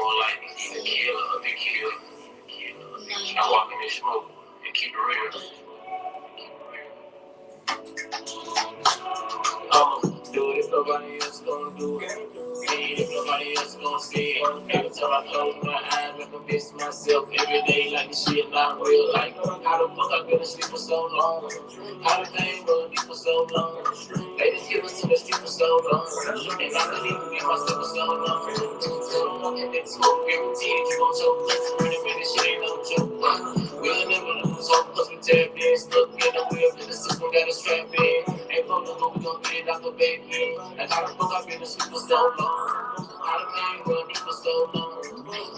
more like he's a killer, a big killer. I walk in this smoke and keep it real. Do it if nobody else gonna do it. See it if nobody else gonna see it. Every time I close my eyes, I convince myself every day like this shit not real. Like, how the fuck I been asleep for so long? How the pain run me for so long? They just give us to the street for so long. And I couldn't even be myself for so long. So long and then smoke, guaranteed you gon' choke. Pretty man, this shit ain't no joke. We'll never lose hope cause we tap in. Stuck in the wheel and the system got us strapped in. Ain't no we gon' get it out the back end. Like how the fuck I been asleep for so long? How the pain run me for so long?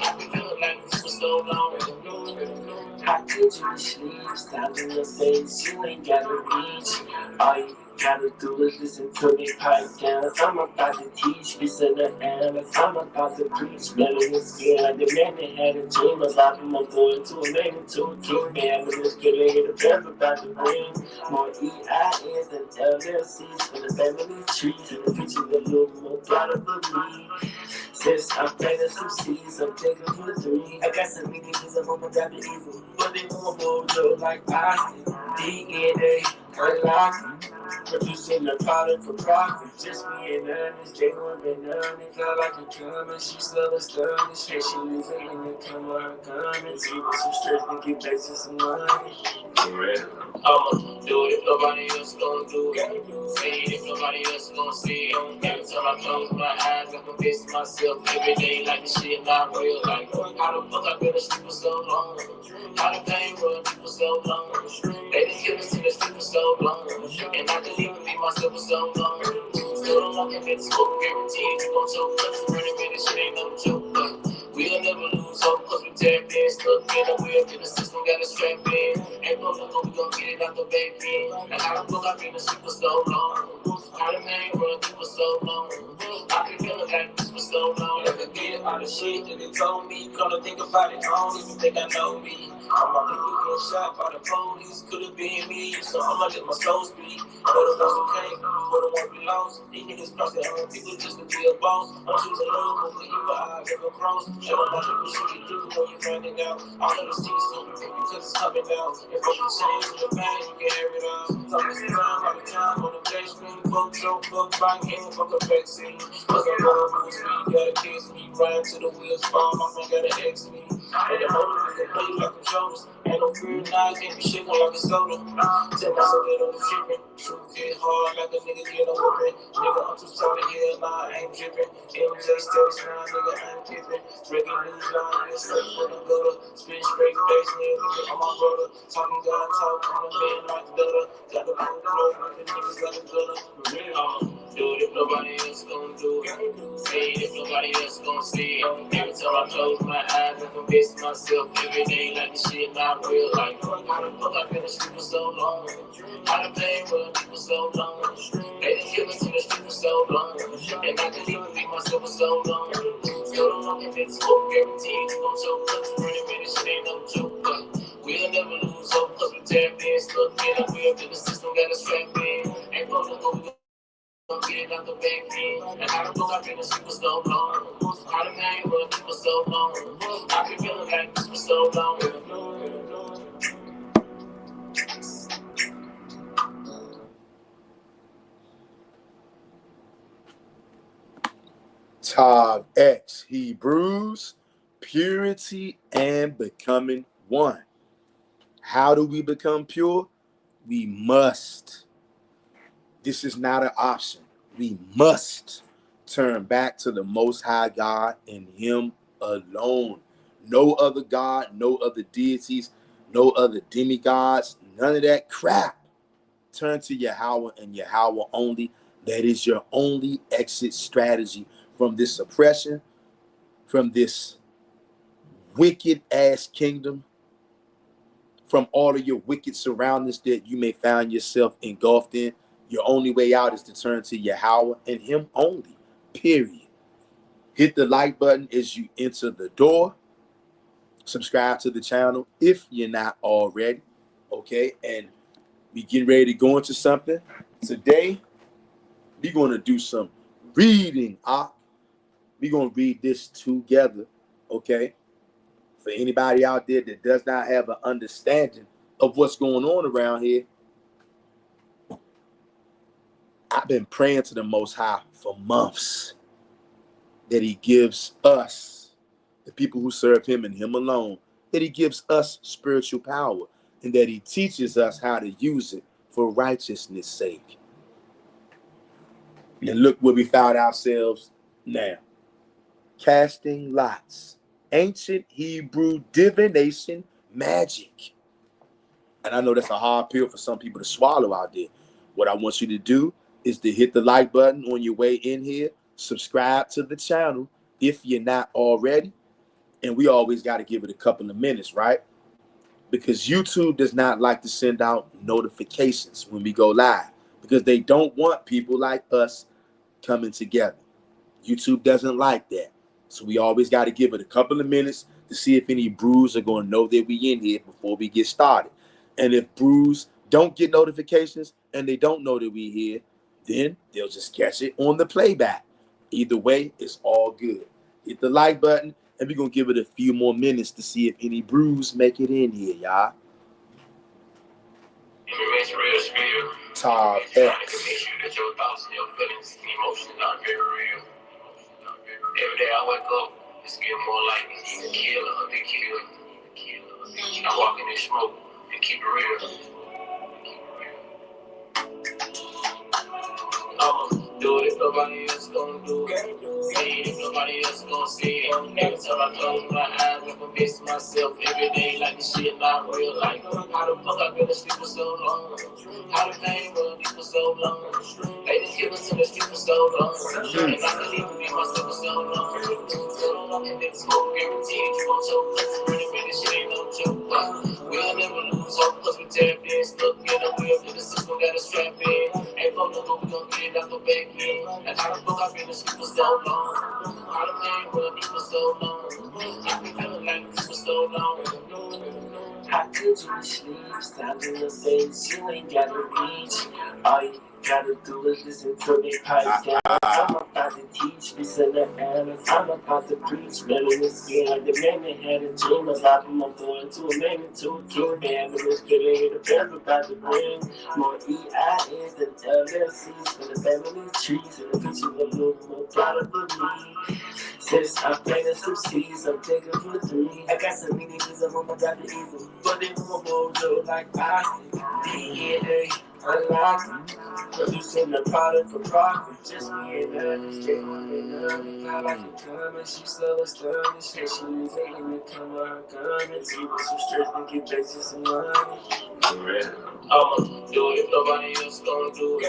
I been feeling like this for so long. How could you sleep? Stop in your face, you ain't gotta reach. All you gotta do is listen to me pipe down. I'm about to teach, peace in the air. I'm about to preach, better than skin. The man that had a dream about him, I'm going to a man into a king. Man, but this good ain't the best about the brain. More EINs and LLCs for the family trees. And the bitches a little more proud of me. Since I'm planting some seeds, I'm taking for three. I got some meanings, I'm on my job to evil. But they won't hold like Austin. DNA, unlocked. Producing the product for profit. Just being honest, they want to be honest. I like the comment, she still a stunning. Shit, she losing in the camera comments. Give me some strength to get back to some money. I'ma do it if nobody else gonna do it. See it if nobody else gonna see it. Every time I close my eyes, I convince myself every day like this shit not real. Like, how the fuck I been asleep for so long? How the pain run me for so long? They done killed us in the street for so long. And I couldn't even be myself for so long. Still don't walk in this smoke, guaranteed you gon' choke. Cause running man, this shit ain't no joke. We'll never lose hope cause we tapped in. Stuck in the wheel, in the system got us strapped in. Ain't no look, we gon' get it out the back end. And how the fuck I been asleep for so long? How the man run through for so long? I been feeling like this for so long. Never get all the shit that they told me. Come to think about it, I don't even think I know me. All my people getting shot by the police. Could've been me, so I'ma let my soul speak. For the ones who came, for the ones we lost. These niggas cross their own people just to be a boss. I'm choosing love over evil, I never cross. Show them my people shit you do when you're finding out. All of the seas so because it's coming down. If you can change in the pain, you can have it all. Talking some time all the time on the big screen. Fuck Joe, fuck Bang, and fuck a vaccine. Cause I love who sweet, gotta kiss me. Ride to the wheels fall, my friend gotta ex me. And the motor is the play like controllers. Ain't no fear now, can't be shaking like a soda. Tell myself that I'm tripping. Truth hit hard like a nigga get a whooping. Nigga, I'm too sorry, hell nah, I ain't tripping. MJ status now, nigga, I ain't kidding. Breaking news line, real straight for the gutter. Spin straight face, nigga, I'm my brother. Talking God talk, I'm a man like Dutta. Got the full flow, like the niggas got the gutter. Do it if nobody else gon' do it. See it if nobody else gon' see it. Every time I close my eyes, I convince myself every day like this shit not real. Like, how the fuck I been asleep for so long? How the pain run me for so long? They done killed us in the street for so long. And I couldn't even be myself for so long. Still don't walk in that smoke, guaranteed you gon' choke. Cause running man, this shit ain't no joke. We'll never lose hope cause we tapped in. Stuck in the wheel, in the system got us strapped in. Ain't no look, we gon' get it out the back end. And how the fuck I been asleep for so long? How the pain run me for so long? I been feeling like this for so long. Tav X Hebrews, purity and becoming one. How do we become pure? We must. This is not an option. We must turn back to the Most High God and Him alone. No other God, no other deities, no other demigods, none of that crap. Turn to Yahweh and Yahweh only. That is your only exit strategy from this oppression, from this wicked ass kingdom, from all of your wicked surroundings that you may find yourself engulfed in. Your only way out is to turn to Yahweh and Him only, period. Hit the like button as you enter the door. Subscribe to the channel if you're not already, okay? And we getting ready to go into something. Today, we're going to do some reading. We're going to read this together. Okay? For anybody out there that does not have an understanding of what's going on around here, I've been praying to the Most High for months that he gives us, the people who serve him and him alone, that he gives us spiritual power and that he teaches us how to use it for righteousness' sake. And look where we found ourselves now. Casting lots. Ancient Hebrew divination magic. And I know that's a hard pill for some people to swallow out there. What I want you to do is to hit the like button on your way in here. Subscribe to the channel if you're not already. And we always got to give it a couple of minutes, right? Because YouTube does not like to send out notifications when we go live because they don't want people like us coming together. YouTube doesn't like that. So we always got to give it a couple of minutes to see if any brews are going to know that we in here before we get started. And if brews don't get notifications and they don't know that we here, then they'll just catch it on the playback. Either way, it's all good. Hit the like button, and we're going to give it a few more minutes to see if any brews make it in here, y'all. Todd X. Make sure that your thoughts and your feelings and emotions are very real. Every day I wake up, it's getting more like the killer or the killer. I walk in this smoke and keep it real. I'ma do it if nobody else gonna do it. See it if nobody else gonna see it. Every time I close my eyes, I convince myself every day like this shit not real. Like, how the fuck I been asleep for so long? How the pain run deep for so long? They didn't give us in the street for so long. And I couldn't even be myself for so long. So long and then smoke guaranteed you gon' choke. Really, man, this shit ain't no joke. We'll never lose hope cause we tap in. Stuck in the wheel for the system got a strap in. Ain't no no, we gon' get it out the back end. And how the fuck I been asleep for so long? How the pain run deep for so long? I been feeling like this for so long. How could you sleep? Stop in your face, you ain't gotta reach. All you gotta do is listen to me pipe down. I'm about to teach, listen to Anna. I'm about to preach, really this game. The man that had a dream about him, I'm going to a man to a king. Man, but this feeling the best about to bring more EINs than LLCs for the family trees. And the picture of blue, more proud of me. Since I'm planting some seeds, I'm taking for 3. I got some many things I'm on my God to evil. But they won't go like pie. DNA, unlock. Producing the product for profit. Just me and her. Stay on me, not like a comment. She slow and stern. She was hating to come on her comments. She was some stress and get back to some money. I'ma do it if nobody else gonna do it.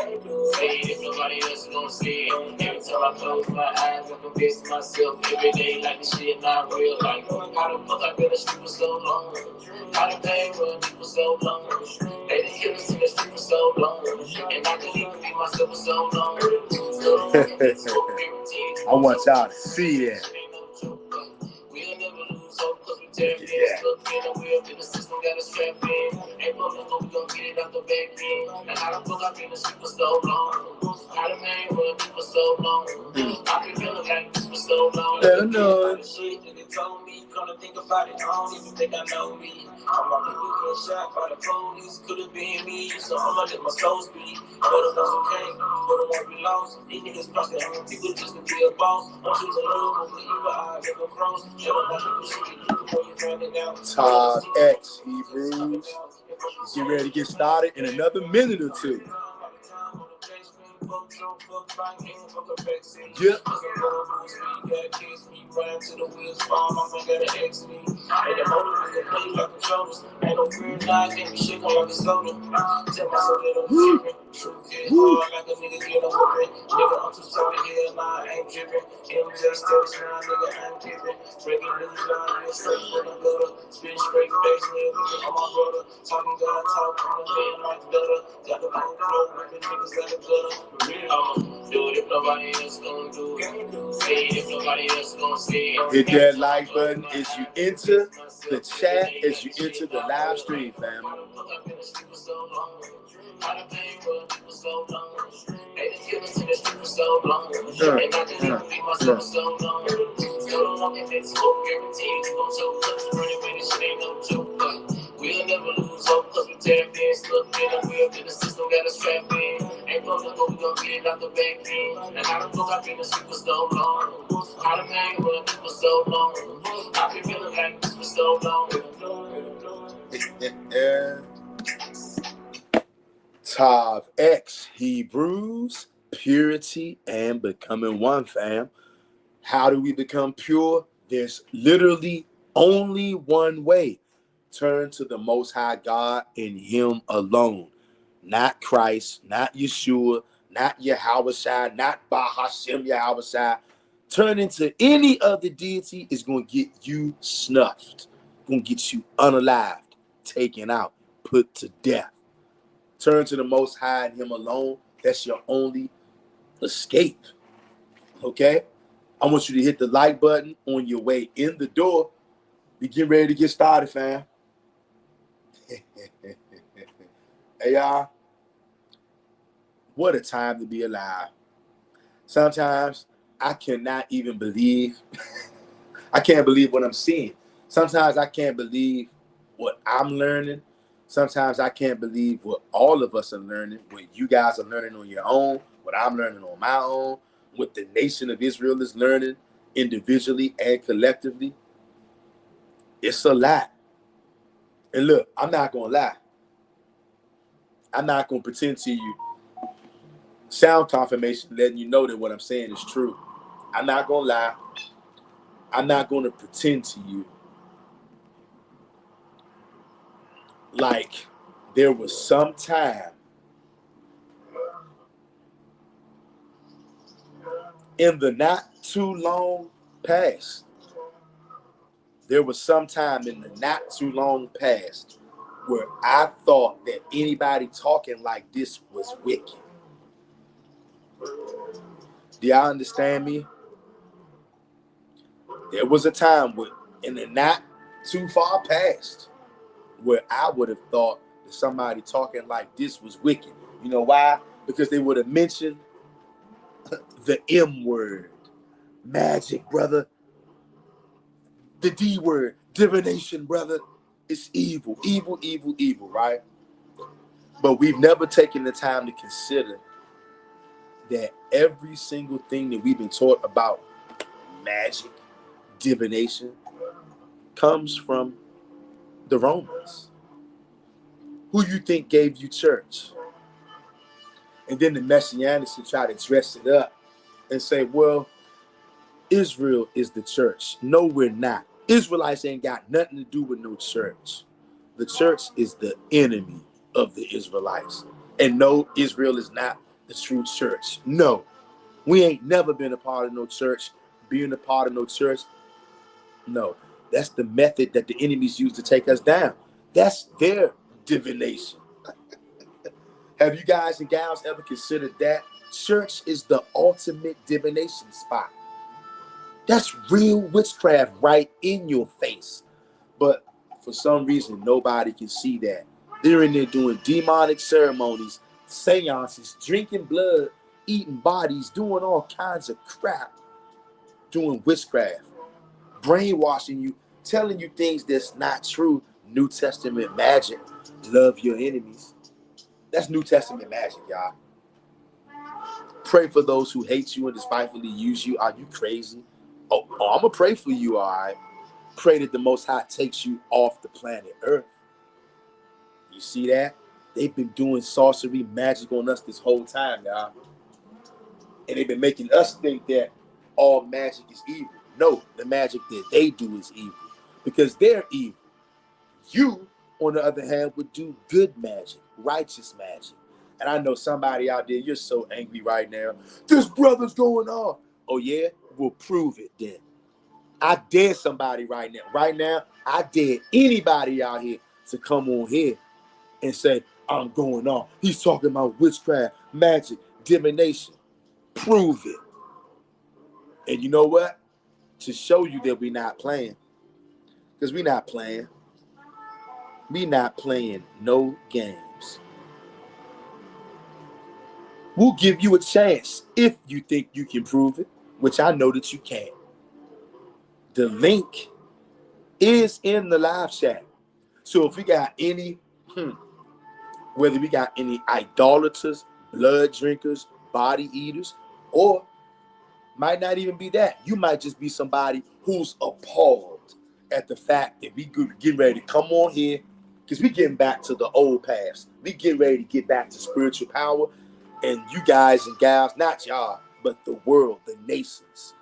See it if nobody else gonna see it. Every time I close my eyes, I convince myself every day like this shit not real. Like, how the fuck I been asleep for so long? How the pain run deep for so long? They didn't give us in the street for so long. And I couldn't even be myself for so long. I want y'all to see that. We'll never lose hope cause we tap in. Stuck in the wheel, in the system got a strap in. Ain't no no, we gon' get it out the back end. And how the fuck I been asleep for so long? How the pain run deep for so long? I've been feeling like this for so long. Let them know. Shit that they told me, come to think about it, I don't even think I know me. I'm on the weekend shot by the police, could've been me, so I'ma let my soul speak. But it was okay, but it won't be lost. These niggas cross their own people just to be a boss. I'm choosing love over evil, I never cross. Show them how people should be before you find it out. Todd X, Hebrews. Get ready to get started in another minute or two. Yep. Run to the wheels, fall off, I gotta X me. And the motor is a play like controllers. Ain't no fear, nah, get me shit like a soda. Tell myself that I'm tripping. Truth is hard like a nigga get a whooping. Nigga, I'm too sorry, hell nah, I ain't tripping. MJ steps now, nigga, I ain't tripping. Breaking news line, real straight when I go to. Spin straight face, nigga, I'm my brother. Talking God, talk on the man like gutter. Got the whole flow, ripping niggas like a gutter. I'ma do it if nobody else gon' do it. See it if nobody else gon' see it. Hit that like button as you enter the chat, as you enter the live stream, family. Feeling to the street for so long. And I just have to be myself for so long. So long if it's hope, guaranteed you gon' choke. Cause running with this shit ain't no joke. But we'll never lose hope cause we tap in. Stuck in the wheel, in the system, got us trapped in. Ain't no but we gon' get it out the back end. And I don't know I've been in the street for so long. I done hang with for so long. I've been feeling like this for so long. Tav X, Hebrews, purity and becoming one, fam. How do we become pure? There's literally only one way. Turn to the Most High God and Him alone. Not Christ, not Yeshua, not Yahweh, not Bahashem Yahweh. Turn into any other deity is going to get you snuffed. Going to get you unalived, taken out, put to death. Turn to the Most High and Him alone. That's your only escape. Okay? I want you to hit the like button on your way in the door. We get ready to get started, fam. Hey, y'all. What a time to be alive. Sometimes I cannot even believe. I can't believe what I'm seeing. Sometimes I can't believe what I'm learning. Sometimes I can't believe what all of us are learning, what you guys are learning on your own, what I'm learning on my own, what the nation of Israel is learning individually and collectively. It's a lot. And look, I'm not going to lie. I'm not going to pretend to you. Sound confirmation letting you know that what I'm saying is true. I'm not going to lie. I'm not going to pretend to you like there was some time in the not too long past. There was some time in the not too long past where I thought that anybody talking like this was wicked. Do y'all understand me? There was a time in the not too far past where I would have thought that somebody talking like this was wicked. You know why? Because they would have mentioned the M word, magic, brother. The D word, divination, brother. It's evil, evil, evil, evil, right? But we've never taken the time to consider that every single thing that we've been taught about magic, divination, comes from the Romans. Who you think gave you church? And then the Messianics would try to dress it up and say, well, Israel is the church. No, we're not. Israelites ain't got nothing to do with no church. The church is the enemy of the Israelites. And no, Israel is not the true church. No, we ain't never been a part of no church. Being a part of no church, no. That's the method that the enemies use to take us down. That's their divination. Have you guys and gals ever considered that? Church is the ultimate divination spot. That's real witchcraft right in your face. But for some reason, nobody can see that. They're in there doing demonic ceremonies, seances, drinking blood, eating bodies, doing all kinds of crap, doing witchcraft, brainwashing you, telling you things that's not true. New Testament magic. Love your enemies. That's New Testament magic, y'all. Pray for those who hate you and despitefully use you. Are you crazy? Oh, I'm going to pray for you, all right? Pray that the Most High takes you off the planet Earth. You see that? They've been doing sorcery, magic on us this whole time, y'all. And they've been making us think that all magic is evil. No, the magic that they do is evil because they're evil. You, on the other hand, would do good magic, righteous magic. And I know somebody out there, you're so angry right now. This brother's going off. Oh, yeah? We'll prove it then. I dare somebody right now. Right now, I dare anybody out here to come on here and say, I'm going on. He's talking about witchcraft, magic, divination. Prove it. And you know what? To show you that we're not playing. Because we're not playing. We're not playing no games. We'll give you a chance if you think you can prove it, which I know that you can. The link is in the live chat. So if we got any, whether we got any idolaters, blood drinkers, body eaters, or might not even be that. You might just be somebody who's appalled at the fact that we getting ready to come on here, because we getting back to the old past. We getting ready to get back to spiritual power. And you guys and gals, not y'all, but the world, the nations,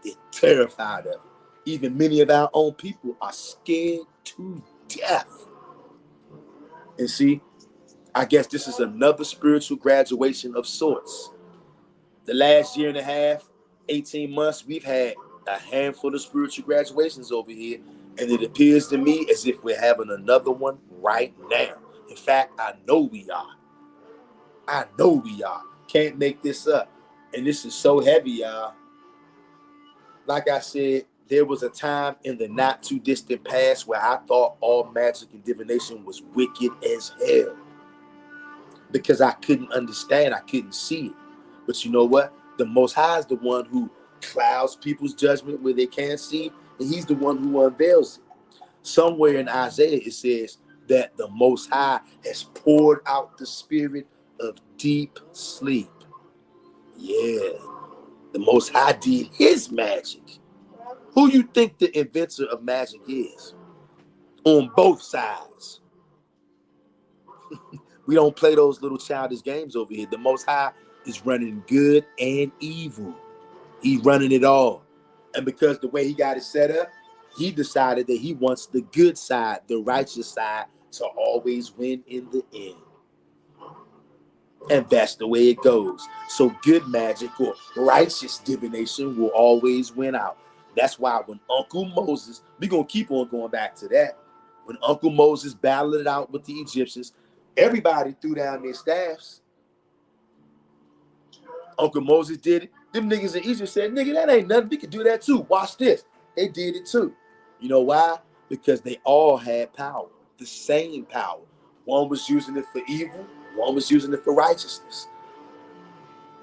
they're terrified of it. Even many of our own people are scared to death. And see, I guess this is another spiritual graduation of sorts. The last year and a half, 18 months, we've had a handful of spiritual graduations over here. And it appears to me as if we're having another one right now. In fact, I know we are. I know we are. Can't make this up. And this is so heavy, y'all. Like I said, there was a time in the not too distant past where I thought all magic and divination was wicked as hell. Because I couldn't understand, I couldn't see it. But you know what? The Most High is the one who clouds people's judgment where they can't see, and he's the one who unveils it. Somewhere in Isaiah, it says that the Most High has poured out the spirit of deep sleep. Yeah, the Most High did his magic. Who you think the inventor of magic is? On both sides. We don't play those little childish games over here. The Most High is running good and evil. He's running it all. And because the way he got it set up, he decided that he wants the good side, the righteous side, to always win in the end. And that's the way it goes. So good magic or righteous divination will always win out. That's why when Uncle Moses, we're going to keep on going back to that. When Uncle Moses battled it out with the Egyptians, everybody threw down their staffs. Uncle Moses did it. Them niggas in Egypt said, nigga, that ain't nothing. We can do that too. Watch this. They did it too. You know why? Because they all had power. The same power. One was using it for evil. One was using it for righteousness.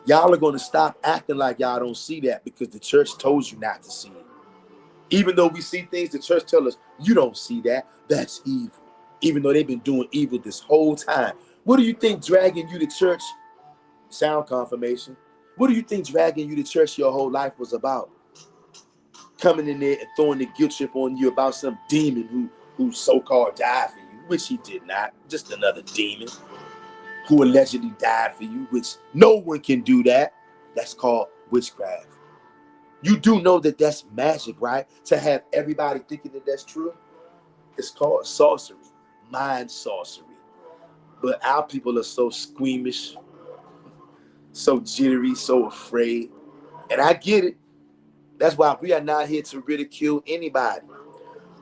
Y'all are going to stop acting like y'all don't see that because the church told you not to see it. Even though we see things, the church tell us, you don't see that. That's evil. Even though they've been doing evil this whole time. What do you think dragging you to church? Sound confirmation. What do you think dragging you to church your whole life was about? Coming in there and throwing the guilt trip on you about some demon who so-called died for you, which he did not. Just another demon who allegedly died for you, which no one can do that. That's called witchcraft. You do know that that's magic, right? To have everybody thinking that that's true. It's called sorcery, mind sorcery. But our people are so squeamish, so jittery, so afraid. And I get it. That's why we are not here to ridicule anybody.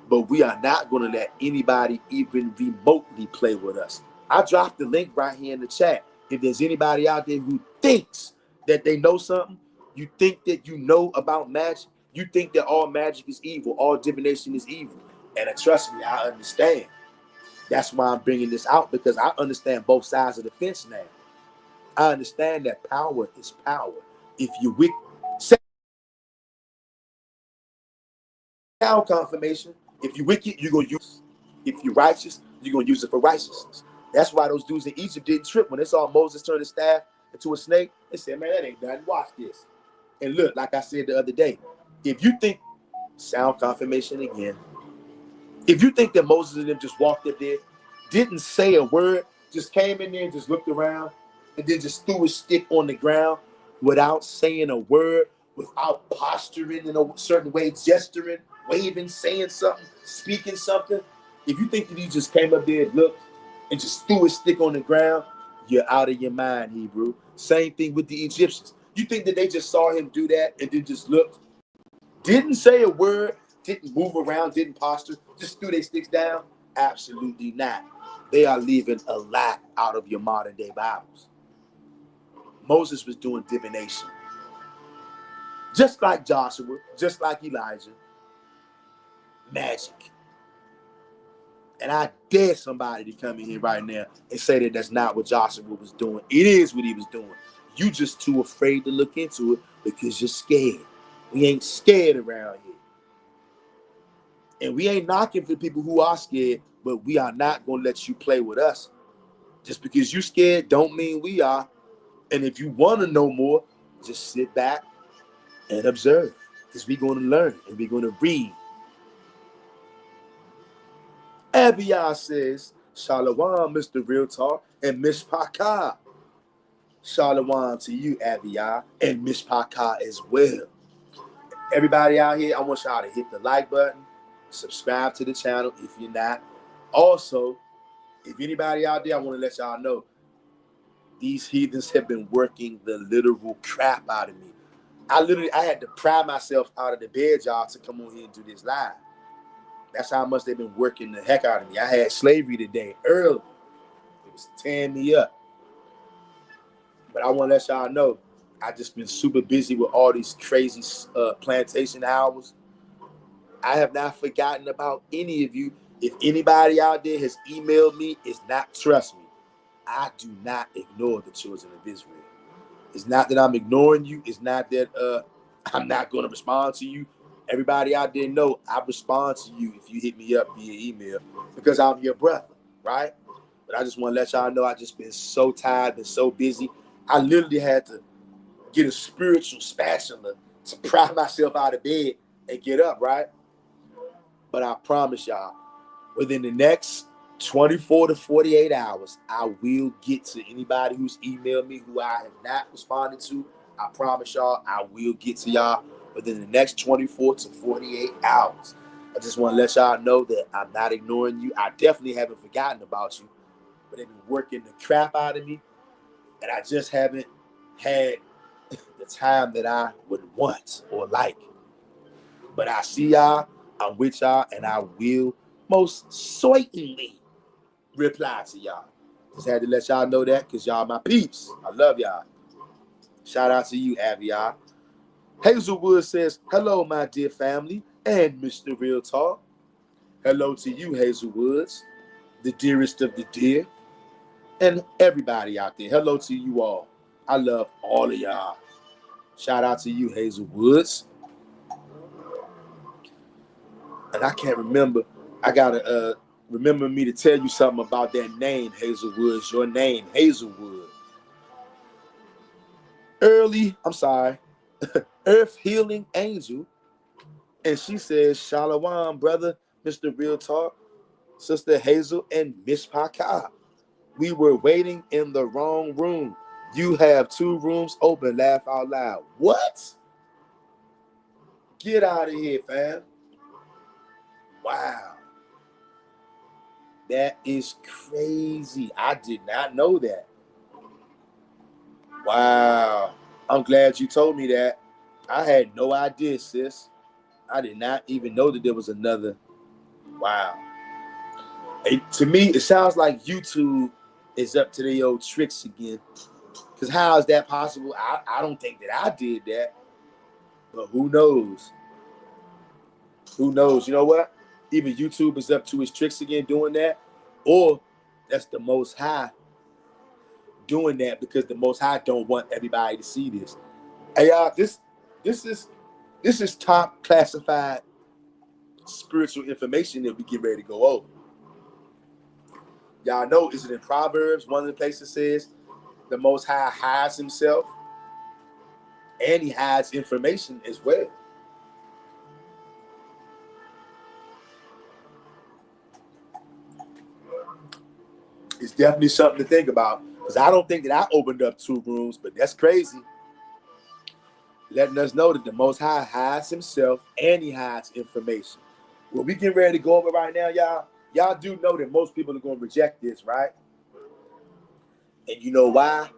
But we are not going to let anybody even remotely play with us. I dropped the link right here in the chat. If there's anybody out there who thinks that they know something, you think that you know about magic, you think that all magic is evil, all divination is evil. And trust me, I understand. That's why I'm bringing this out, because I understand both sides of the fence now. I understand that power is power. If you wicked, sound confirmation. If you wicked, you're gonna use. If you're righteous, you're gonna use it for righteousness. That's why those dudes in Egypt didn't trip when they saw Moses turn his staff into a snake. They said, "Man, that ain't nothing. Watch this." And look, like I said the other day, if you think, sound confirmation again, if you think that Moses and them just walked up there, didn't say a word, just came in there and just looked around, and then just threw his stick on the ground without saying a word, without posturing in a certain way, gesturing, waving, saying something, speaking something. If you think that he just came up there and looked and just threw his stick on the ground, you're out of your mind, Hebrew. Same thing with the Egyptians. You think that they just saw him do that and then just looked, didn't say a word, didn't move around, didn't posture, just threw their sticks down? Absolutely not. They are leaving a lot out of your modern day Bibles. Moses was doing divination. Just like Joshua, just like Elijah. Magic. And I dare somebody to come in here right now and say that that's not what Joshua was doing. It is what he was doing. You just too afraid to look into it because you're scared. We ain't scared around here. And we ain't knocking for people who are scared, but we are not going to let you play with us. Just because you scared don't mean we are. And if you want to know more, just sit back and observe. Because we're going to learn and we're going to read. Aviyah says, Shalom, Mr. Real Talk, and Miss Paka. Shalom to you, Aviyah, and Miss Paka as well. Everybody out here, I want y'all to hit the like button, subscribe to the channel if you're not. Also, if anybody out there, I want to let y'all know, these heathens have been working the literal crap out of me. I had to pry myself out of the bed, y'all, to come on here and do this live. That's how much they've been working the heck out of me. I had slavery today early. It was tearing me up. But I want to let y'all know, I just been super busy with all these crazy plantation hours. I have not forgotten about any of you. If anybody out there has emailed me, it's not, trust me, I do not ignore the children of Israel. It's not that I'm ignoring you. It's not that I'm not going to respond to you. Everybody out there know I respond to you if you hit me up via email because I'm your brother, right? But I just want to let y'all know I just been so tired and so busy. I literally had to get a spiritual spatula to pry myself out of bed and get up, right? But I promise y'all, within the next 24 to 48 hours, I will get to anybody who's emailed me who I have not responded to. I promise y'all, I will get to y'all within the next 24 to 48 hours. I just want to let y'all know that I'm not ignoring you. I definitely haven't forgotten about you, but they've been working the crap out of me, and I just haven't had the time that I would want or like. But I see y'all, I'm with y'all, and I will most certainly reply to y'all. Just had to let y'all know that because y'all my peeps. I love y'all. Shout out to you, Aviyah. Hazelwood says, hello, my dear family, and Mr. Real Talk. Hello to you, Hazelwoods, the dearest of the dear, and everybody out there. Hello to you all. I love all of y'all. Shout out to you, Hazelwoods. And I can't remember. I gotta remember me to tell you something about that name, Hazelwood. Your name, Hazelwood. Earth Healing Angel. And she says, Shalom, brother, Mr. Real Talk, Sister Hazel, and Miss Paka. We were waiting in the wrong room. You have 2 rooms open. Laugh out loud. What? Get out of here, fam. Wow. That is crazy. I did not know that. Wow. I'm glad you told me that. I had no idea, sis. I did not even know that there was another. Wow. To me, it sounds like YouTube is up to their old tricks again. Because how is that possible? I don't think that I did that. But who knows? Who knows? You know what? Either YouTube is up to his tricks again doing that, or that's the Most High doing that because the Most High don't want everybody to see this. Hey, y'all, this is top classified spiritual information that we get ready to go over. Y'all know, is it in Proverbs? One of the places says the Most High hides himself and he hides information as well. It's definitely something to think about because I don't think that I opened up 2 rooms, but that's crazy. Letting us know that the Most High hides himself and he hides information. What we getting ready to go over right now, y'all do know that most people are going to reject this, right? And you know why?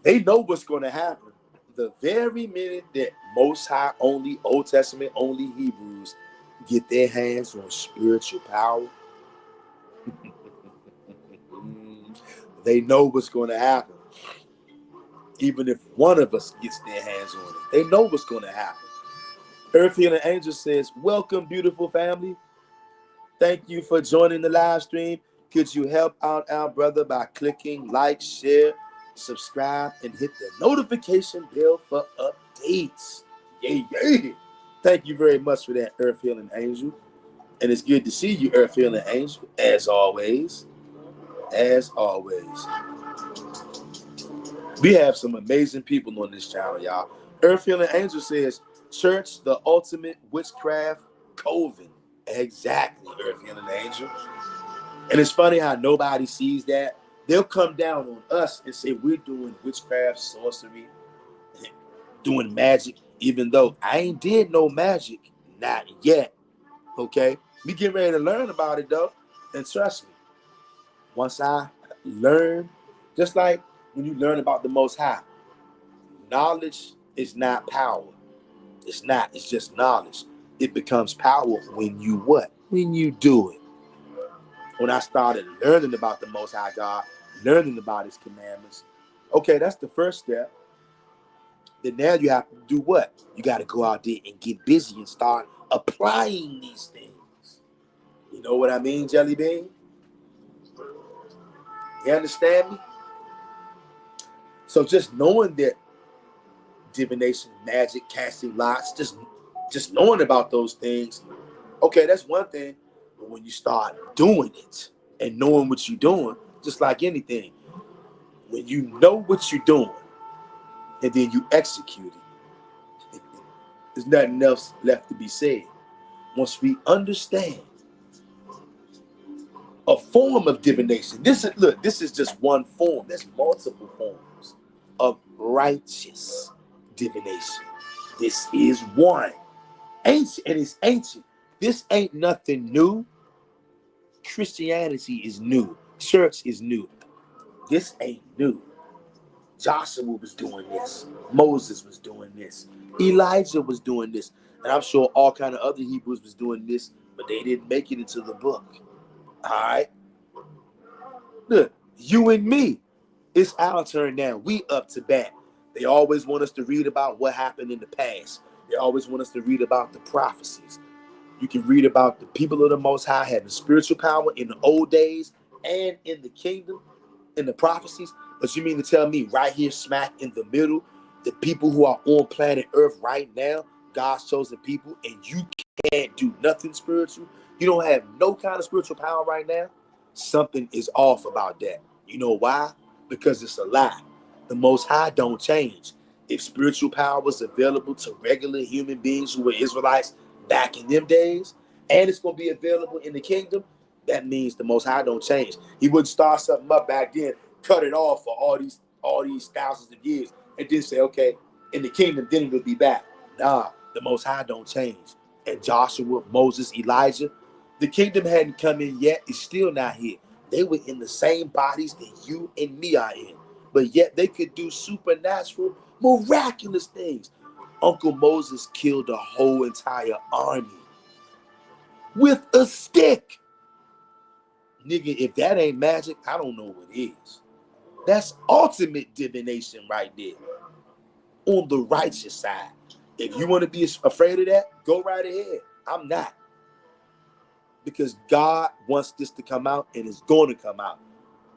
They know what's going to happen. The very minute that Most High only, Old Testament only Hebrews get their hands on spiritual power, they know what's going to happen. Even if one of us gets their hands on it, they know what's going to happen. Earth Healing Angel says, welcome, beautiful family. Thank you for joining the live stream. Could you help out our brother by clicking like, share, subscribe, and hit the notification bell for updates. Yay, yay. Thank you very much for that, Earth Healing Angel. And it's good to see you, Earth Healing Angel, as always. As always. We have some amazing people on this channel, y'all. Earth Healing Angel says, Church, the ultimate witchcraft coven. Exactly, Earth Healing Angel. And it's funny how nobody sees that. They'll come down on us and say we're doing witchcraft, sorcery, doing magic, even though I ain't did no magic, not yet. Okay? We get ready to learn about it though. And trust me, once I learn, just like when you learn about the Most High, knowledge is not power. It's not. It's just knowledge. It becomes power when you what? When you do it. When I started learning about the Most High God, learning about His commandments, okay, that's the first step. Then now you have to do what? You got to go out there and get busy and start applying these things. You know what I mean, Jelly Bean? You understand me? So just knowing that divination, magic, casting lots, just knowing about those things, okay, that's one thing. But when you start doing it and knowing what you're doing, just like anything, when you know what you're doing and then you execute it, there's nothing else left to be said. Once we understand a form of divination, this is just one form. There's multiple forms of righteous divination. This is one. Ancient, and it's ancient. This ain't nothing new. Christianity is new. Church is new. This ain't new. Joshua was doing this. Moses was doing this. Elijah was doing this. And I'm sure all kind of other Hebrews was doing this, but they didn't make it into the book. All right? Look, you and me, it's our turn now. We up to bat. They always want us to read about what happened in the past. They always want us to read about the prophecies. You can read about the people of the Most High having spiritual power in the old days and in the kingdom, in the prophecies. But you mean to tell me right here, smack in the middle, the people who are on planet Earth right now, God's chosen people, and you can't do nothing spiritual? You don't have no kind of spiritual power right now? Something is off about that. You know why? Because it's a lie. The Most High don't change. If spiritual power was available to regular human beings who were Israelites back in them days, and it's going to be available in the kingdom, that means the Most High don't change. He wouldn't start something up back then, cut it off for all these thousands of years, and then say, okay, in the kingdom, then it will be back. Nah, the Most High don't change. And Joshua, Moses, Elijah, the kingdom hadn't come in yet. It's still not here. They were in the same bodies that you and me are in, but yet they could do supernatural, miraculous things. Uncle Moses killed a whole entire army with a stick. Nigga, if that ain't magic, I don't know what is. That's ultimate divination right there. On the righteous side. If you want to be afraid of that, go right ahead. I'm not. Because God wants this to come out, and it's going to come out.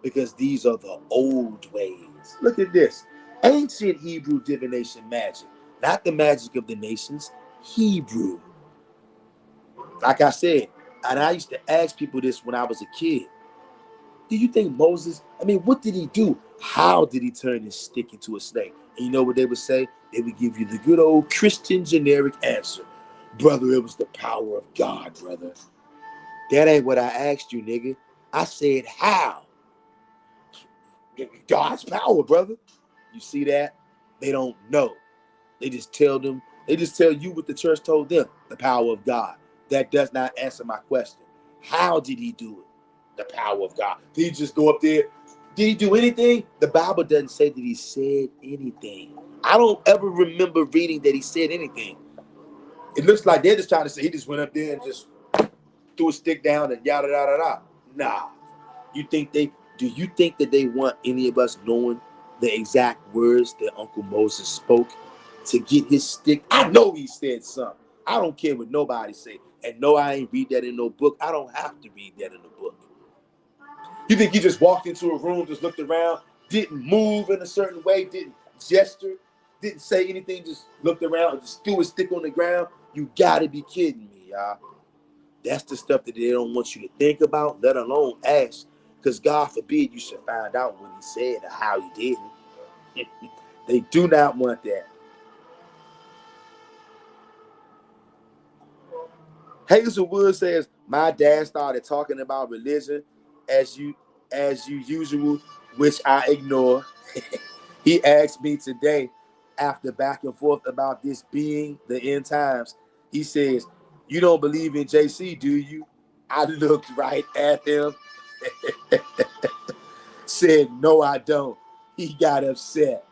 Because these are the old ways. Look at this. Ancient Hebrew divination magic. Not the magic of the nations. Hebrew. Like I said, and I used to ask people this when I was a kid. Do you think Moses, what did he do? How did he turn his stick into a snake? And you know what they would say? They would give you the good old Christian generic answer. Brother, it was the power of God, brother. That ain't what I asked you, nigga. I said, how? God's power, brother. You see that? They don't know. They just tell you what the church told them, the power of God. That does not answer my question. How did he do it? The power of God. Did he just go up there? Did he do anything? The Bible doesn't say that he said anything. I don't ever remember reading that he said anything. It looks like they're just trying to say he just went up there and just threw a stick down and yada yada yada. Nah. Do you think that they want any of us knowing the exact words that Uncle Moses spoke to get his stick? I know he said something. I don't care what nobody say. And no, I ain't read that in no book. I don't have to read that in the book. You think he just walked into a room, just looked around, didn't move in a certain way, didn't gesture, didn't say anything, just looked around, just threw his stick on the ground. You gotta be kidding me, y'all. That's the stuff that they don't want you to think about, let alone ask. Because God forbid you should find out what he said or how he did it. They do not want that. Hazelwood says, my dad started talking about religion as usual, which I ignore. He asked me today, after back and forth about this being the end times, he says, you don't believe in JC, do you? I looked right at him, said, no, I don't. He got upset.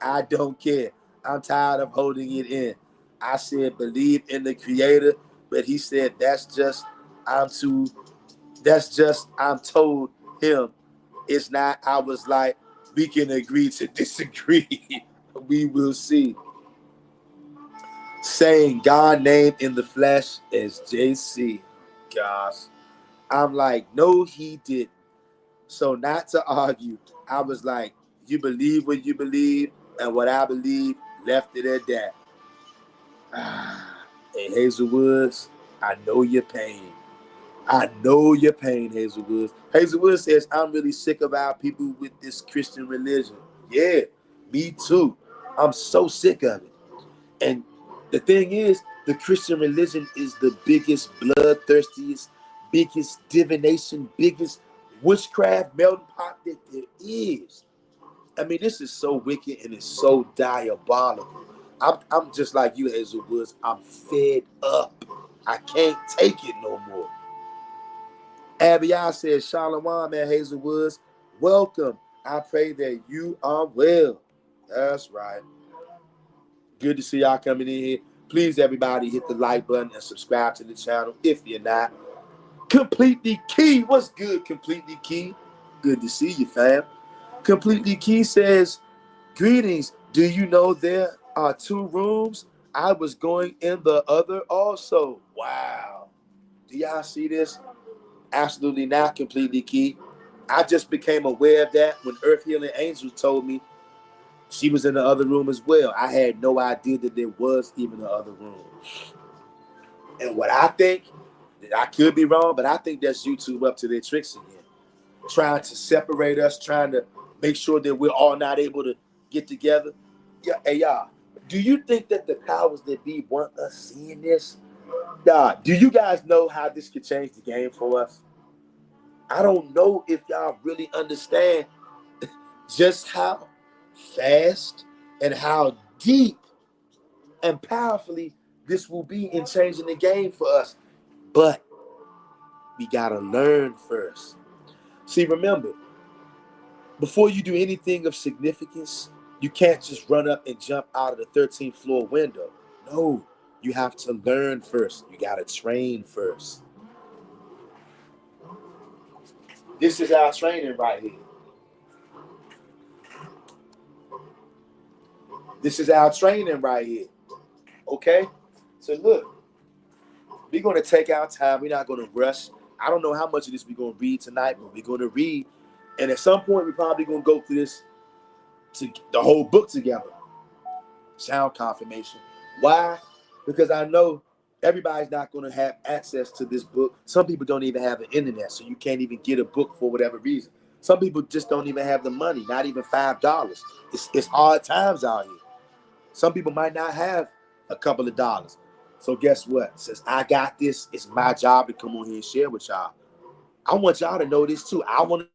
I don't care. I'm tired of holding it in. I said, believe in the creator, but he said, I'm told him it's not. I was like, we can agree to disagree. We will see. Saying God named in the flesh as JC. Gosh. I'm like, no, he didn't. So not to argue, I was like, you believe what you believe, and what I believe, left it at that. And Hazelwoods, I know your pain. I know your pain, Hazelwood. Hazelwood says, I'm really sick of our people with this Christian religion. Yeah, me too. I'm so sick of it. And the thing is, the Christian religion is the biggest, bloodthirstiest, biggest divination, biggest witchcraft melting pot that there is. I mean, this is so wicked and it's so diabolical. I'm just like you, Hazelwoods. I'm fed up. I can't take it no more. Abiyah says, Shalom, man, Hazelwoods. Welcome. I pray that you are well. That's right. Good to see y'all coming in here. Please, everybody, hit the like button and subscribe to the channel if you're not. Completely Key. What's good, Completely Key? Good to see you, fam. Completely Key says, greetings. Do you know there are 2 rooms? I was going in the other also. Wow. Do y'all see this? Absolutely not, Completely Key. I just became aware of that when Earth Healing Angel told me she was in the other room as well. I had no idea that there was even the other room. And what I think, I could be wrong, but I think that's YouTube up to their tricks again. Trying to separate us, trying to make sure that we're all not able to get together. Yeah, hey, y'all, do you think that the powers that be want us seeing this? Nah, do you guys know how this could change the game for us? I don't know if y'all really understand just how fast and how deep and powerfully this will be in changing the game for us. But we gotta learn first. See, remember, before you do anything of significance, you can't just run up and jump out of the 13th floor window. No, you have to learn first. You gotta train first. This is our training right here. This is our training right here. Okay? So look, we're going to take our time. We're not going to rush. I don't know how much of this we're going to read tonight, but we're going to read. And at some point, we're probably going to go through this, the whole book together. Sound confirmation. Why? Because I know everybody's not going to have access to this book. Some people don't even have the internet, so you can't even get a book for whatever reason. Some people just don't even have the money, not even $5. It's hard times out here. Some people might not have a couple of dollars. So guess what? Since I got this, it's my job to come on here and share with y'all. I want y'all to know this too. I want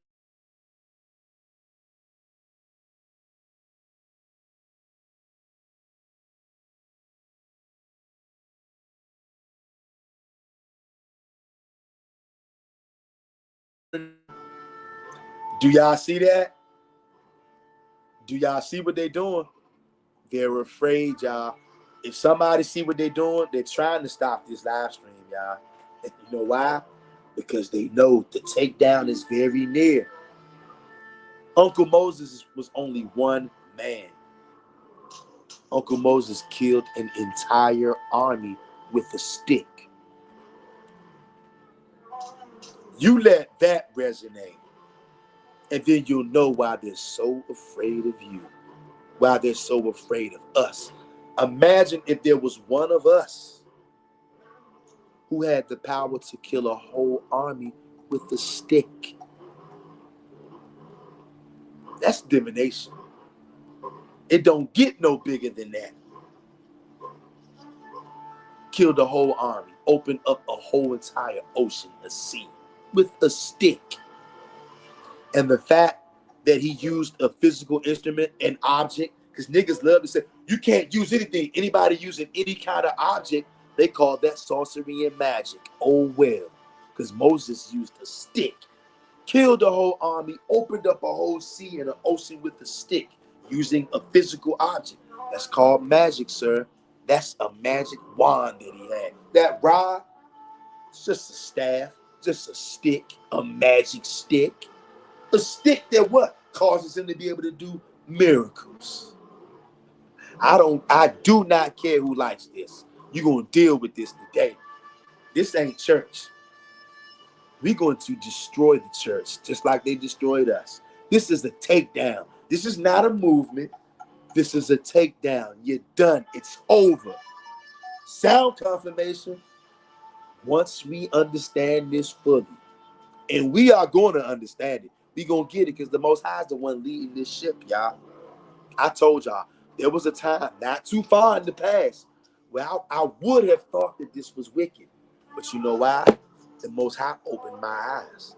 to. Do y'all see that? Do y'all see what they're doing? They're afraid, y'all. If somebody see what they're doing, they're trying to stop this live stream, y'all. And you know why? Because they know the takedown is very near. Uncle Moses was only one man. Uncle Moses killed an entire army with a stick. You let that resonate. And then you'll know why they're so afraid of you, why they're so afraid of us. Imagine if there was one of us who had the power to kill a whole army with a stick. That's divination. It don't get no bigger than that. Kill the whole army, open up a whole entire ocean, a sea, with a stick. And the fact that he used a physical instrument, an object, because niggas love to say, you can't use anything. Anybody using any kind of object, they call that sorcery and magic. Oh well, because Moses used a stick, killed the whole army, opened up a whole sea and an ocean with a stick, using a physical object. That's called magic, sir. That's a magic wand that he had. That rod, it's just a staff, just a stick, a magic stick. A stick that what? Causes him to be able to do miracles. I do not care who likes this. You're going to deal with this today. This ain't church. We're going to destroy the church just like they destroyed us. This is a takedown. This is not a movement. This is a takedown. You're done. It's over. Sound confirmation. Once we understand this fully, and we are going to understand it, we going to get it because the Most High is the one leading this ship, y'all. I told y'all, there was a time not too far in the past where I would have thought that this was wicked. But you know why? The Most High opened my eyes.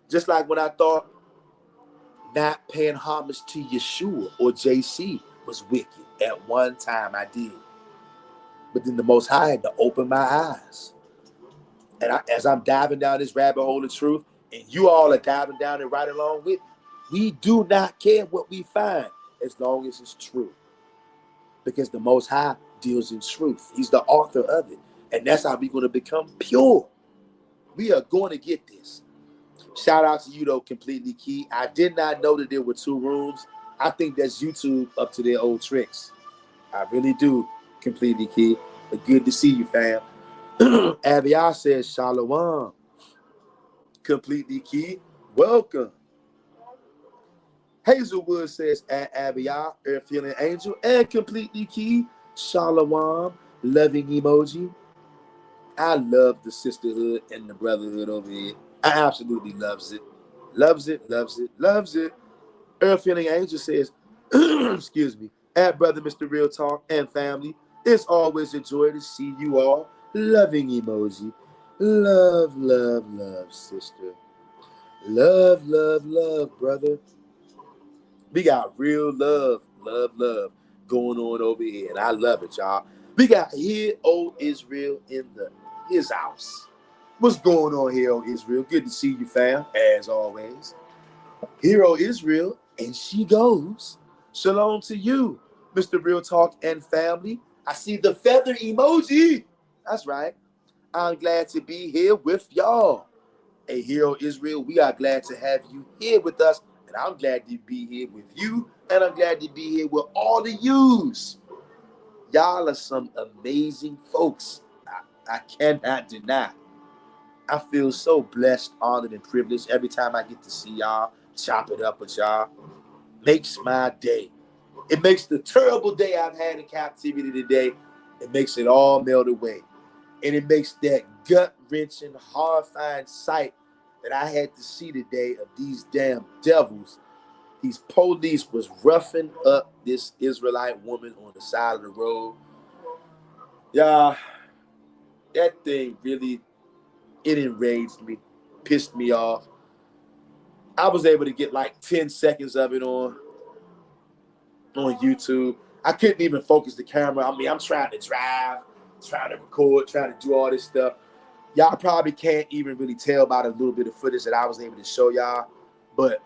Just like when I thought not paying homage to Yeshua or JC was wicked. At one time I did. But then the Most High had to open my eyes. And as I'm diving down this rabbit hole of truth, and you all are diving down it right along with me, we do not care what we find as long as it's true. Because the Most High deals in truth. He's the author of it. And that's how we're going to become pure. We are going to get this. Shout out to you, though, Completely Key. I did not know that there were 2 rooms. I think that's YouTube up to their old tricks. I really do, Completely Key. But good to see you, fam. Abiyah says, Shalom. Completely Key, welcome. Hazelwood says, Abiyah, Earth Healing Angel, and Completely Key, Shalom, loving emoji. I love the sisterhood and the brotherhood over here. I absolutely loves it. Loves it, loves it, loves it. Earth Healing Angel says, excuse me, at Brother Mr. Real Talk and family, it's always a joy to see you all. Loving emoji. Love, love, love, sister. Love, love, love, brother. We got real love, love, love going on over here. And I love it, y'all. We got here, old Israel, in his house. What's going on here, old Israel? Good to see you, fam, as always. Hero Israel, and she goes. Shalom to you, Mr. Real Talk and family. I see the feather emoji. That's right. I'm glad to be here with y'all. Hey, Hero Israel, we are glad to have you here with us. And I'm glad to be here with you. And I'm glad to be here with all the yous. Y'all are some amazing folks. I cannot deny. I feel so blessed, honored, and privileged every time I get to see y'all, chop it up with y'all. Makes my day. It makes the terrible day I've had in captivity today, it makes it all melt away. And it makes that gut-wrenching, horrifying sight that I had to see today of these damn devils. These police was roughing up this Israelite woman on the side of the road. Yeah, that thing really, it enraged me, pissed me off. I was able to get like 10 seconds of it on YouTube. I couldn't even focus the camera. I mean, I'm trying to drive, trying to record, trying to do all this stuff. Y'all probably can't even really tell by the little bit of footage that I was able to show y'all, but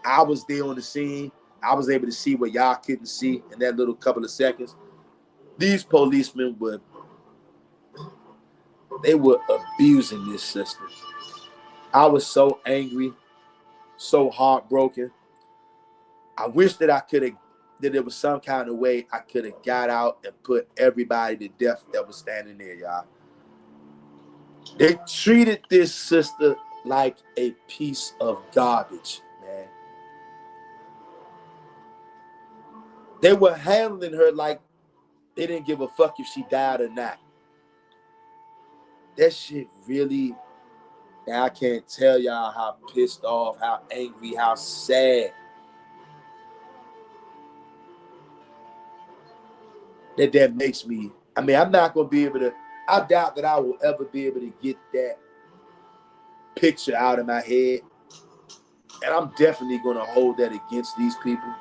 I was there on the scene. I was able to see what y'all couldn't see in that little couple of seconds. These policemen were abusing this system. I was so angry, so heartbroken. I wish that that there was some kind of way I could have got out and put everybody to death that was standing there, y'all. They treated this sister like a piece of garbage, man. They were handling her like they didn't give a fuck if she died or not. That shit really, I can't tell y'all how pissed off, how angry, how sad that makes me. I mean, I'm not going to be able to, I doubt that I will ever be able to get that picture out of my head. And I'm definitely going to hold that against these people.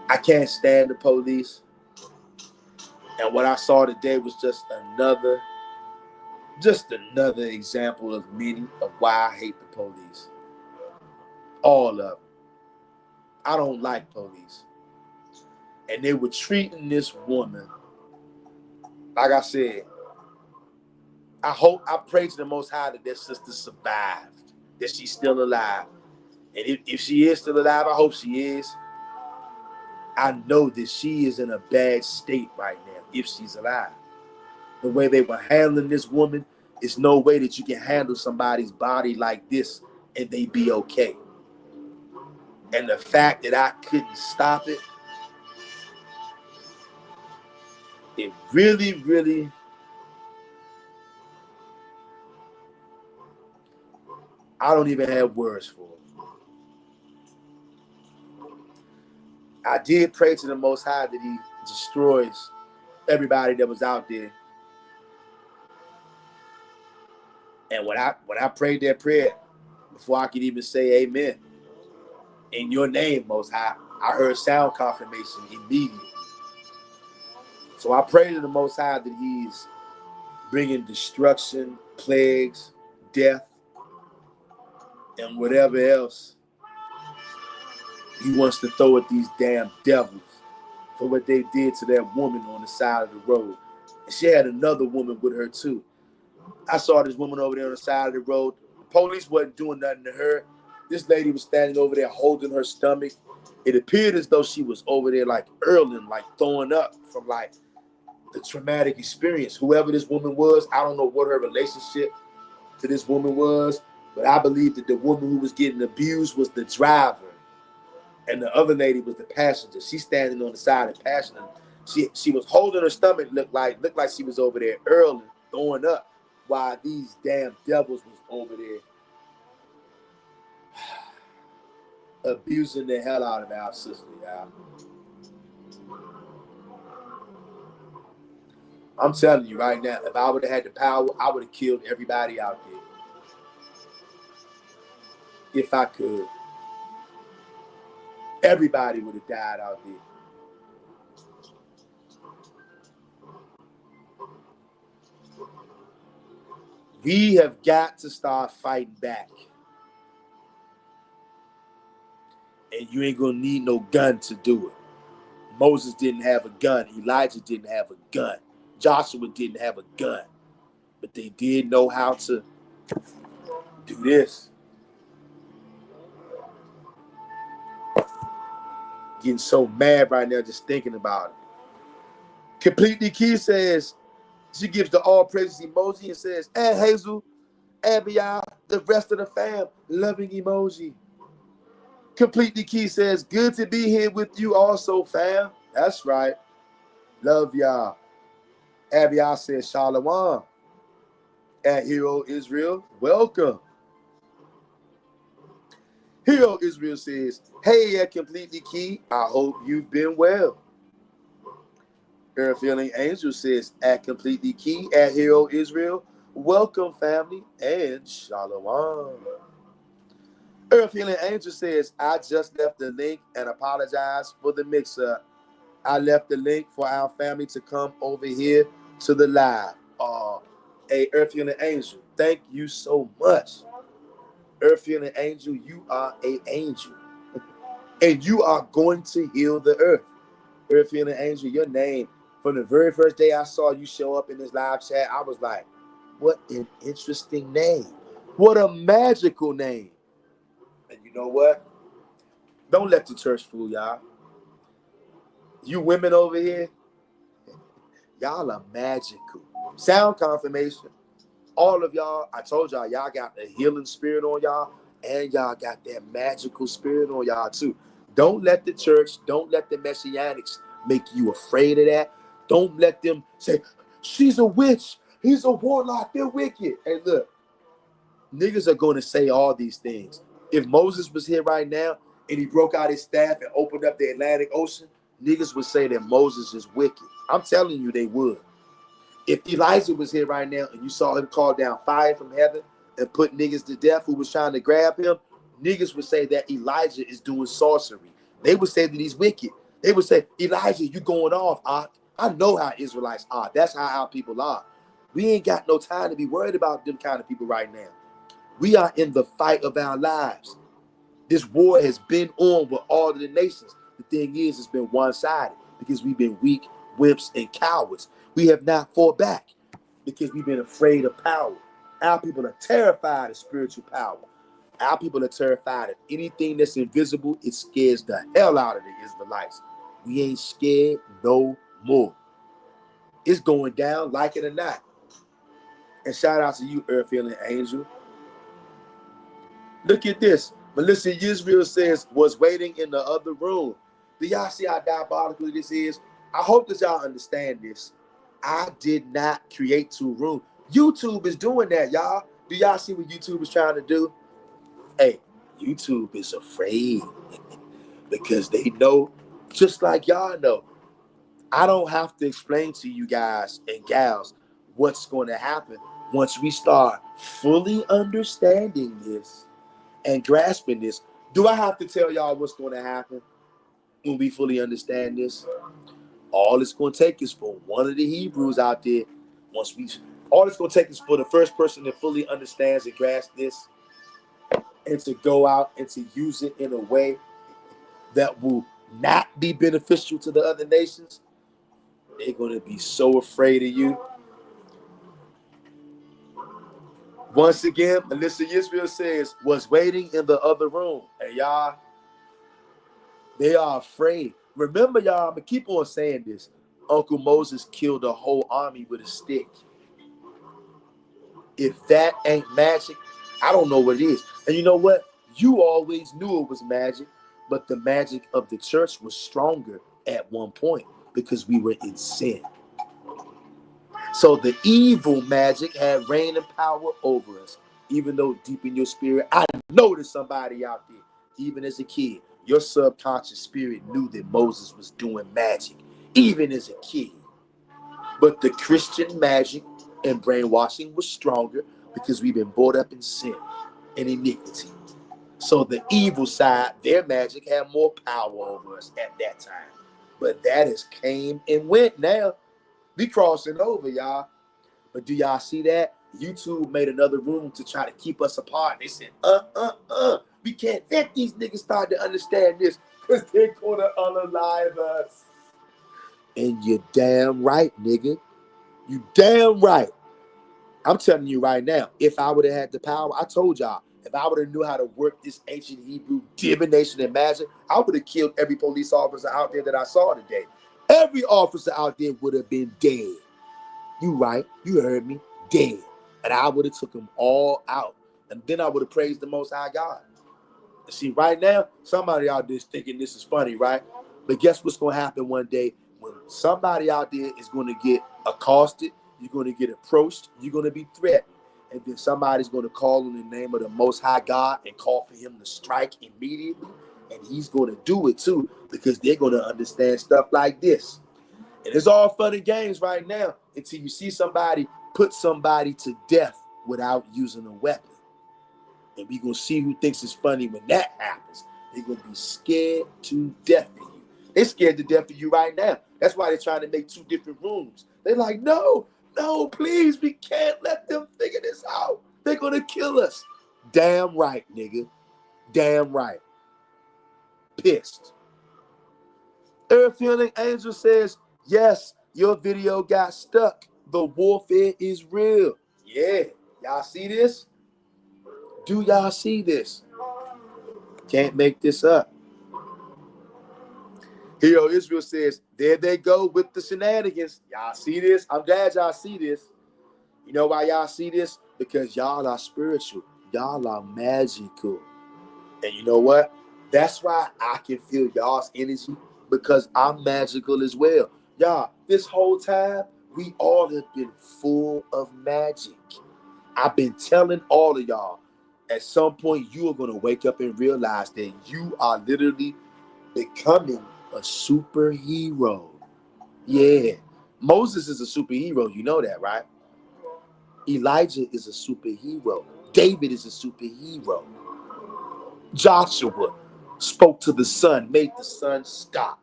I can't stand the police. And what I saw today was just another example of many of why I hate the police. All of them. I don't like police. And they were treating this woman, like I said, I pray to the Most High that that sister survived, that she's still alive. And if she is still alive, I hope she is. I know that she is in a bad state right now, if she's alive. The way they were handling this woman, is no way that you can handle somebody's body like this and they be okay. And the fact that I couldn't stop it, it really, really, I don't even have words for it. I did pray to the Most High that He destroys everybody that was out there. And when I prayed that prayer, before I could even say amen, in your name, Most High, I heard sound confirmation immediately. So I pray to the Most High that He's bringing destruction, plagues, death, and whatever else He wants to throw at these damn devils for what they did to that woman on the side of the road. And she had another woman with her too. I saw this woman over there on the side of the road. The police wasn't doing nothing to her. This lady was standing over there holding her stomach. It appeared as though she was over there like hurling, like throwing up from like the traumatic experience. Whoever this woman was, I don't know what her relationship to this woman was, but I believe that the woman who was getting abused was the driver. And the other lady was the passenger. She's standing on the side of the passenger. She was holding her stomach, looked like she was over there hurling, throwing up, while these damn devils was over there abusing the hell out of our sister, y'all. I'm telling you right now, if I would have had the power, I would have killed everybody out there. If I could. Everybody would have died out there. We have got to start fighting back. And you ain't gonna need no gun to do it. Moses didn't have a gun. Elijah didn't have a gun. Joshua didn't have a gun. But they did know how to do this. Getting so mad right now just thinking about it. Completely Key says, she gives the all praises emoji and says, and Hazel, Abiah, the rest of the fam, loving emoji. Completely Key says, good to be here with you also, fam. That's right. Love y'all. Abiah says, Shalom. At Hero Israel, welcome. Hero Israel says, hey, at Completely Key, I hope you've been well. Earth Feeling Angel says, at Completely Key, at Hero Israel, welcome, family, and Shalom. Earth Healing Angel says, I just left the link and apologize for the mix-up. I left the link for our family to come over here to the live. Hey, Earth Healing Angel, thank you so much. Earth Healing Angel, you are an angel. And you are going to heal the earth. Earth Healing Angel, your name, from the very first day I saw you show up in this live chat, I was like, what an interesting name. What a magical name. And you know what? Don't let the church fool y'all. You women over here, y'all are magical. Sound confirmation. All of y'all, I told y'all, y'all got the healing spirit on y'all, and y'all got that magical spirit on y'all too. Don't let the church, don't let the Messianics make you afraid of that. Don't let them say, she's a witch, he's a warlock, they're wicked. Hey, look, niggas are going to say all these things. If Moses was here right now and he broke out his staff and opened up the Atlantic Ocean, niggas would say that Moses is wicked. I'm telling you, they would. If Elijah was here right now and you saw him call down fire from heaven and put niggas to death who was trying to grab him, niggas would say that Elijah is doing sorcery. They would say that he's wicked. They would say, Elijah, you going off, I know how Israelites are. That's how our people are. We ain't got no time to be worried about them kind of people right now. We are in the fight of our lives. This war has been on with all of the nations. The thing is, it's been one-sided because we've been weak, wimps, and cowards. We have not fought back because we've been afraid of power. Our people are terrified of spiritual power. Our people are terrified of anything that's invisible. It scares the hell out of the Israelites. We ain't scared no more. It's going down, like it or not. And shout out to you, Earth-Feeling Angel. Look at this. Melissa Israel says, was waiting in the other room. Do y'all see how diabolical this is? I hope that y'all understand this. I did not create two rooms. YouTube is doing that, y'all. Do y'all see what YouTube is trying to do? Hey, YouTube is afraid because they know, just like y'all know. I don't have to explain to you guys and gals what's going to happen once we start fully understanding this and grasping this. Do I have to tell y'all what's going to happen when we fully understand this? All it's going to take is for one of the Hebrews out there, all it's going to take is for the first person that fully understands and grasps this and to go out and to use it in a way that will not be beneficial to the other nations. They're going to be so afraid of you. Once again, Melissa Israel says, was waiting in the other room. And y'all, they are afraid. Remember, y'all, I'm going to keep on saying this. Uncle Moses killed a whole army with a stick. If that ain't magic, I don't know what it is. And you know what? You always knew it was magic, but the magic of the church was stronger at one point because we were in sin. So the evil magic had reign and power over us, even though deep in your spirit, I know there's somebody out there, even as a kid, your subconscious spirit knew that Moses was doing magic, even as a kid. But the Christian magic and brainwashing was stronger because we've been brought up in sin and iniquity. So the evil side, their magic had more power over us at that time. But that has came and went now. We crossing over, y'all. But do y'all see that? YouTube made another room to try to keep us apart. They said, we can't let these niggas start to understand this because they're going to unalive us. And you're damn right, nigga. You damn right. I'm telling you right now, if I would have had the power, I told y'all, if I would have knew how to work this ancient Hebrew divination and magic, I would have killed every police officer out there that I saw today. Every officer out there would have been dead. You right. You heard me. Dead. And I would have took them all out. And then I would have praised the Most High God. And see, right now, somebody out there is thinking this is funny, right? But guess what's going to happen one day? When somebody out there is going to get accosted, you're going to get approached, you're going to be threatened. And then somebody's going to call in the name of the Most High God and call for him to strike immediately. And he's going to do it too, because they're going to understand stuff like this. And it's all fun and games right now until you see somebody put somebody to death without using a weapon. And we're going to see who thinks it's funny when that happens. They're going to be scared to death of you. They're scared to death of you right now. That's why they're trying to make two different rooms. They're like, no, please, we can't let them figure this out. They're going to kill us. Damn right, nigga. Damn right. Pissed. Earth-Feeling Angel says, yes, your video got stuck. The warfare is real. Yeah. Y'all see this? Do y'all see this? Can't make this up. Hero Israel says, there they go with the shenanigans. Y'all see this? I'm glad y'all see this. You know why y'all see this? Because y'all are spiritual. Y'all are magical. And you know what? That's why I can feel y'all's energy, because I'm magical as well. Y'all, this whole time, we all have been full of magic. I've been telling all of y'all, at some point, you are going to wake up and realize that you are literally becoming a superhero. Yeah. Moses is a superhero. You know that, right? Elijah is a superhero. David is a superhero. Joshua spoke to the sun, made the sun stop.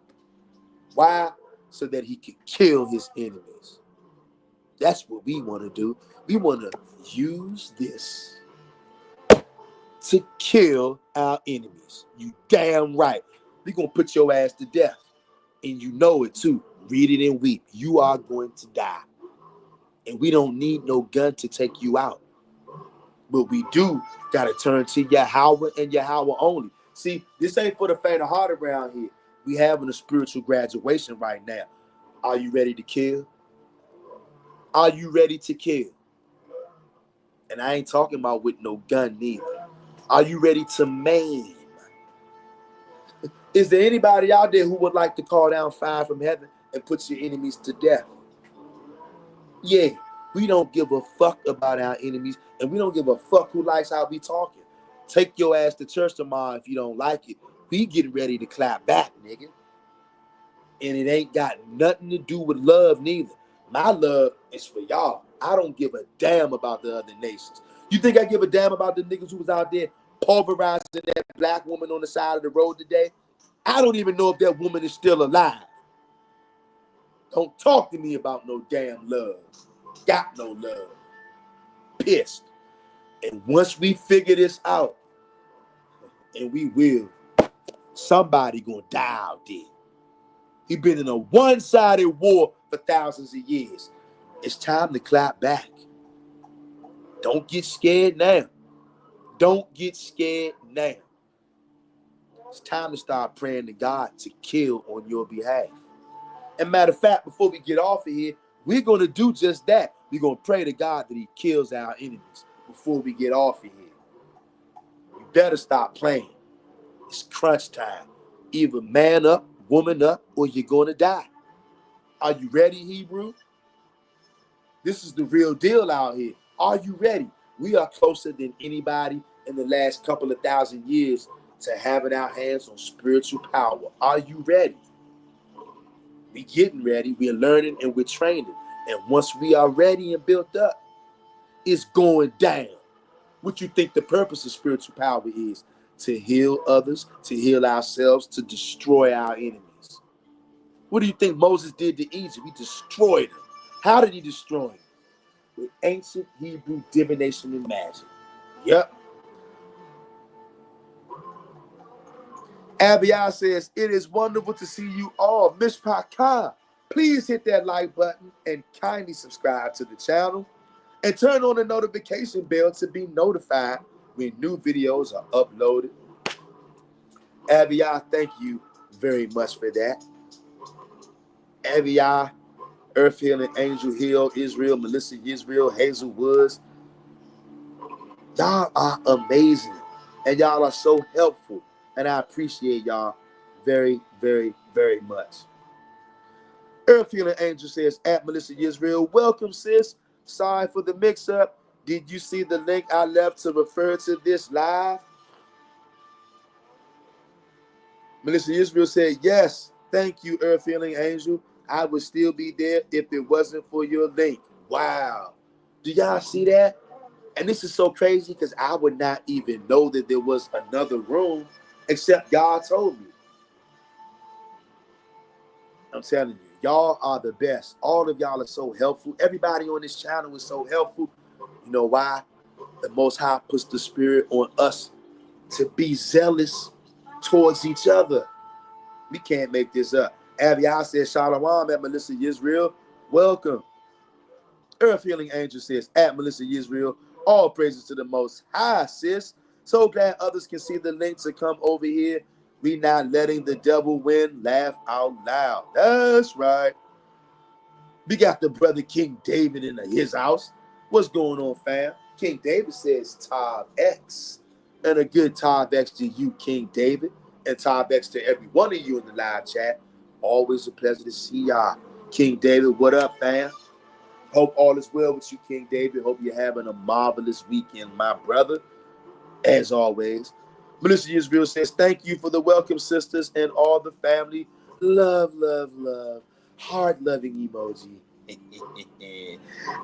Why? So that he could kill his enemies. That's what we want to do. We want to use this to kill our enemies. You damn right. We're going to put your ass to death. And you know it too. Read it and weep. You are going to die. And we don't need no gun to take you out. But we do got to turn to Yahweh and Yahweh only. See, this ain't for the faint of heart around here. We having a spiritual graduation right now. Are you ready to kill? Are you ready to kill? And I ain't talking about with no gun neither. Are you ready to maim? Is there anybody out there who would like to call down fire from heaven and put your enemies to death? Yeah, we don't give a fuck about our enemies, and we don't give a fuck who likes how we talking. Take your ass to church tomorrow if you don't like it. We getting ready to clap back, nigga. And it ain't got nothing to do with love neither. My love is for y'all. I don't give a damn about the other nations. You think I give a damn about the niggas who was out there pulverizing that black woman on the side of the road today? I don't even know if that woman is still alive. Don't talk to me about no damn love. Got no love. Pissed. And once we figure this out, and we will, somebody gonna die out there. We've been in a one-sided war for thousands of years. It's time to clap back. Don't get scared now. Don't get scared now. It's time to start praying to God to kill on your behalf. And matter of fact, before we get off of here, we're going to do just that. We're going to pray to God that he kills our enemies before we get off of here. You better stop playing. It's crunch time. Either man up, woman up, or you're going to die. Are you ready, Hebrew? This is the real deal out here. Are you ready? We are closer than anybody in the last couple of thousand years to having our hands on spiritual power. Are you ready? We getting ready. We're learning and we're training. And once we are ready and built up, it's going down. What you think the purpose of spiritual power is? To heal others, to heal ourselves, to destroy our enemies. What do you think Moses did to Egypt? He destroyed them. How did he destroy them? With ancient Hebrew divination and magic. Yep. Abiyah says, it is wonderful to see you all. Mishpah Khan, please hit that like button and kindly subscribe to the channel. And turn on the notification bell to be notified when new videos are uploaded. Abiyah, thank you very much for that. Abiyah, Earth Healing, Angel Hill, Israel, Melissa Israel, Hazel Woods. Y'all are amazing. And y'all are so helpful. And I appreciate y'all very, very, very much. Earth Healing Angel says, at Melissa Israel, welcome, sis. Sorry for the mix-up. Did you see the link I left to refer to this live? Melissa Israel said, yes. Thank you, Earth Healing Angel. I would still be there if it wasn't for your link. Wow. Do y'all see that? And this is so crazy because I would not even know that there was another room except God told me. I'm telling you, y'all are the best. All of y'all are so helpful. Everybody on this channel is so helpful. You know why? The Most High puts the spirit on us to be zealous towards each other. We can't make this up. Abiyah says, Shalom at Melissa Israel. Welcome. Earth Healing Angel says, at Melissa Israel, all praises to the Most High, sis. So glad others can see the link to come over here. We not letting the devil win. Laugh out loud. That's right. We got the brother King David in his house. What's going on, fam? King David says Tav X. And a good Tav X to you, King David. And top X to every one of you in the live chat. Always a pleasure to see y'all. King David, what up, fam? Hope all is well with you, King David. Hope you're having a marvelous weekend, my brother. As always, Melissa Israel says, thank you for the welcome, sisters, and all the family. Love, love, love. Heart-loving emoji.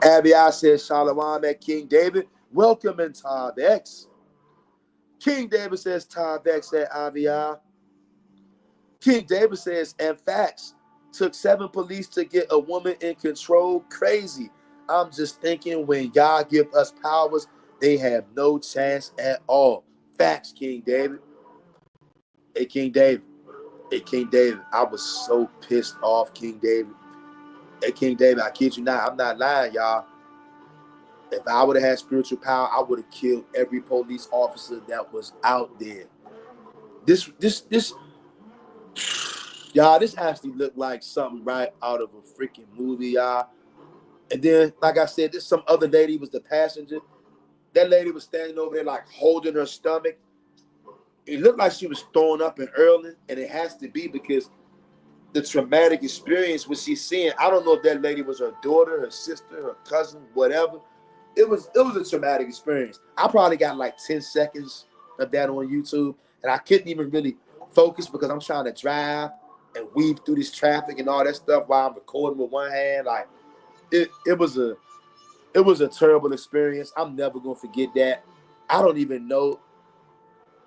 Abby I says, Shalom at King David. Welcome in Tav X. King David says, Tav X at Avia. King David says, and facts. Took 7 police to get a woman in control. Crazy. I'm just thinking when y'all give us powers, they have no chance at all. Facts, King David. Hey, King David. Hey, King David. I was so pissed off, King David. Hey, King David, I kid you not. I'm not lying, y'all. If I would have had spiritual power, I would have killed every police officer that was out there. This, y'all, this actually looked like something right out of a freaking movie, y'all. And then, like I said, this some other lady was the passenger. That lady was standing over there, like, holding her stomach. It looked like she was throwing up and hurling, and it has to be because the traumatic experience what she's seeing. I don't know if that lady was her daughter, her sister, her cousin, whatever. It was a traumatic experience. I probably got like 10 seconds of that on YouTube, and I couldn't even really focus because I'm trying to drive and weave through this traffic and all that stuff while I'm recording with one hand. Like it was a terrible experience. I'm never gonna forget that. I don't even know.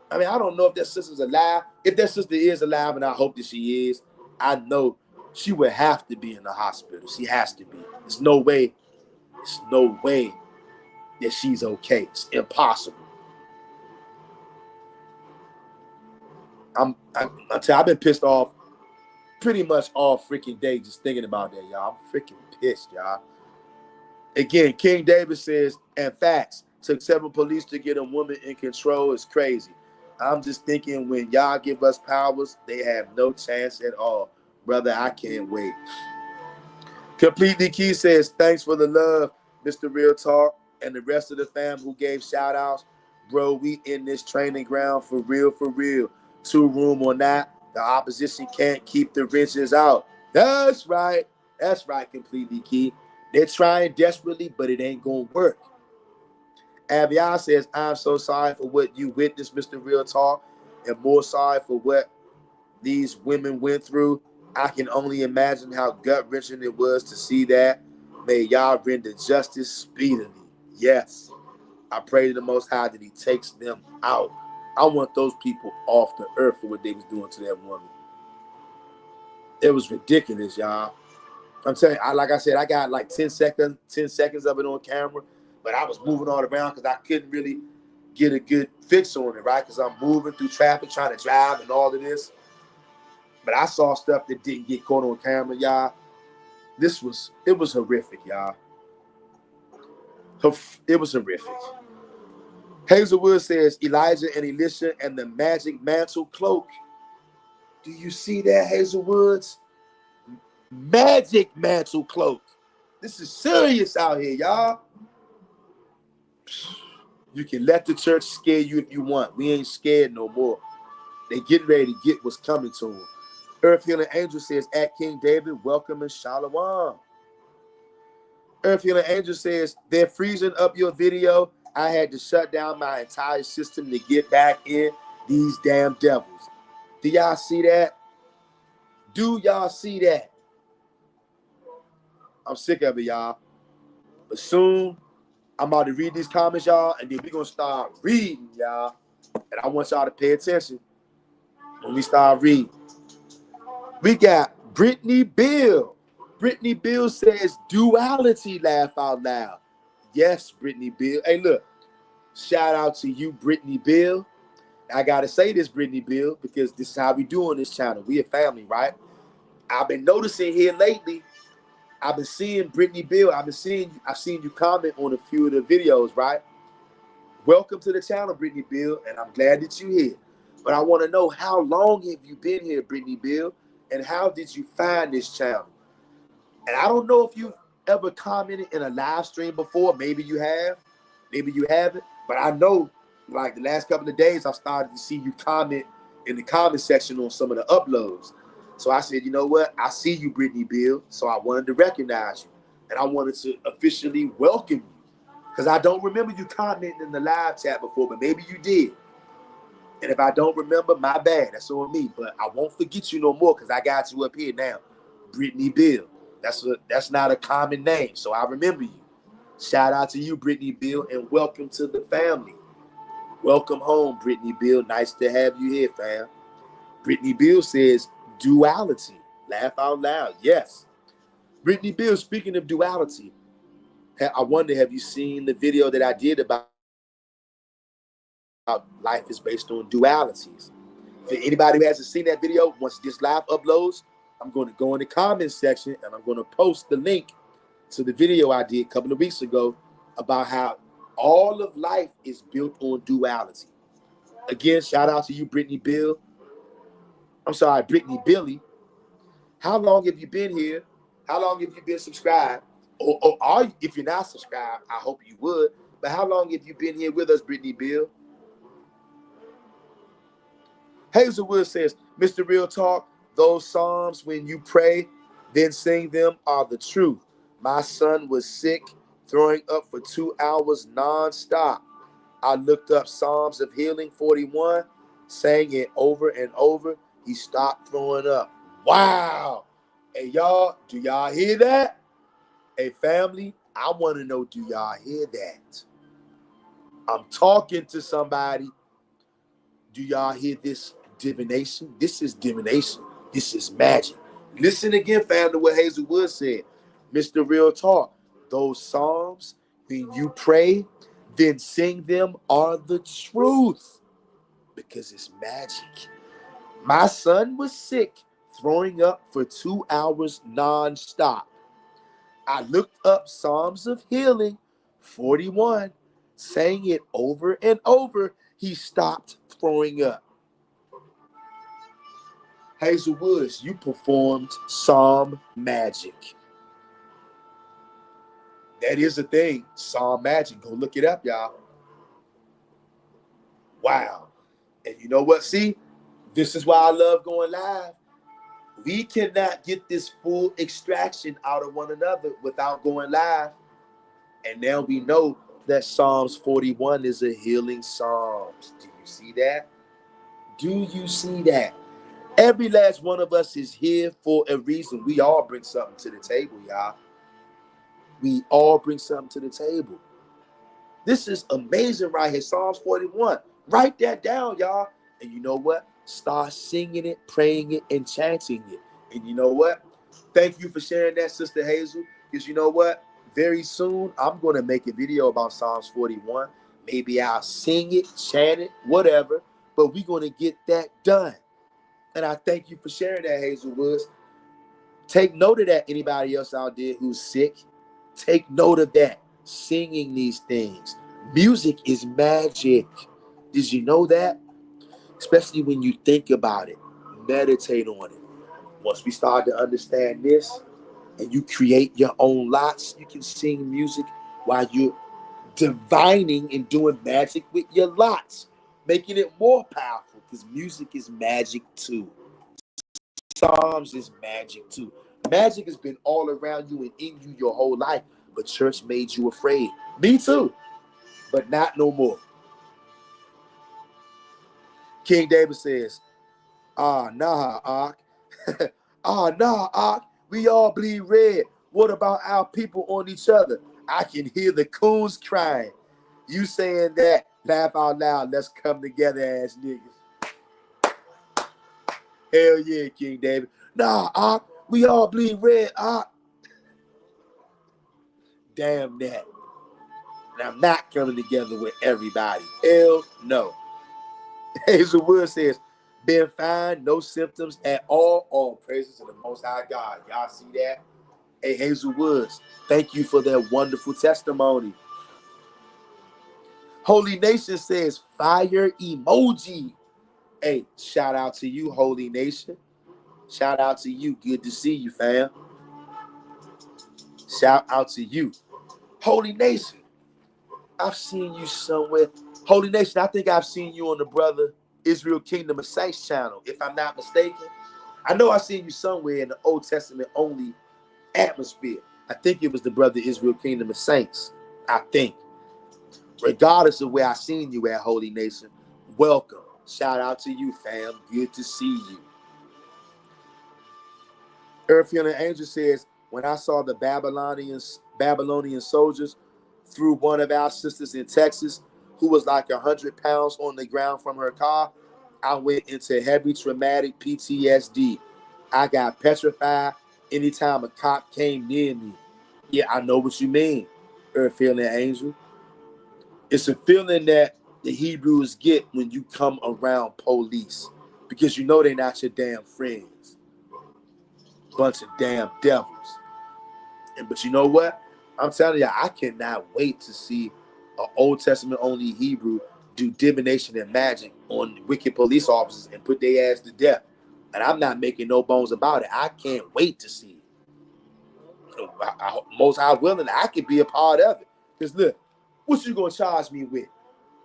I mean, I don't know if that sister's alive. If that sister is alive, and I hope that she is, I know she would have to be in the hospital. She has to be. There's no way that she's okay. It's impossible. I've been pissed off pretty much all freaking day just thinking about that, y'all. I'm freaking pissed, y'all. Again, King David says, and facts, took 7 police to get a woman in control is crazy. I'm just thinking when y'all give us powers, they have no chance at all. Brother, I can't wait. Completely Key says, thanks for the love, Mr. Real Talk, and the rest of the fam who gave shout outs. Bro, we in this training ground for real, for real. 2 room or not, the opposition can't keep the wrenches out. That's right. That's right, Completely Key. They're trying desperately, but it ain't going to work. Avion says, I'm so sorry for what you witnessed, Mr. Real Talk, and more sorry for what these women went through. I can only imagine how gut-wrenching it was to see that. May y'all render justice speedily. Yes. I pray to the Most High that he takes them out. I want those people off the earth for what they was doing to that woman. It was ridiculous, y'all. I'm telling you, like I said, I got like 10 seconds of it on camera, but I was moving all around because I couldn't really get a good fix on it, right? Because I'm moving through traffic, trying to drive and all of this. But I saw stuff that didn't get caught on camera, y'all. It was horrific, y'all. It was horrific. Hazelwood says, Elijah and Elisha and the magic mantle cloak. Do you see that, Hazelwoods? Magic mantle cloak. This is serious out here, y'all. You can let the church scare you if you want. We ain't scared no more. They getting ready to get what's coming to them. Earth Healing Angel says, at King David, welcome and shalom. Earth Healing Angel says, they're freezing up your video. I had to shut down my entire system to get back in. These damn devils. Do y'all see that? Do y'all see that? I'm sick of it, y'all. But soon, I'm about to read these comments, y'all, and then we're going to start reading, y'all. And I want y'all to pay attention when we start reading. We got Brittany Bill. Brittany Bill says, duality, laugh out loud. Yes, Brittany Bill. Hey, look, shout out to you, Brittany Bill. I got to say this, Brittany Bill, because this is how we do on this channel. We a family, right? I've been noticing here lately, I've been seeing Brittany Bill. I've seen you comment on a few of the videos, right? Welcome to the channel, Brittany Bill, and I'm glad that you're here. But I want to know, how long have you been here, Brittany Bill, and how did you find this channel? And I don't know if you've ever commented in a live stream before. Maybe you have, maybe you haven't. But I know, like the last couple of days, I've started to see you comment in the comment section on some of the uploads. So I said, you know what? I see you, Brittany Bill. So I wanted to recognize you. And I wanted to officially welcome you. Because I don't remember you commenting in the live chat before, but maybe you did. And if I don't remember, my bad. That's on me. But I won't forget you no more because I got you up here now. Brittany Bill. That's not a common name. So I remember you. Shout out to you, Brittany Bill, and welcome to the family. Welcome home, Brittany Bill. Nice to have you here, fam. Brittany Bill says duality. Laugh out loud. Yes. Brittany Bill, speaking of duality, I wonder, have you seen the video that I did about life is based on dualities? For anybody who hasn't seen that video, once this live uploads, I'm going to go in the comments section and I'm going to post the link to the video I did a couple of weeks ago about how all of life is built on duality. Again, shout out to you, Brittany Bill. I'm sorry, Brittany Billy. How long have you been here? How long have you been subscribed? Or are you, if you're not subscribed, I hope you would. But how long have you been here with us, Brittany Bill? Hazelwood says, Mr. Real Talk, those Psalms when you pray, then sing them are the truth. My son was sick, throwing up for 2 hours nonstop. I looked up Psalms of Healing 41, sang it over and over. He stopped throwing up. Wow. Hey, y'all, do y'all hear that? Hey, family, I want to know, do y'all hear that? I'm talking to somebody. Do y'all hear this divination? This is divination. This is magic. Listen again, family, what Hazelwood said. Mr. Real Talk, those Psalms, when you pray, then sing them are the truth because it's magic. My son was sick, throwing up for 2 hours nonstop. I looked up Psalms of Healing 41, saying it over and over. He stopped throwing up. Hazel Woods, you performed Psalm magic. That is a thing, Psalm magic. Go look it up, y'all. Wow. And you know what? See, this is why I love going live. We cannot get this full extraction out of one another without going live. And now we know that Psalms 41 is a healing Psalms. Do you see that? Do you see that? Every last one of us is here for a reason. We all bring something to the table, y'all. We all bring something to the table. This is amazing right here. Psalms 41. Write that down, y'all. And you know what? Start singing it, praying it, and chanting it. And you know what? Thank you for sharing that, Sister Hazel. Because you know what? Very soon, I'm going to make a video about Psalms 41. Maybe I'll sing it, chant it, whatever. But we're going to get that done. And I thank you for sharing that, Hazel Woods. Take note of that, anybody else out there who's sick. Take note of that. Singing these things. Music is magic. Did you know that? Especially when you think about it. Meditate on it. Once we start to understand this and you create your own lots, you can sing music while you're divining and doing magic with your lots, making it more powerful because music is magic too. Psalms is magic too. Magic has been all around you and in you your whole life, but church made you afraid. Me too, but not no more. King David says, nah, Ark. Nah, Ark. We all bleed red. What about our people on each other? I can hear the coons crying. You saying that, laugh out loud. Let's come together as niggas. Hell yeah, King David. Nah, Ark. We all bleed red, Ark. Damn that. And I'm not coming together with everybody. Hell no. Hazelwood says, been fine, no symptoms at all praises to the Most High God. Y'all see that? Hey, Hazel Woods, thank you for that wonderful testimony. Holy Nation says, fire emoji. Hey, shout out to you, Holy Nation. Shout out to you. Good to see you, fam. Shout out to you. Holy Nation, I've seen you somewhere. Holy Nation, I think I've seen you on the Brother Israel Kingdom of Saints channel, if I'm not mistaken. I know I seen you somewhere in the Old Testament only atmosphere. I think it was the brother Israel Kingdom of Saints. I think. Regardless of where I seen you at, Holy Nation, welcome. Shout out to you, fam. Good to see you. Earthfield Angel says, when I saw the Babylonian soldiers threw one of our sisters in Texas, who was like 100 pounds on the ground from her car, I went into heavy traumatic PTSD. I got petrified anytime a cop came near me. Yeah, I know what you mean, Earthfield Angel. It's a feeling that the Hebrews get when you come around police, because you know they're not your damn friends. Bunch of damn devils. But you know what? I'm telling you, I cannot wait to see an Old Testament only Hebrew do divination and magic on wicked police officers and put their ass to death. And I'm not making no bones about it. I can't wait to see it. Most High willing, I could be a part of it. Because look, what you gonna charge me with?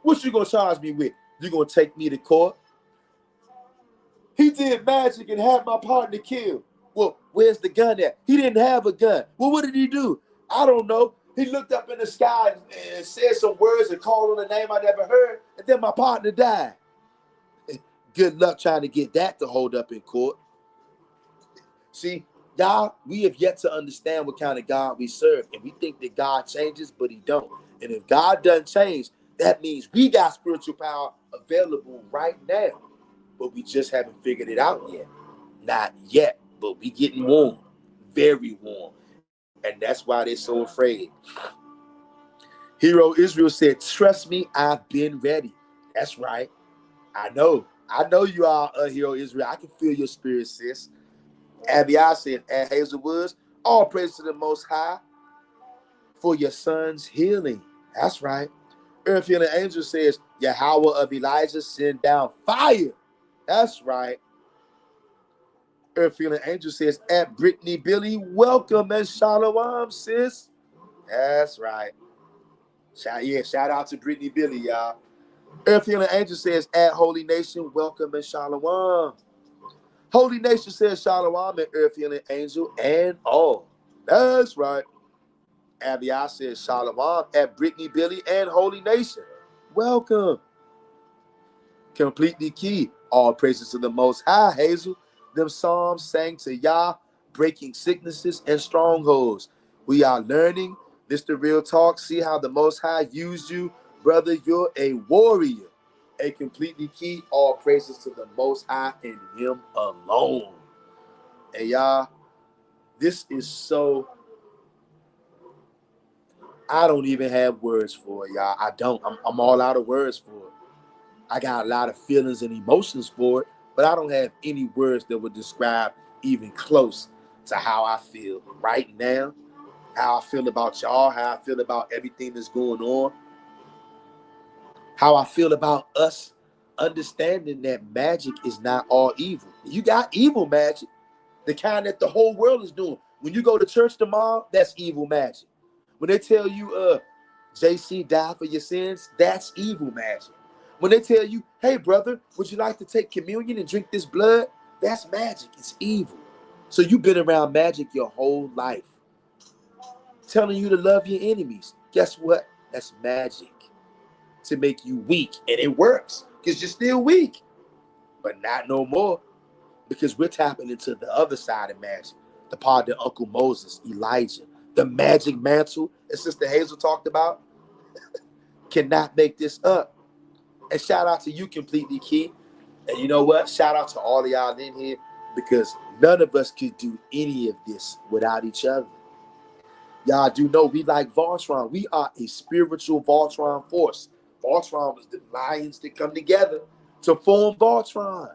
What you gonna charge me with? You gonna take me to court? He did magic and had my partner killed. Well, where's the gun at? He didn't have a gun. Well, what did he do? I don't know. He looked up in the sky and said some words and called on a name I never heard, and then my partner died. Good luck trying to get that to hold up in court. See, y'all, we have yet to understand what kind of God we serve, and we think that God changes, but he don't. And if God doesn't change, that means we got spiritual power available right now, but we just haven't figured it out yet. Not yet, but we getting warm, very warm, and that's why they're so afraid. Hero Israel said, trust me, I've been ready. That's right. I know you are a Hero Israel. I can feel your spirit, sis. Abiyah said, at Hazelwoods, all praise to the Most High for your son's healing. That's right. Earthfield Angel says, Yahweh of Elijah send down fire. That's right. Earthfield Angel says, at Brittany Billy, welcome and shalom, sis. That's right. Shout out to Brittany Billy, y'all. Earthfield Angel says, at Holy Nation, welcome and shalom. Holy Nation says shalom and Earthfield Angel and all. That's right. Abiyah says shalom at Brittany Billy and Holy Nation. Welcome. Completely key. All praises to the Most High, Hazel. Them psalms sang to Yah, breaking sicknesses and strongholds. We are learning. This the real talk. See how the Most High used you. Brother, you're a warrior. A completely key. All praises to the Most High and him alone. And y'all, this is so... I don't even have words for it, y'all. I don't. I'm all out of words for it. I got a lot of feelings and emotions for it, but I don't have any words that would describe even close to how I feel right now, how I feel about y'all, how I feel about everything that's going on, how I feel about us understanding that magic is not all evil. You got evil magic, the kind that the whole world is doing. When you go to church tomorrow, that's evil magic. When they tell you, JC died for your sins, that's evil magic. When they tell you, hey, brother, would you like to take communion and drink this blood? That's magic. It's evil. So you've been around magic your whole life. Telling you to love your enemies. Guess what? That's magic. To make you weak. And it works because you're still weak. But not no more. Because we're tapping into the other side of magic. The part that Uncle Moses, Elijah, the magic mantle that Sister Hazel talked about, cannot make this up. And shout out to you, Completely Key. And you know what? Shout out to all of y'all in here, because none of us could do any of this without each other. Y'all do know we like Voltron. We are a spiritual Voltron force. Voltron was the lions that come together to form Voltron.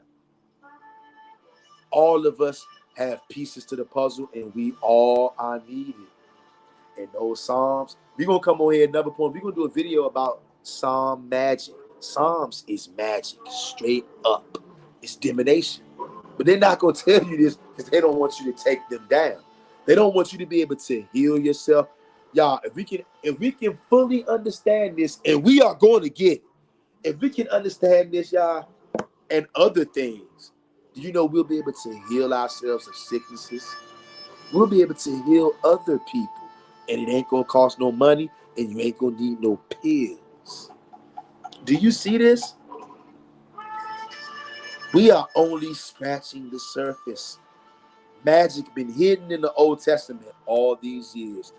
All of us have pieces to the puzzle, and we all are needed. And those Psalms, we're going to come on here another point. We're going to do a video about Psalm magic. Psalms is magic, straight up. It's divination. But they're not going to tell you this because they don't want you to take them down. They don't want you to be able to heal yourself. Y'all, if we can fully understand this, and we are going to get it. If we can understand this, y'all, and other things. Do you know we'll be able to heal ourselves of sicknesses? We'll be able to heal other people, and it ain't gonna cost no money, and you ain't gonna need no pills. Do you see this? We are only scratching the surface. Magic been hidden in the Old Testament all these years.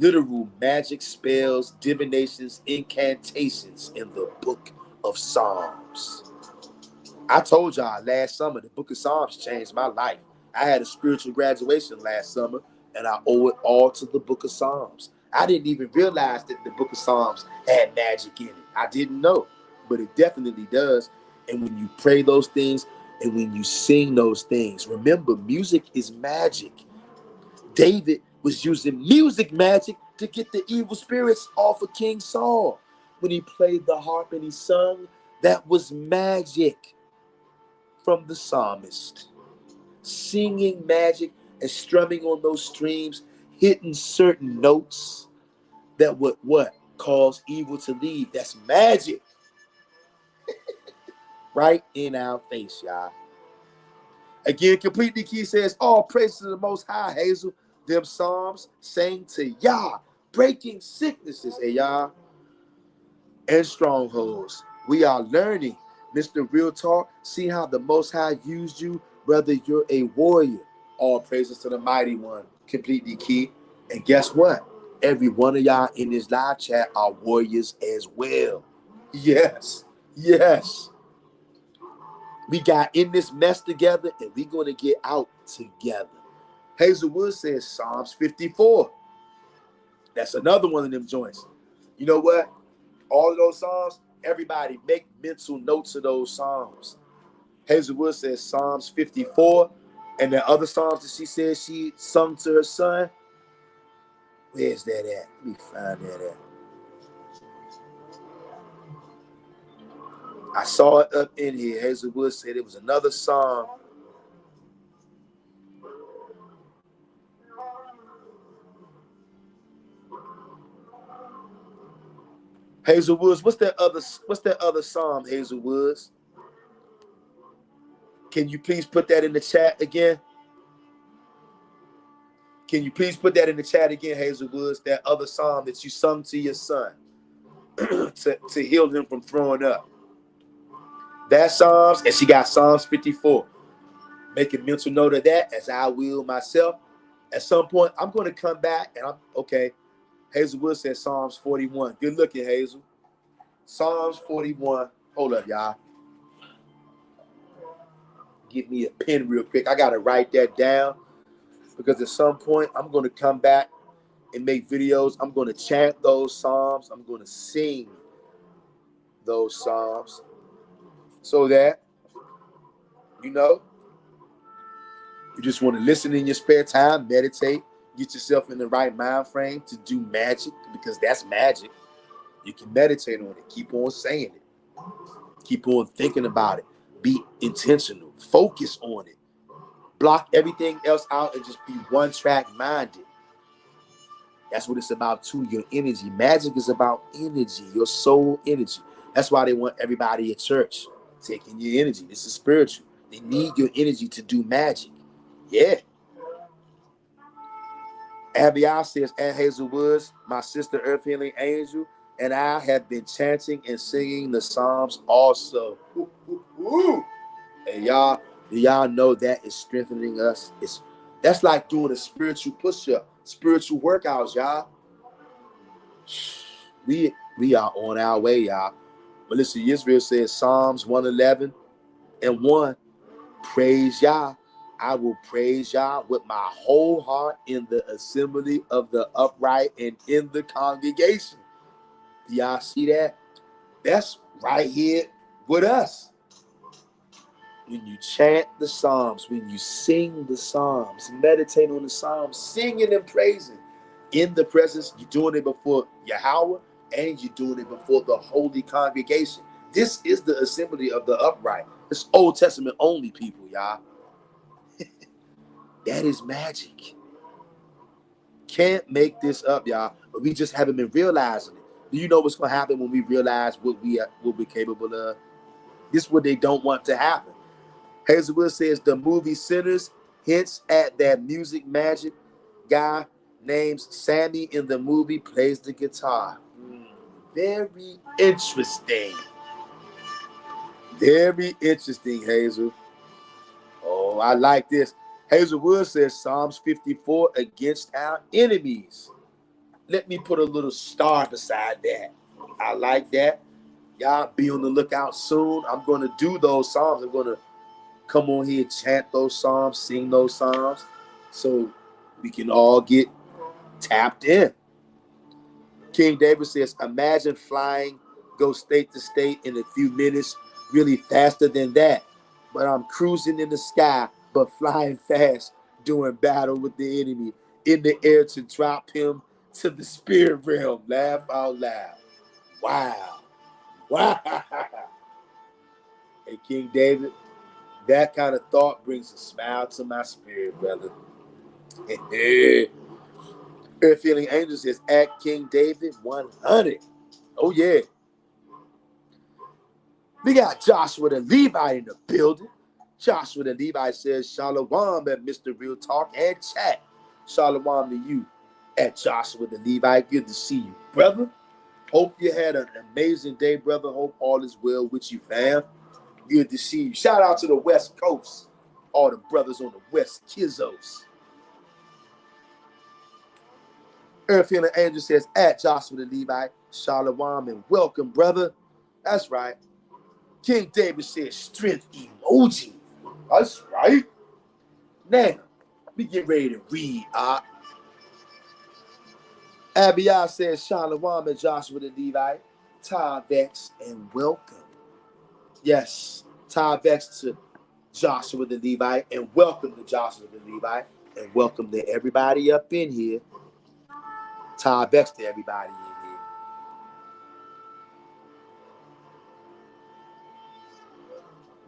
Literal magic spells, divinations, incantations in the book of Psalms. I told y'all last summer the book of Psalms changed my life. I had a spiritual graduation last summer, and I owe it all to the book of Psalms. I didn't even realize that the book of Psalms had magic in it. I didn't know, but it definitely does. And when you pray those things and when you sing those things, remember, music is magic. David was using music magic to get the evil spirits off of King Saul. When he played the harp and he sung, that was magic from the psalmist. Singing magic and strumming on those streams, hitting certain notes that would what? Cause evil to leave. That's magic. Right in our face, y'all. Again, Completely Key says, all praise to the Most High, Hazel. Them psalms sang to Yah, breaking sicknesses, Yah, and strongholds. We are learning, Mr. Real Talk. See how the Most High used you, brother. You're a warrior. All praises to the Mighty One, Completely Key. And guess what? Every one of y'all in this live chat are warriors as well. Yes, yes. We got in this mess together, and we're going to get out together. Hazelwood says Psalms 54. That's another one of them joints. You know what? All of those Psalms, everybody make mental notes of those Psalms. Hazelwood says Psalms 54. And the other Psalms that she said she sung to her son. Where's that at? Let me find that at. I saw it up in here. Hazelwood said it was another Psalm. Hazelwoods, what's that other Psalm, Hazelwoods? Can you please put that in the chat again? Can you please put that in the chat again, Hazelwoods? That other Psalm that you sung to your son to heal him from throwing up. That Psalms, and she got Psalms 54. Make a mental note of that, as I will myself. At some point, I'm going to come back and I'm okay. Hazelwood says Psalms 41. Good looking, Hazel. Psalms 41. Hold up, y'all. Give me a pen real quick. I got to write that down because at some point, I'm going to come back and make videos. I'm going to chant those Psalms. I'm going to sing those Psalms so that, you know, you just want to listen in your spare time, meditate, get yourself in the right mind frame to do magic, because that's magic. You can meditate on it. Keep on saying it. Keep on thinking about it. Be intentional. Focus on it. Block everything else out and just be one track minded. That's what it's about too, your energy. Magic is about energy, your soul energy. That's why they want everybody at church taking your energy. This is spiritual. They need your energy to do magic. Yeah. Abiel says, at Hazelwoods, my sister Earth Healing Angel and I have been chanting and singing the Psalms also. Ooh, ooh, ooh. And y'all, do y'all know that is strengthening us? That's like doing a spiritual push-up, spiritual workouts, y'all. We are on our way, y'all. Melissa Israel says Psalms 111 and 1. Praise Yah. I will praise Yah with my whole heart in the assembly of the upright and in the congregation. Do y'all see that? That's right here with us. When you chant the Psalms, when you sing the Psalms, meditate on the Psalms, singing and praising in the presence, you're doing it before Yahweh and you're doing it before the holy congregation. This is the assembly of the upright. It's Old Testament only people, y'all. That is magic. Can't make this up, y'all. But we just haven't been realizing it. Do you know what's going to happen when we realize what we're capable of? This is what they don't want to happen. Hazelwood says the movie Sinners hints at that music magic guy named Sammy in the movie plays the guitar. Very interesting. Very interesting, Hazel. Oh, I like this. Hazelwood says Psalms 54 against our enemies. Let me put a little star beside that. I like that. Y'all be on the lookout soon. I'm going to do those Psalms. I'm going to come on here, chant those Psalms, sing those Psalms, so we can all get tapped in. King David says, imagine flying, go state to state in a few minutes, really faster than that. But I'm cruising in the sky, but flying fast, doing battle with the enemy in the air to drop him to the spirit realm. Laugh out loud. Wow. Wow. Hey, King David, that kind of thought brings a smile to my spirit, brother. Earth Feeling Angels says at King David 100. Oh, yeah. We got Joshua the Levi in the building. Joshua the Levi says, Shalom at Mr. Real Talk and Chat. Shalom to you at Joshua the Levi. Good to see you, brother. Hope you had an amazing day, brother. Hope all is well with you, fam. Good to see you. Shout out to the West Coast. All the brothers on the West Kizzos. Earth Healing Angel says, at Joshua the Levi, Shalom and welcome, brother. That's right. King David says, strength emoji. That's right. Now, we get ready to read. Abiyah says, Shalom and Joshua the Levi, Ty Vex and welcome. Yes, Ty Vex to Joshua the Levi and welcome to Joshua the Levi and welcome to everybody up in here. Ty Vex to everybody in here.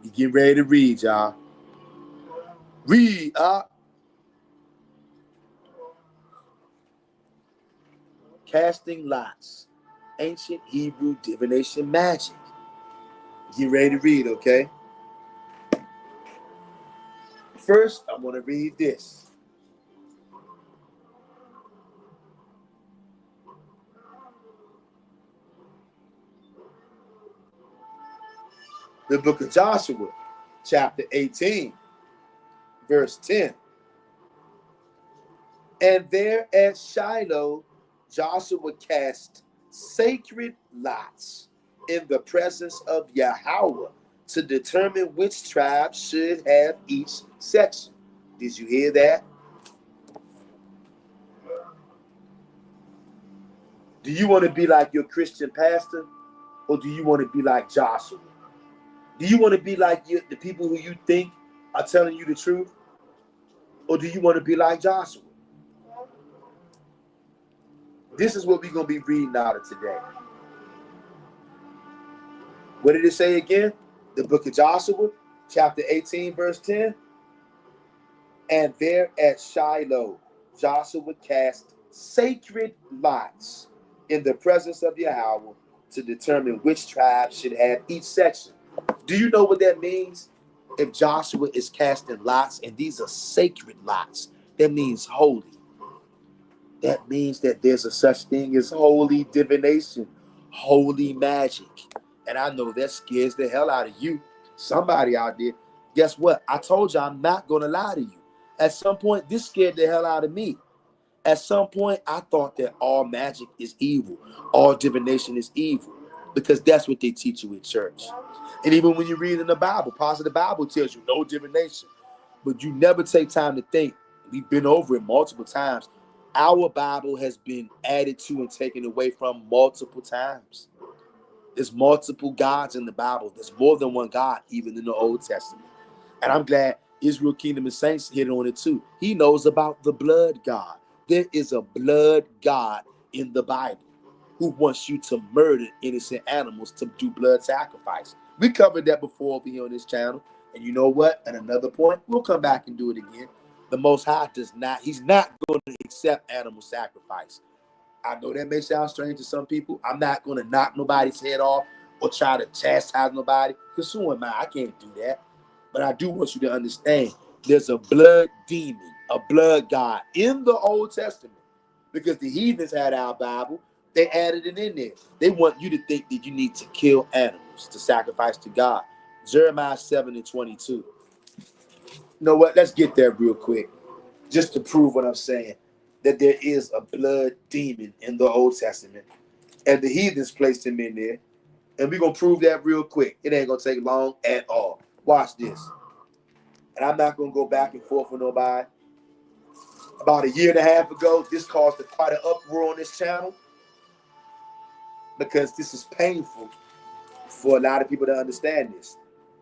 We get ready to read, y'all. Read, Casting lots. Ancient Hebrew divination magic. Get ready to read, okay? First, I'm going to read this. The book of Joshua, chapter 18, verse 10. And there at Shiloh, Joshua cast sacred lots in the presence of Yahweh to determine which tribe should have each section. Did you hear that? Do you want to be like your Christian pastor, or do you want to be like Joshua? Do you want to be like the people who you think are telling you the truth, or do you want to be like Joshua? This is what we're going to be reading out of today. What did it say again? The book of Joshua, chapter 18, verse 10. And there at Shiloh, Joshua cast sacred lots in the presence of Yahweh to determine which tribe should have each section. Do you know what that means? If Joshua is casting lots, and these are sacred lots, that means holy. That means that there's a such thing as holy divination, holy magic. And I know that scares the hell out of you. Somebody out there. Guess what? I told you I'm not going to lie to you. At some point, this scared the hell out of me. At some point, I thought that all magic is evil. All divination is evil. Because that's what they teach you in church. And even when you read in the Bible, parts of the Bible tells you no divination. But you never take time to think. We've been over it multiple times. Our Bible has been added to and taken away from multiple times. There's multiple gods in the Bible. There's more than one God, even in the Old Testament. And I'm glad Israel Kingdom and Saints hit on it too. He knows about the blood God. There is a blood God in the Bible who wants you to murder innocent animals to do blood sacrifice. We covered that before over here on this channel. And you know what? At another point, we'll come back and do it again. The Most High he's not going to accept animal sacrifice. I know that may sound strange to some people. I'm not going to knock nobody's head off or try to chastise nobody, because who am I? I can't do that. But I do want you to understand there's a blood demon, a blood god in the Old Testament, because the heathens had our Bible. They added it in there. They want you to think that you need to kill animals to sacrifice to God. Jeremiah 7:22. You know what? Let's get there real quick, just to prove what I'm saying, that there is a blood demon in the Old Testament, and the heathens placed him in there. And we're going to prove that real quick. It ain't going to take long at all. Watch this. And I'm not going to go back and forth with nobody. About a year and a half ago, this caused quite an uproar on this channel, because this is painful for a lot of people to understand this.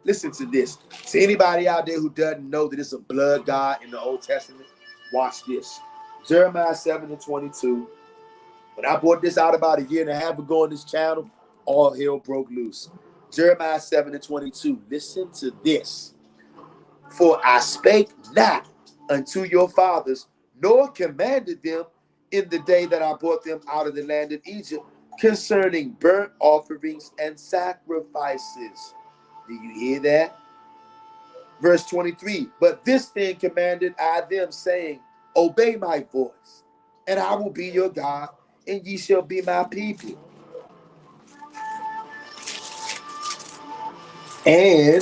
Listen to this. To anybody out there who doesn't know that it's a blood god in the Old Testament, watch this. Jeremiah 7:22. When I brought this out about a year and a half ago on this channel, all hell broke loose. Jeremiah 7:22. Listen to this. For I spake not unto your fathers, nor commanded them in the day that I brought them out of the land of Egypt, concerning burnt offerings and sacrifices. Do you hear that? Verse 23. But this thing commanded I them, saying, obey my voice, and I will be your God, and ye shall be my people. And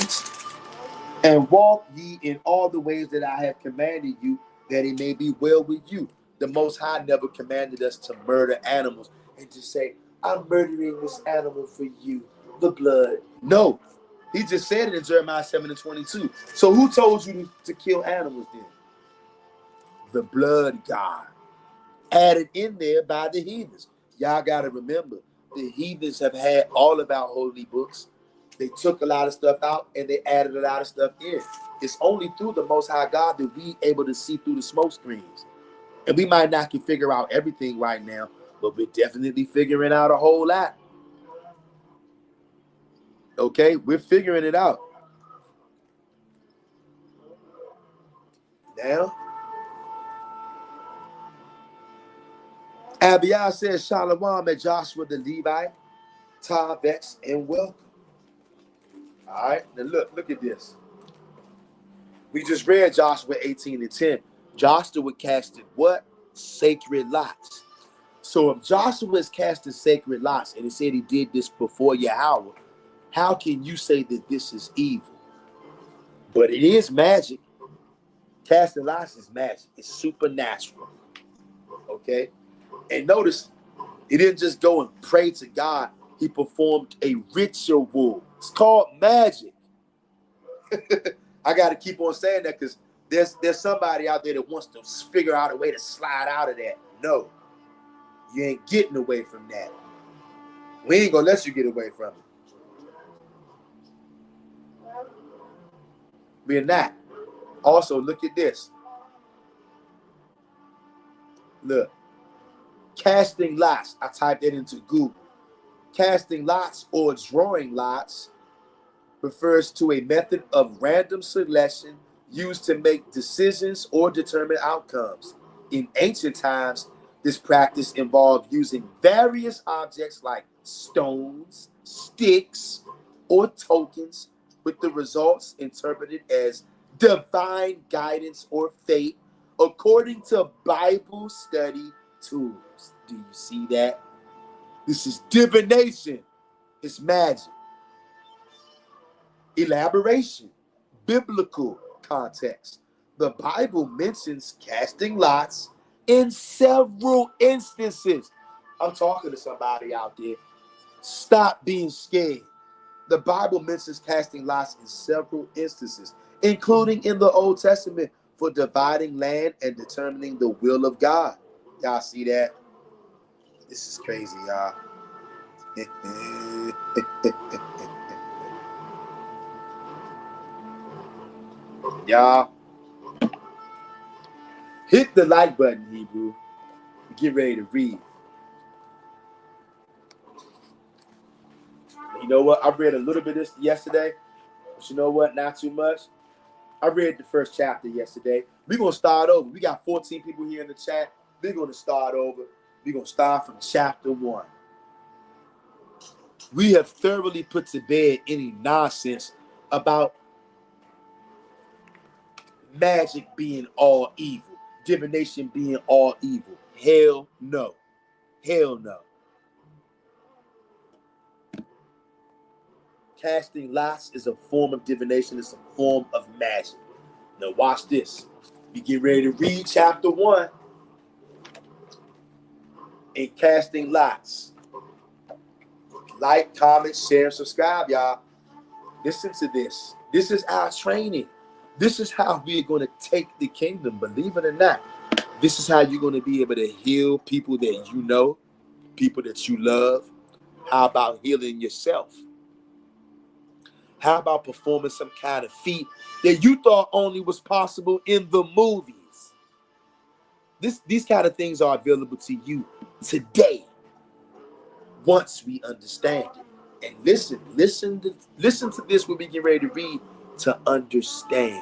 walk ye in all the ways that I have commanded you, that it may be well with you. The Most High never commanded us to murder animals and to say, I'm murdering this animal for you, the blood. No, he just said it in Jeremiah 7:22. So who told you to kill animals then? The blood god, added in there by the heathens. Y'all got to remember, the heathens have had all of our holy books. They took a lot of stuff out and they added a lot of stuff in. It's only through the Most High God that we able to see through the smoke screens. And we might not can figure out everything right now, but we're definitely figuring out a whole lot. Okay, we're figuring it out. Now, Abiyah says, Shalom at Joshua the Levite, Tavex, and welcome. All right, now look at this. We just read Joshua 18:10. Joshua casted what? Sacred lots. So if Joshua is casting sacred lots, and he said he did this before Yahweh, how can you say that this is evil? But it is magic. Casting lots is magic. It's supernatural. Okay? And notice, he didn't just go and pray to God. He performed a ritual. It's called magic. I got to keep on saying that, because there's somebody out there that wants to figure out a way to slide out of that. No, you ain't getting away from that. We ain't gonna let you get away from it. We're not. Also, look at this. Look, casting lots. I typed it into Google. Casting lots or drawing lots refers to a method of random selection used to make decisions or determine outcomes. In ancient times, this practice involved using various objects like stones, sticks, or tokens, with the results interpreted as divine guidance or fate, according to Bible study tools. Do you see that? This is divination. It's magic. Elaboration. Biblical context. The Bible mentions casting lots in several instances. I'm talking to somebody out there. Stop being scared. The Bible mentions casting lots in several instances, including in the Old Testament, for dividing land and determining the will of God. Y'all see that? This is crazy, y'all. Y'all, hit the like button, Hebrew. Get ready to read. You know what? I read a little bit of this yesterday, but you know what? Not too much. I read the first chapter yesterday. We're going to start over. We got 14 people here in the chat. We're going to start over. We're going to start from chapter 1. We have thoroughly put to bed any nonsense about magic being all evil, divination being all evil. Hell no. Hell no. Casting lots is a form of divination, it's a form of magic. Now watch this. We get ready to read chapter 1 in Casting Lots. Like, comment, share, subscribe, y'all. Listen to this. This is our training. This is how we're going to take the kingdom, believe it or not. This is how you're going to be able to heal people that you know, people that you love. How about healing yourself? How about performing some kind of feat that you thought only was possible in the movies? These kind of things are available to you today once we understand it. And listen to this when we get ready to read to understand.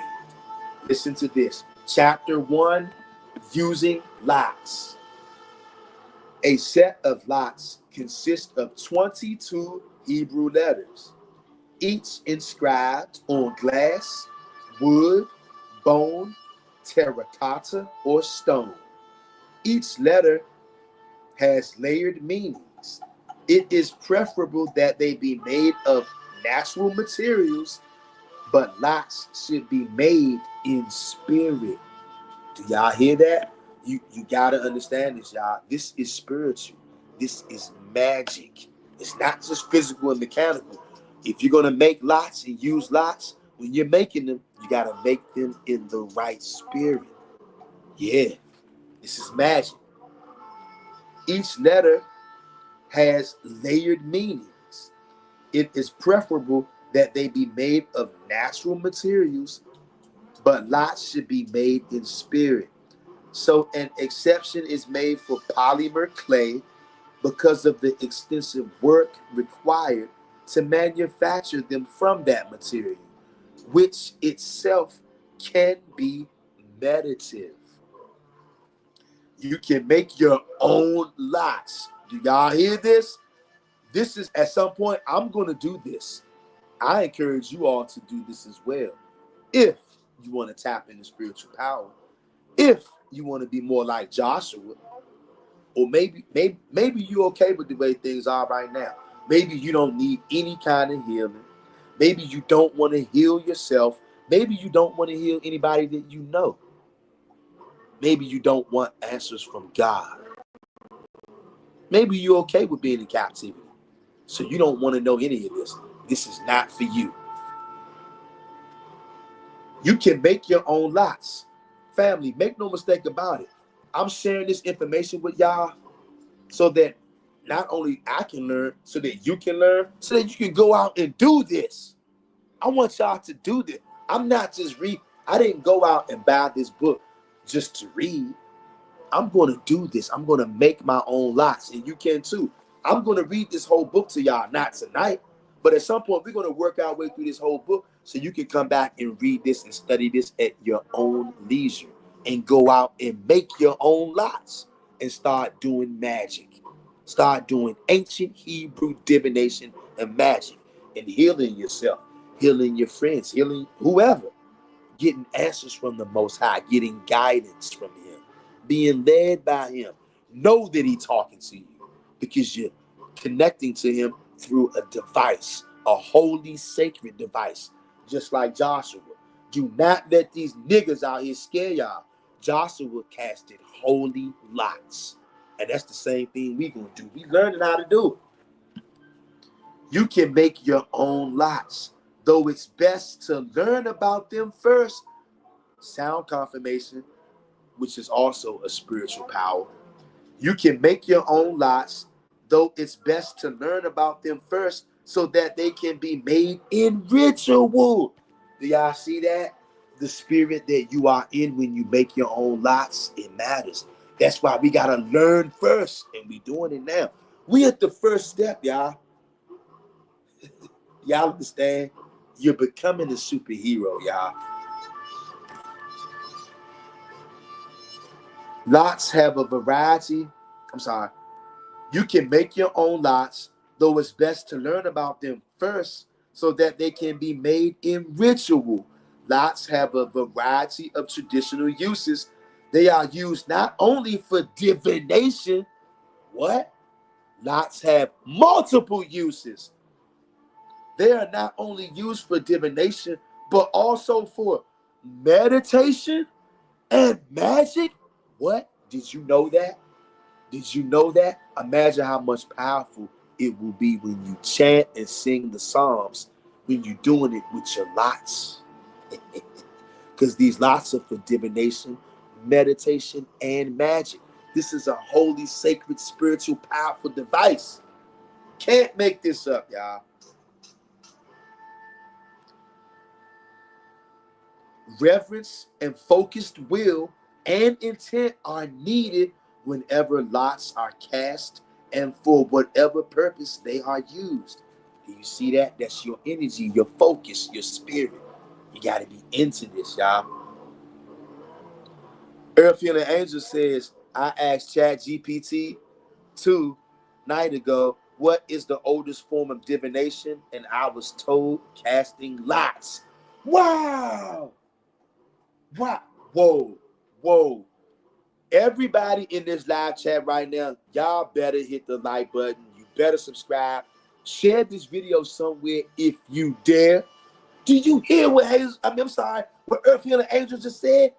Listen to this. Chapter 1, using lots. A set of lots consists of 22 Hebrew letters, each inscribed on glass, wood, bone, terracotta, or stone. Each letter has layered meanings. It is preferable that they be made of natural materials, but lots should be made in spirit. Do y'all hear that? You gotta understand this, y'all. This is spiritual. This is magic. It's not just physical and mechanical. If you're gonna make lots and use lots, when you're making them, you gotta make them in the right spirit. Yeah, this is magic. Each letter has layered meanings. It is preferable that they be made of natural materials, but lots should be made in spirit. So an exception is made for polymer clay because of the extensive work required to manufacture them from that material, which itself can be meditative. You can make your own lots. Do y'all hear this? This is, at some point, I'm going to do this. I encourage you all to do this as well. If you want to tap into spiritual power, if you want to be more like Joshua, or maybe you're okay with the way things are right now. Maybe you don't need any kind of healing. Maybe you don't want to heal yourself. Maybe you don't want to heal anybody that you know. Maybe you don't want answers from God. Maybe you're okay with being in captivity, so you don't want to know any of this. This is not for you. You can make your own lots. Family, make no mistake about it. I'm sharing this information with y'all so that not only I can learn, so that you can learn, so that you can go out and do this. I want y'all to do this. I'm not just read. I didn't go out and buy this book just to read. I'm going to do this. I'm going to make my own lots, and you can too. I'm going to read this whole book to y'all, not tonight, but at some point we're going to work our way through this whole book so you can come back and read this and study this at your own leisure and go out and make your own lots and start doing magic. Start doing ancient Hebrew divination and magic and healing yourself, healing your friends, healing whoever, getting answers from the Most High, getting guidance from Him, being led by Him. Know that He's talking to you because you're connecting to Him through a device, a holy, sacred device, just like Joshua. Do not let these niggas out here scare y'all. Joshua casted holy lots. And that's the same thing we gonna do. We learning how to do it. You can make your own lots, though it's best to learn about them first. Sound confirmation, which is also a spiritual power. You can make your own lots, though it's best to learn about them first so that they can be made in ritual. Do y'all see that? The spirit that you are in when you make your own lots, it matters. That's why we got to learn first, and we doing it now. We at the first step, y'all. Y'all understand? You're becoming a superhero, y'all. Lots have a variety. I'm sorry. You can make your own lots, though it's best to learn about them first so that they can be made in ritual. Lots have a variety of traditional uses. They are used not only for divination, what? Lots have multiple uses. They are not only used for divination, but also for meditation and magic. What? Did you know that? Did you know that? Imagine how much powerful it will be when you chant and sing the Psalms, when you're doing it with your lots. Because these lots are for divination, meditation, and magic. This is a holy, sacred, spiritual, powerful device. Can't make this up, y'all. Reverence and focused will and intent are needed whenever lots are cast and for whatever purpose they are used. Do you see that? That's your energy, your focus, your spirit. You got to be into this, y'all. Earth Healing Angel says, I asked ChatGPT 2 night ago, what is the oldest form of divination? And I was told casting lots. Wow. Wow. Whoa. Whoa. Everybody in this live chat right now, y'all better hit the like button. You better subscribe. Share this video somewhere if you dare. Do you hear what what Earth Healing Angel just said?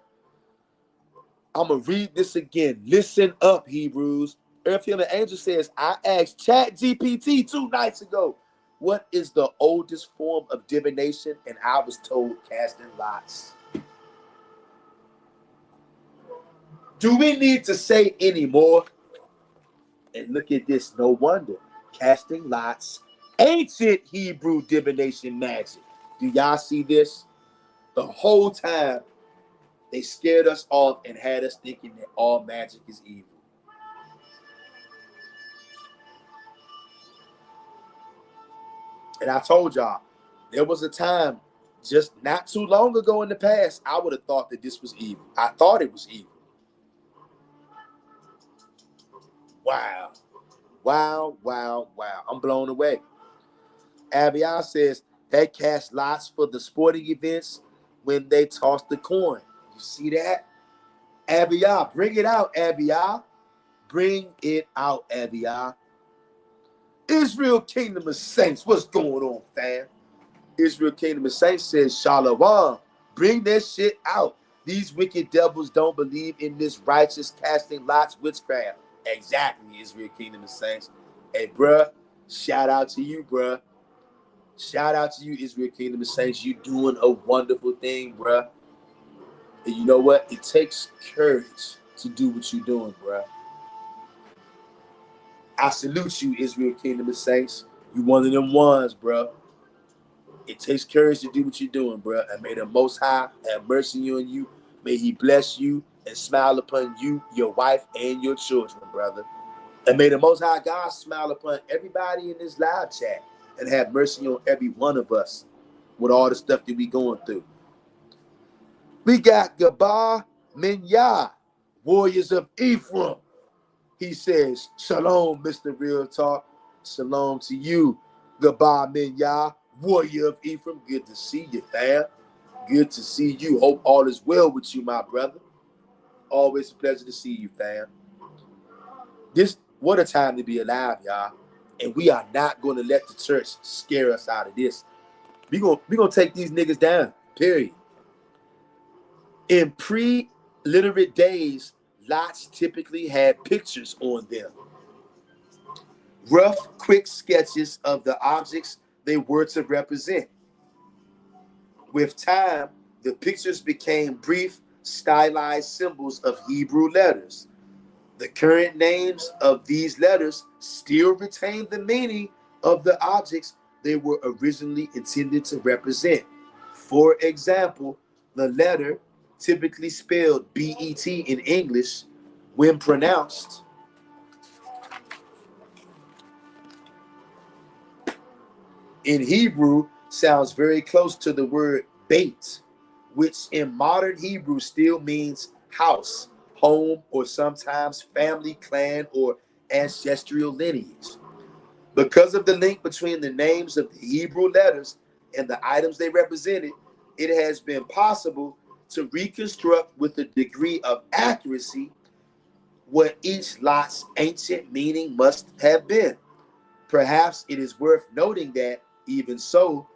I'm going to read this again. Listen up, Hebrews. Earth Healing Angel says, I asked ChatGPT 2 nights ago, what is the oldest form of divination? And I was told casting lots. Do we need to say any more? And look at this. No wonder. Casting lots. Ancient Hebrew divination magic. Do y'all see this? The whole time, they scared us off and had us thinking that all magic is evil. And I told y'all, there was a time just not too long ago in the past, I would have thought that this was evil. I thought it was evil. Wow. Wow, wow, wow. I'm blown away. Avion says, they cast lots for the sporting events when they toss the coin. You see that? Avion, bring it out, Avion. Bring it out, Avion. Israel Kingdom of Saints, what's going on, fam? Israel Kingdom of Saints says, Shalom, bring that shit out. These wicked devils don't believe in this righteous casting lots witchcraft. Exactly, Israel Kingdom of Saints. Hey, bruh, shout out to you, bruh. Shout out to you, Israel Kingdom of Saints. You doing a wonderful thing, bruh. And you know what? It takes courage to do what you're doing, bruh. I salute you, Israel Kingdom of Saints. You one of them ones, bruh. It takes courage to do what you're doing, bruh. And may the Most High have mercy on you. May He bless you and smile upon you, your wife, and your children, brother. And may the Most High God smile upon everybody in this live chat and have mercy on every one of us with all the stuff that we going through. We got Gabar Minyah, Warriors of Ephraim. He says, Shalom, Mr. Real Talk. Shalom to you, Gabar Minyah, Warrior of Ephraim. Good to see you, fam. Good to see you. Hope all is well with you, my brother. Always a pleasure to see you, fam. What a time to be alive, y'all. And we are not going to let the church scare us out of this. We're gonna take these niggas down, period. In pre-literate days, lots typically had pictures on them. Rough, quick sketches of the objects they were to represent. With time, the pictures became brief, stylized symbols of Hebrew letters. The current names of these letters still retain the meaning of the objects they were originally intended to represent. For example, the letter, typically spelled B-E-T in English, when pronounced in Hebrew, sounds very close to the word bait, which in modern Hebrew still means house, home, or sometimes family, clan, or ancestral lineage. Because of the link between the names of the Hebrew letters and the items they represented, it has been possible to reconstruct with a degree of accuracy what each lot's ancient meaning must have been. Perhaps it is worth noting that, even so,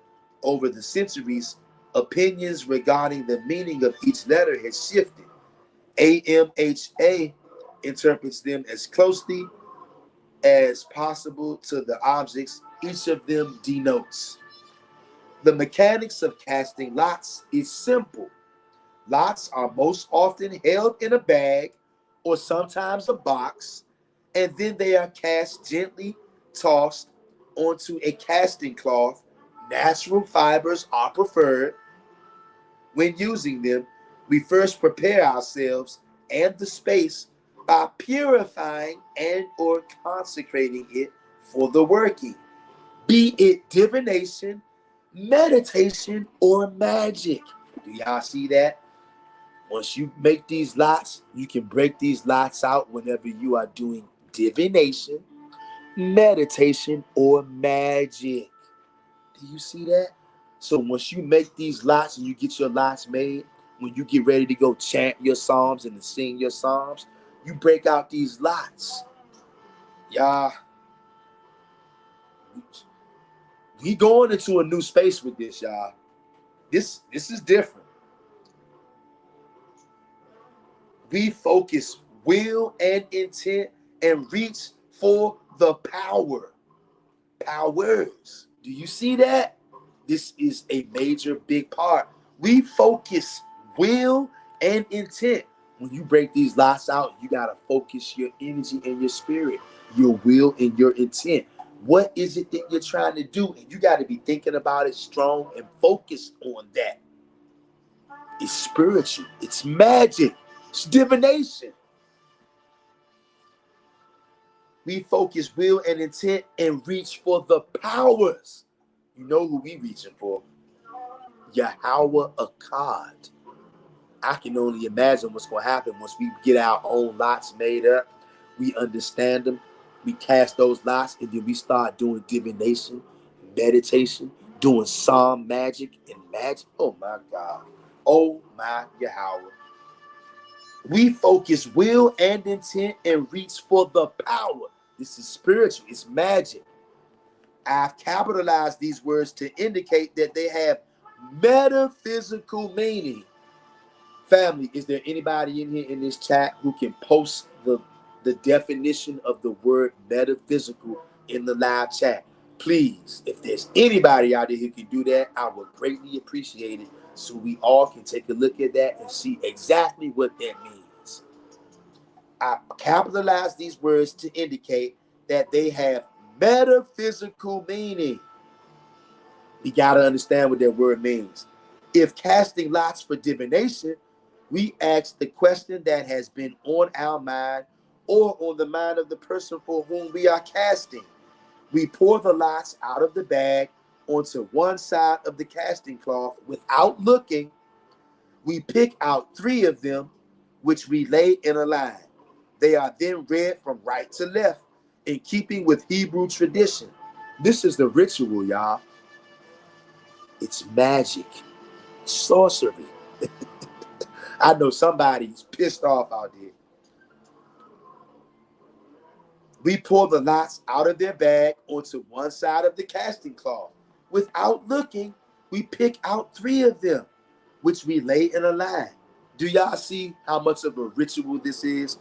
over the centuries, opinions regarding the meaning of each letter has shifted. AMHA interprets them as closely as possible to the objects each of them denotes. The mechanics of casting lots is simple. Lots are most often held in a bag or sometimes a box, and then they are cast gently, tossed onto a casting cloth. Natural fibers are preferred. When using them, we first prepare ourselves and the space by purifying and or consecrating it for the working, be it divination, meditation, or magic. Do y'all see that? Once you make these lots, you can break these lots out whenever you are doing divination, meditation, or magic. Do you see that? So once you make these lots and you get your lots made, when you get ready to go chant your psalms and to sing your psalms, you break out these lots. Y'all, we going into a new space with this, y'all. This is different. We focus will and intent and reach for the power. Powers. Do you see that? This is a major big part. We focus will and intent. When you break these lots out, you got to focus your energy and your spirit, your will and your intent. What is it that you're trying to do? And you got to be thinking about it strong and focus on that. It's spiritual. It's magic. It's divination. We focus will and intent and reach for the powers. You know who we reaching for? Yahweh Akkad. I can only imagine what's going to happen once we get our own lots made up. We understand them. We cast those lots, and then we start doing divination, meditation, doing psalm magic and magic. Oh my God. Oh my Yahweh. We focus will and intent and reach for the power. This is spiritual. It's magic. I've capitalized these words to indicate that they have metaphysical meaning. Family, is there anybody in here in this chat who can post the definition of the word metaphysical in the live chat? Please, if there's anybody out there who can do that, I would greatly appreciate it so we all can take a look at that and see exactly what that means. I capitalize these words to indicate that they have metaphysical meaning. We got to understand what that word means. If casting lots for divination, we ask the question that has been on our mind or on the mind of the person for whom we are casting. We pour the lots out of the bag onto one side of the casting cloth without looking. We pick out 3 of them, which we lay in a line. They are then read from right to left in keeping with Hebrew tradition. This is the ritual, y'all. It's magic, sorcery. I know somebody's pissed off out there. We pull the lots out of their bag onto one side of the casting cloth. Without looking, we pick out 3 of them, which we lay in a line. Do y'all see how much of a ritual this is?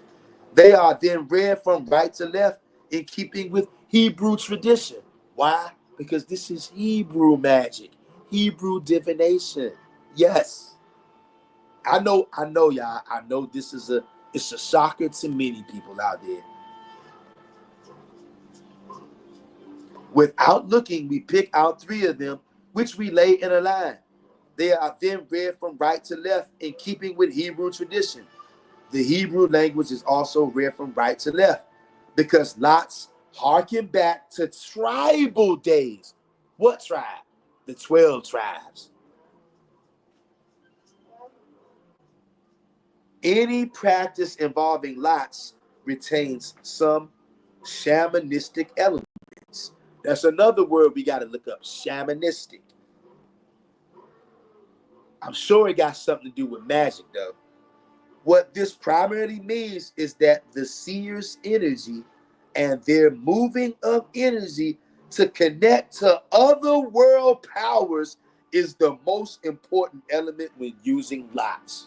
They are then read from right to left in keeping with Hebrew tradition. Why? Because this is Hebrew magic, Hebrew divination. Yes. I know, y'all. I know it's a shocker to many people out there. Without looking, we pick out 3 of them, which we lay in a line. They are then read from right to left in keeping with Hebrew tradition. The Hebrew language is also read from right to left because lots harken back to tribal days. What tribe? The 12 tribes. Any practice involving lots retains some shamanistic elements. That's another word we got to look up. Shamanistic. I'm sure it got something to do with magic, though. What this primarily means is that the seer's energy and their moving of energy to connect to other world powers is the most important element when using lots.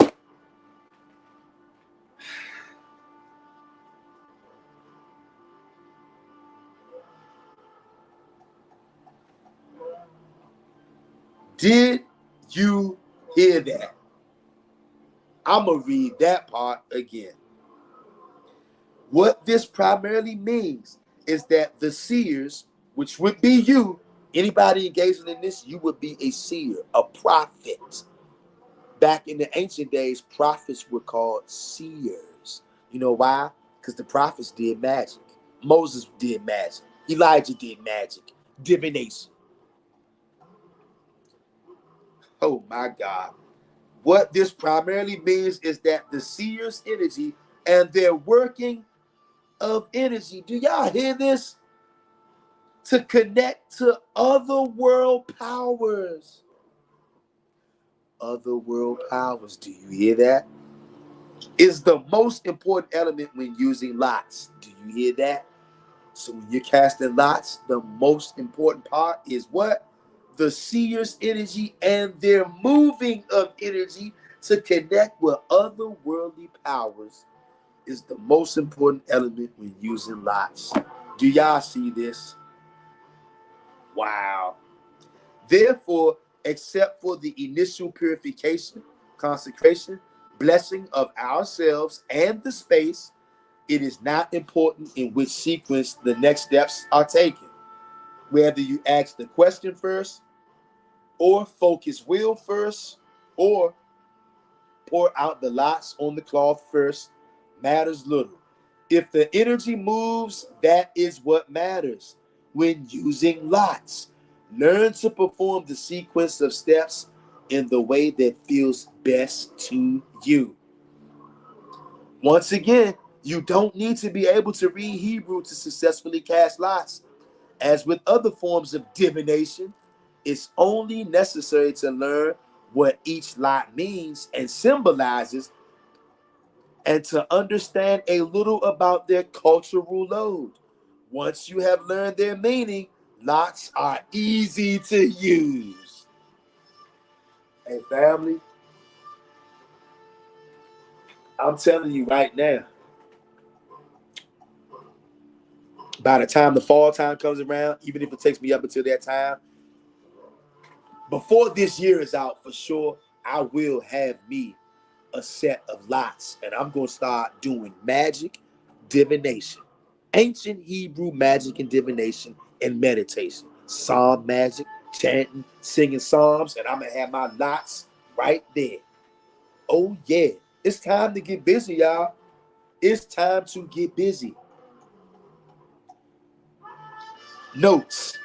Did you hear that? I'm going to read that part again. What this primarily means is that the seers, which would be you, anybody engaging in this, you would be a seer, a prophet. Back in the ancient days, prophets were called seers. You know why? Because the prophets did magic. Moses did magic. Elijah did magic. Divination. Oh my God. What this primarily means is that the seer's energy and their working of energy, do y'all hear this? To connect to other world powers. Other world powers, do you hear that? Is the most important element when using lots. Do you hear that? So when you're casting lots, the most important part is what? The seer's energy and their moving of energy to connect with otherworldly powers is the most important element when using lots. Do y'all see this? Wow. Therefore, except for the initial purification, consecration, blessing of ourselves and the space, it is not important in which sequence the next steps are taken. Whether you ask the question first, or focus will first, or pour out the lots on the cloth first, matters little. If the energy moves, that is what matters. When using lots, learn to perform the sequence of steps in the way that feels best to you. Once again, you don't need to be able to read Hebrew to successfully cast lots. As with other forms of divination, it's only necessary to learn what each lot means and symbolizes, and to understand a little about their cultural load. Once you have learned their meaning, lots are easy to use. Hey, family, I'm telling you right now, by the time the fall time comes around, even if it takes me up until that time, before this year is out for sure, I will have me a set of lots, and I'm going to start doing magic, divination, ancient Hebrew magic and divination, and meditation, psalm magic, chanting, singing psalms, and I'm going to have my lots right there. Oh yeah, it's time to get busy, y'all. It's time to get busy. Notes.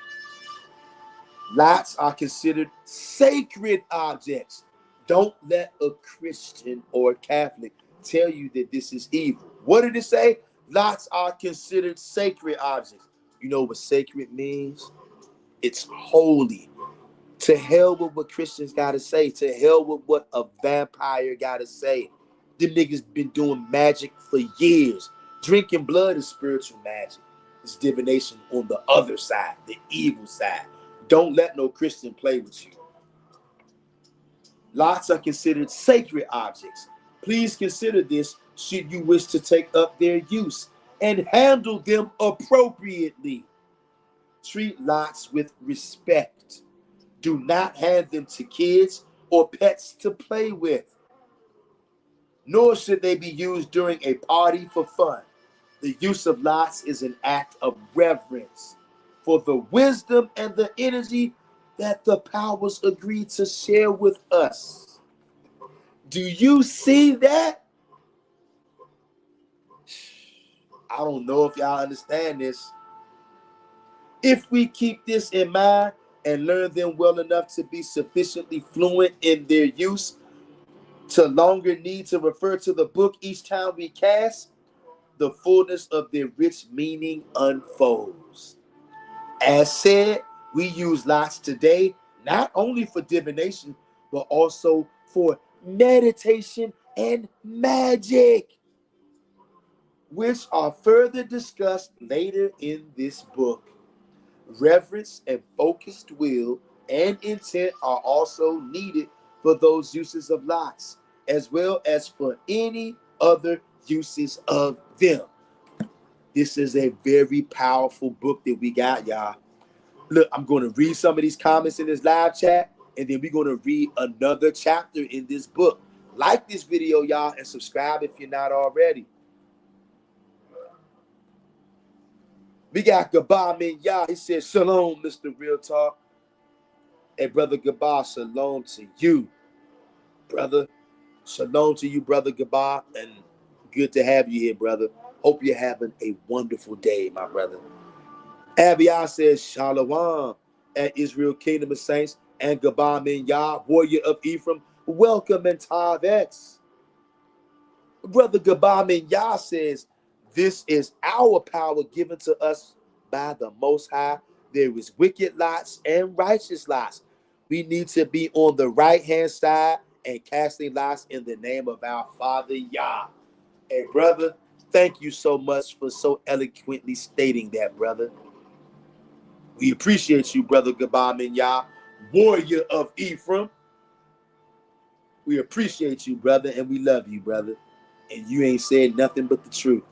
Lots are considered sacred objects. Don't let a Christian or a Catholic tell you that this is evil. What did it say? Lots are considered sacred objects. You know what sacred means? It's holy. To hell with what Christians got to say. To hell with what a vampire got to say. Them niggas been doing magic for years. Drinking blood is spiritual magic. It's divination on the other side, the evil side. Don't let no Christian play with you. Lots are considered sacred objects. Please consider this should you wish to take up their use and handle them appropriately. Treat lots with respect. Do not hand them to kids or pets to play with. Nor should they be used during a party for fun. The use of lots is an act of reverence for the wisdom and the energy that the powers agree to share with us. Do you see that? I don't know if y'all understand this. If we keep this in mind and learn them well enough to be sufficiently fluent in their use to longer need to refer to the book each time we cast, the fullness of their rich meaning unfolds. As said, we use lots today not only for divination, but also for meditation and magic, which are further discussed later in this book. Reverence and focused will and intent are also needed for those uses of lots, as well as for any other uses of them. This is a very powerful book that we got, y'all. Look, I'm going to read some of these comments in this live chat, and then we're going to read another chapter in this book. Like this video, y'all, and subscribe if you're not already. We got Gabah Minya. He says, Shalom, Mr. Real Talk. Hey, Brother Gabah, shalom to you, brother. Shalom to you, Brother Gabah, and good to have you here, brother. Hope you're having a wonderful day, my brother. Abiyah says, Shalom at Israel Kingdom of Saints and Gabah Minya, warrior of Ephraim. Welcome and Tavex. Brother Gabah Minya says, this is our power given to us by the Most High. There is wicked lots and righteous lots. We need to be on the right-hand side and casting lots in the name of our Father Yah. Hey, brother, thank you so much for so eloquently stating that, brother. We appreciate you, Brother Gabah Minya, warrior of Ephraim. We appreciate you, brother, and we love you, brother. And you ain't said nothing but the truth.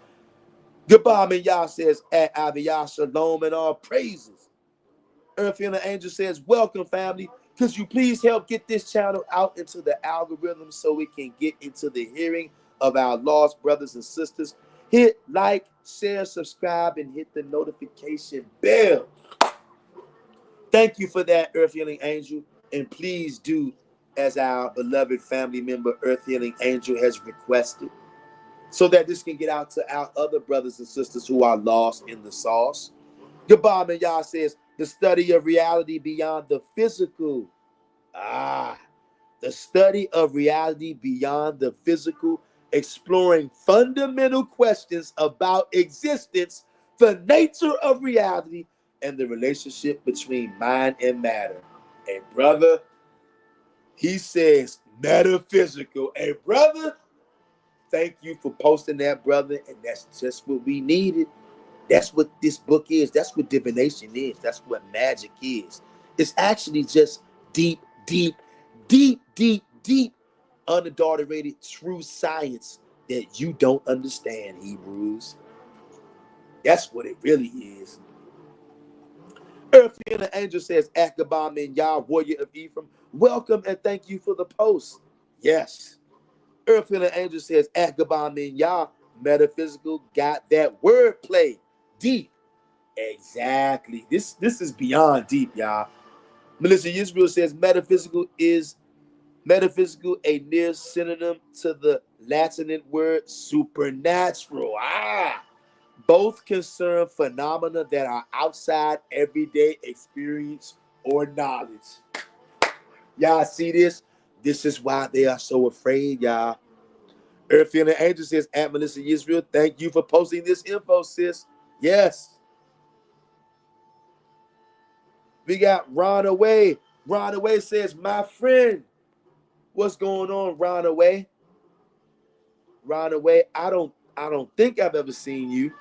Gabah Minya says, at Abiyah, shalom and all praises. Earth Healing Angel says, welcome, family. Could you please help get this channel out into the algorithm so it can get into the hearing of our lost brothers and sisters? Hit like, share, subscribe, and hit the notification bell. Thank you for that, Earth Healing Angel. And please do as our beloved family member, Earth Healing Angel, has requested, so that this can get out to our other brothers and sisters who are lost in the sauce. Gabah Minya says, the study of reality beyond the physical. The study of reality beyond the physical, exploring fundamental questions about existence, the nature of reality, and the relationship between mind and matter. And brother, he says metaphysical. And brother, thank you for posting that, brother. And that's just what we needed. That's what this book is. That's what divination is. That's what magic is. It's actually just deep, deep, deep, deep, deep, unadulterated, true science that you don't understand, Hebrews. That's what it really is. Earth Healing Angel says, Akabah Minya, warrior of Ephraim, welcome and thank you for the post. Yes. Earth Healing Angel says, Akabah Minya, metaphysical, got that wordplay. Deep. Exactly. This is beyond deep, y'all. Melissa Israel says metaphysical a near synonym to the Latin word supernatural. Both concern phenomena that are outside everyday experience or knowledge. Y'all see this? This is why they are so afraid, y'all. Earth Healing Angel says, at Melissa Israel, thank you for posting this info, sis. Yes. We got Ron Away. Ron Away says, my friend. What's going on, Ron Away? Ron Away, I don't think I've ever seen you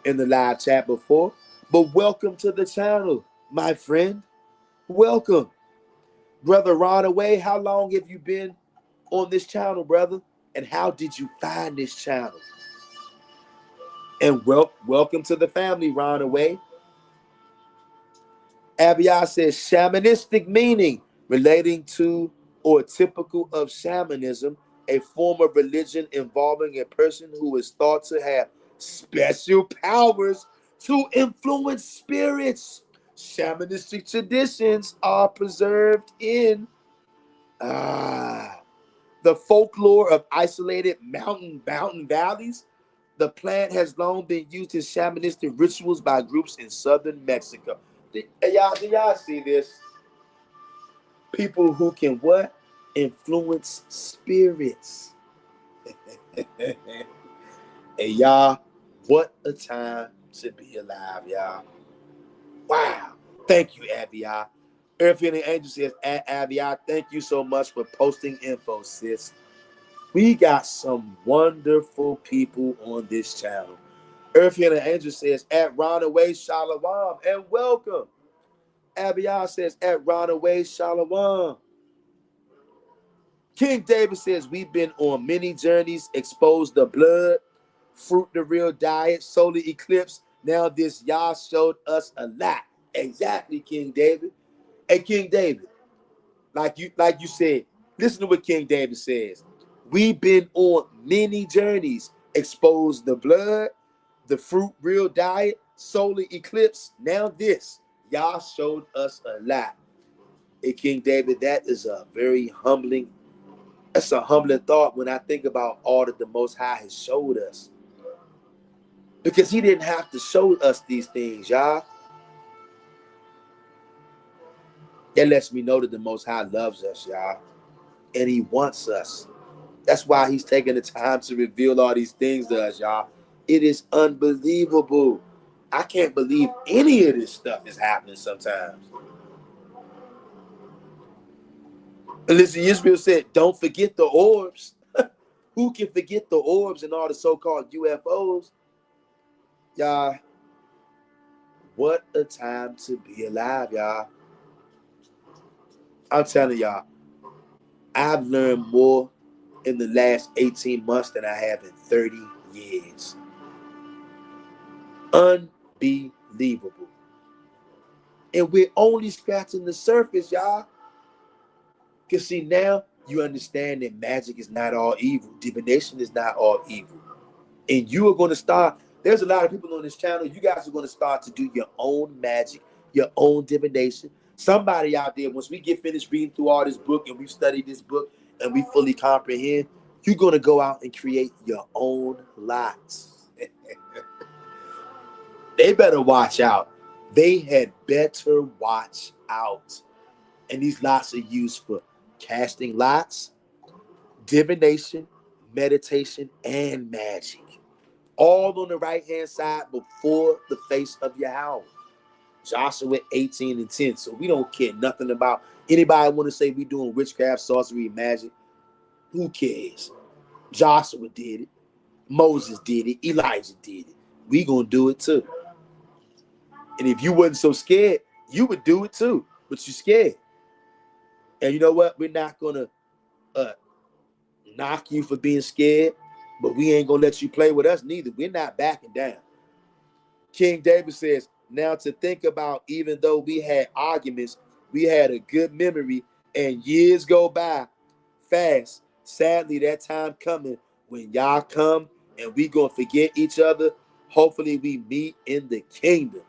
in the live chat before, but welcome to the channel, my friend. Welcome. Brother Ron Away, how long have you been on this channel, brother? And how did you find this channel? And welcome to the family, Ron Away. Abiyah says, shamanistic meaning relating to or typical of shamanism, a form of religion involving a person who is thought to have special powers to influence spirits. Shamanistic traditions are preserved in the folklore of isolated mountain valleys. The plant has long been used in shamanistic rituals by groups in southern Mexico. Do y'all see this? People who can what? Influence spirits. And y'all, what a time to be alive, y'all. Wow. Thank you, Avia. Earth Healing Angel says, Avia, thank you so much for posting info, sis. We got some wonderful people on this channel. Earth Healing Angel says, at Runaway Shalom, and welcome. Abiyah says, at Runaway Shalom. King David says, we've been on many journeys, exposed the blood, fruit the real diet, solar eclipse. Now this Yah showed us a lot. Exactly, King David. Hey, King David, like you said, listen to what King David says. We've been on many journeys, exposed the blood, the fruit real diet, solar eclipse. Now this, Yah showed us a lot. Hey, King David, that is a very humbling. That's a humbling thought when I think about all that the Most High has showed us. Because he didn't have to show us these things, y'all. That lets me know that the Most High loves us, y'all. And he wants us. That's why he's taking the time to reveal all these things to us, y'all. It is unbelievable. I can't believe any of this stuff is happening sometimes. And listen, Israel said, don't forget the orbs. Who can forget the orbs and all the so-called UFOs? Y'all, what a time to be alive, y'all. I'm telling y'all, I've learned more in the last 18 months than I have in 30 years. Unbelievable. And we're only scratching the surface, y'all. Because see, now you understand that magic is not all evil. Divination is not all evil. And you are going to start, there's a lot of people on this channel, you guys are going to start to do your own magic, your own divination. Somebody out there, once we get finished reading through all this book and we've studied this book and we fully comprehend, you're going to go out and create your own lots. They better watch out. They had better watch out. And these lots are used for casting lots, divination, meditation, and magic. All on the right-hand side before the face of Yahweh. Joshua 18 and 10. So we don't care nothing about anybody want to say we doing witchcraft, sorcery, magic. Who cares? Joshua did it. Moses did it. Elijah did it. We gonna do it too. And if you wasn't so scared, you would do it too. But you're scared. And you know what? We're not gonna knock you for being scared, but we ain't gonna let you play with us neither. We're not backing down. King David says, now to think about, even though we had arguments, we had a good memory, and years go by fast. Sadly, that time coming when y'all come and we gonna forget each other. Hopefully we meet in the kingdom.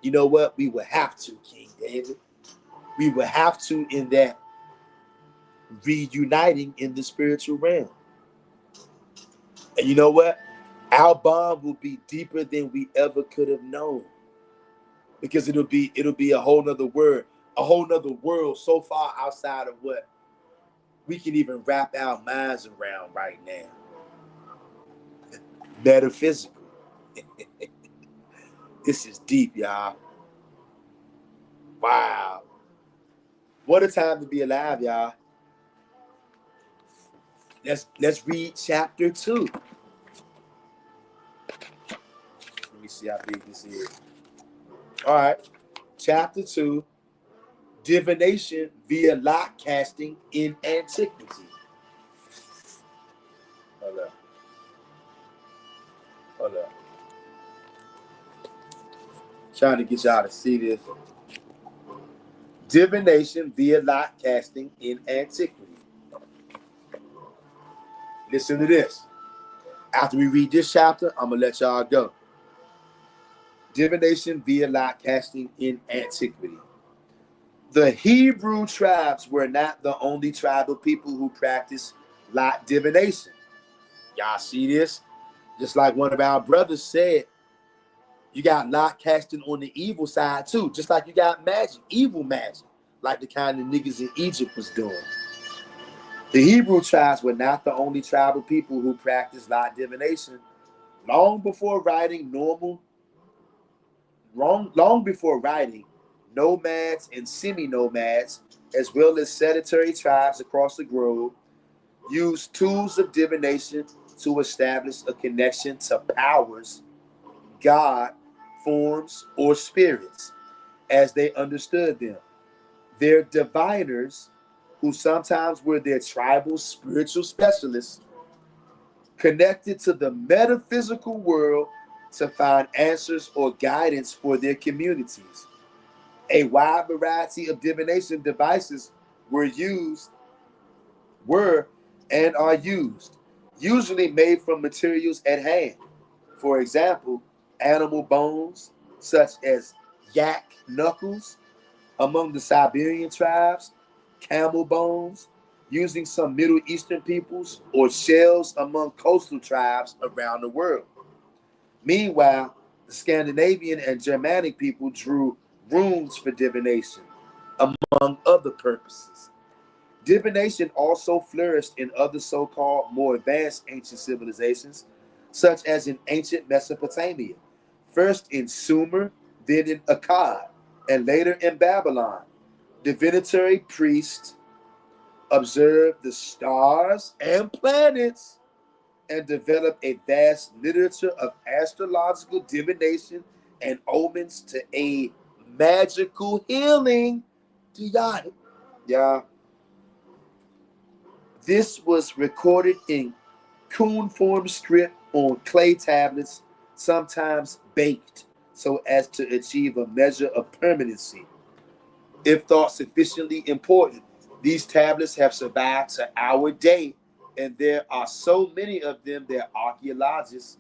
You know what? We will have to, King David. We will have to in that reuniting in the spiritual realm. And you know what? Our bond will be deeper than we ever could have known. Because it'll be a whole nother word, a whole nother world so far outside of what we can even wrap our minds around right now. Metaphysical. This is deep, y'all. Wow. What a time to be alive, y'all. Let's read chapter 2. Let me see how big this is. All right. Chapter 2. Divination via lot casting in antiquity. Hold up. Trying to get y'all to see this. Divination via lot casting in antiquity. Listen to this. After we read this chapter, I'm going to let y'all go. Divination via lot casting in antiquity. The Hebrew tribes were not the only tribal people who practiced lot divination. Y'all see this? Just like one of our brothers said, you got lot casting on the evil side too. Just like you got magic, evil magic, like the kind of niggas in Egypt was doing. The Hebrew tribes were not the only tribal people who practiced lot divination. Long before writing Long before writing, nomads and semi-nomads, as well as sedentary tribes across the globe, used tools of divination to establish a connection to powers, God, forms, or spirits as they understood them. Their diviners, who sometimes were their tribal spiritual specialists, connected to the metaphysical world to find answers or guidance for their communities. A wide variety of divination devices were used, were and are used, usually made from materials at hand. For example, animal bones, such as yak knuckles among the Siberian tribes, camel bones, using some Middle Eastern peoples, or shells among coastal tribes around the world. Meanwhile, the Scandinavian and Germanic people drew runes for divination, among other purposes. Divination also flourished in other so-called more advanced ancient civilizations, such as in ancient Mesopotamia, first in Sumer, then in Akkad, and later in Babylon. Divinatory priests observed the stars and planets and developed a vast literature of astrological divination and omens to aid magical healing. Yeah. This was recorded in cuneiform script on clay tablets, sometimes baked, so as to achieve a measure of permanency. If thought sufficiently important, these tablets have survived to our day, and there are so many of them that archaeologists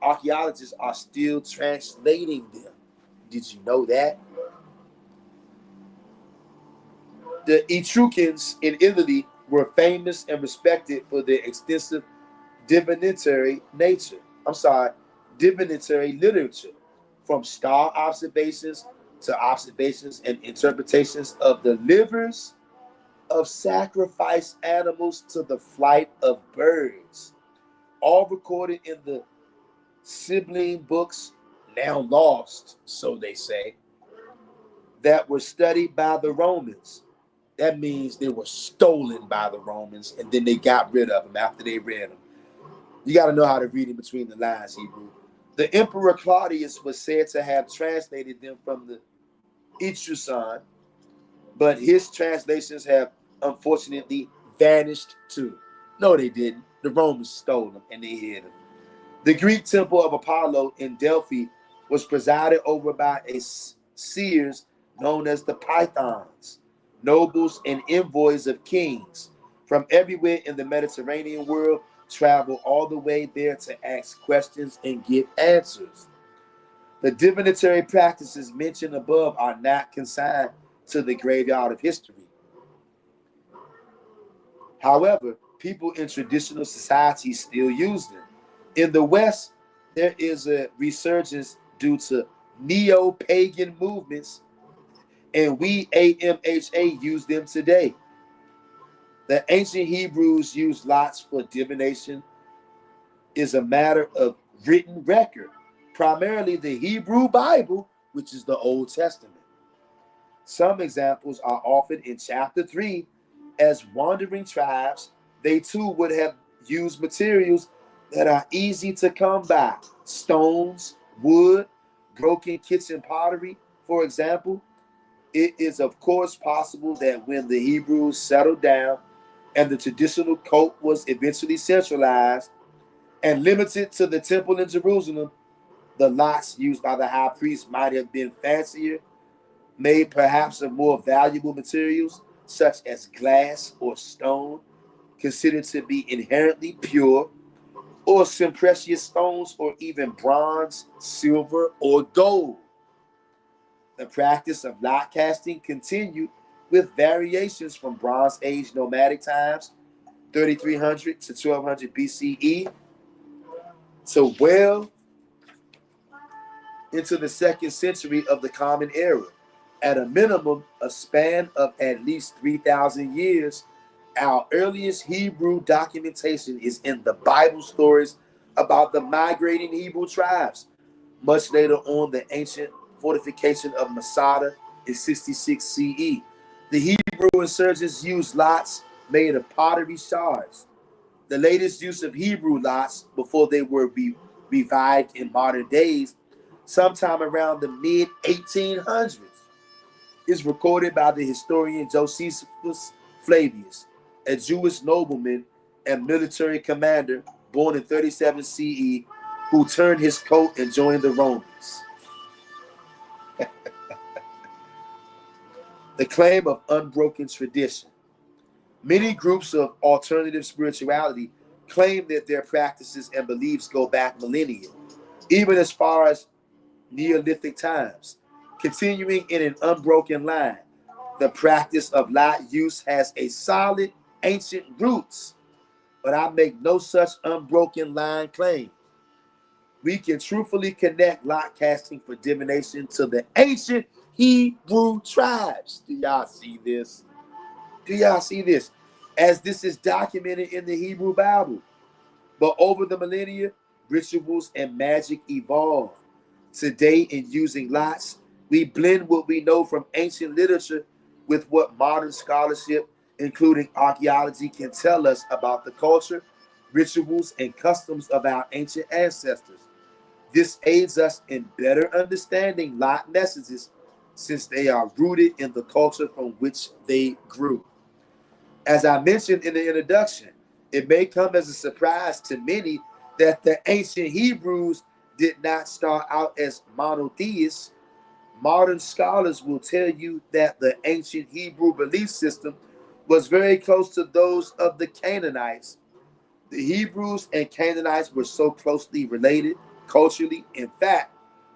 are still translating them. Did you know that? The Etruscans in Italy were famous and respected for their extensive divinatory nature. I'm sorry, divinatory literature, from star observations to observations and interpretations of the livers of sacrificed animals to the flight of birds, all recorded in the Sibylline books, now lost, so they say, that were studied by the Romans. That means they were stolen by the Romans and then they got rid of them after they read them. You got to know how to read in between the lines, Hebrew. The Emperor Claudius was said to have translated them from the Etruscan, but his translations have unfortunately vanished too. No, they didn't. The Romans stole them and they hid them. The Greek temple of Apollo in Delphi was presided over by a seers known as the Pythons, nobles and envoys of kings from everywhere in the Mediterranean world travel all the way there to ask questions and get answers. The divinatory practices mentioned above are not consigned to the graveyard of history. However, people in traditional societies still use them. In the West, there is a resurgence due to neo-pagan movements, and we AMHA use them today. The ancient Hebrews used lots for divination is a matter of written record, primarily the Hebrew Bible, which is the Old Testament. Some examples are offered in chapter 3. As wandering tribes, they too would have used materials that are easy to come by: stones, wood, broken kitchen pottery, for example. It is, of course, possible that when the Hebrews settled down and the traditional cult was eventually centralized and limited to the temple in Jerusalem, the lots used by the high priest might have been fancier, made perhaps of more valuable materials, such as glass or stone, considered to be inherently pure, or some precious stones, or even bronze, silver, or gold. The practice of lot casting continued with variations from Bronze Age nomadic times, 3300 to 1200 BCE, to well into the 2nd century of the Common Era. At a minimum, a span of at least 3,000 years, our earliest Hebrew documentation is in the Bible stories about the migrating Hebrew tribes, Much later on, the ancient fortification of Masada in 66 CE. The Hebrew insurgents used lots made of pottery shards. The latest use of Hebrew lots before they were revived in modern days, sometime around the mid 1800s, is recorded by the historian Josephus Flavius, a Jewish nobleman and military commander born in 37 CE, who turned his coat and joined the Romans. The claim of unbroken tradition. Many groups of alternative spirituality claim that their practices and beliefs go back millennia, even as far as Neolithic times, continuing in an unbroken line. The practice of lot use has a solid ancient roots, but I make no such unbroken line claim. We can truthfully connect lot casting for divination to the ancient Hebrew tribes. Do y'all see this? Do y'all see this? As this is documented in the Hebrew Bible. But over the millennia, rituals and magic evolved. Today, in using lots, we blend what we know from ancient literature with what modern scholarship, including archaeology, can tell us about the culture, rituals, and customs of our ancient ancestors. This aids us in better understanding lot messages since they are rooted in the culture from which they grew. As I mentioned in the introduction, it may come as a surprise to many that the ancient Hebrews did not start out as monotheists. Modern scholars will tell you that the ancient Hebrew belief system was very close to those of the Canaanites. The Hebrews and Canaanites were so closely related culturally, in fact,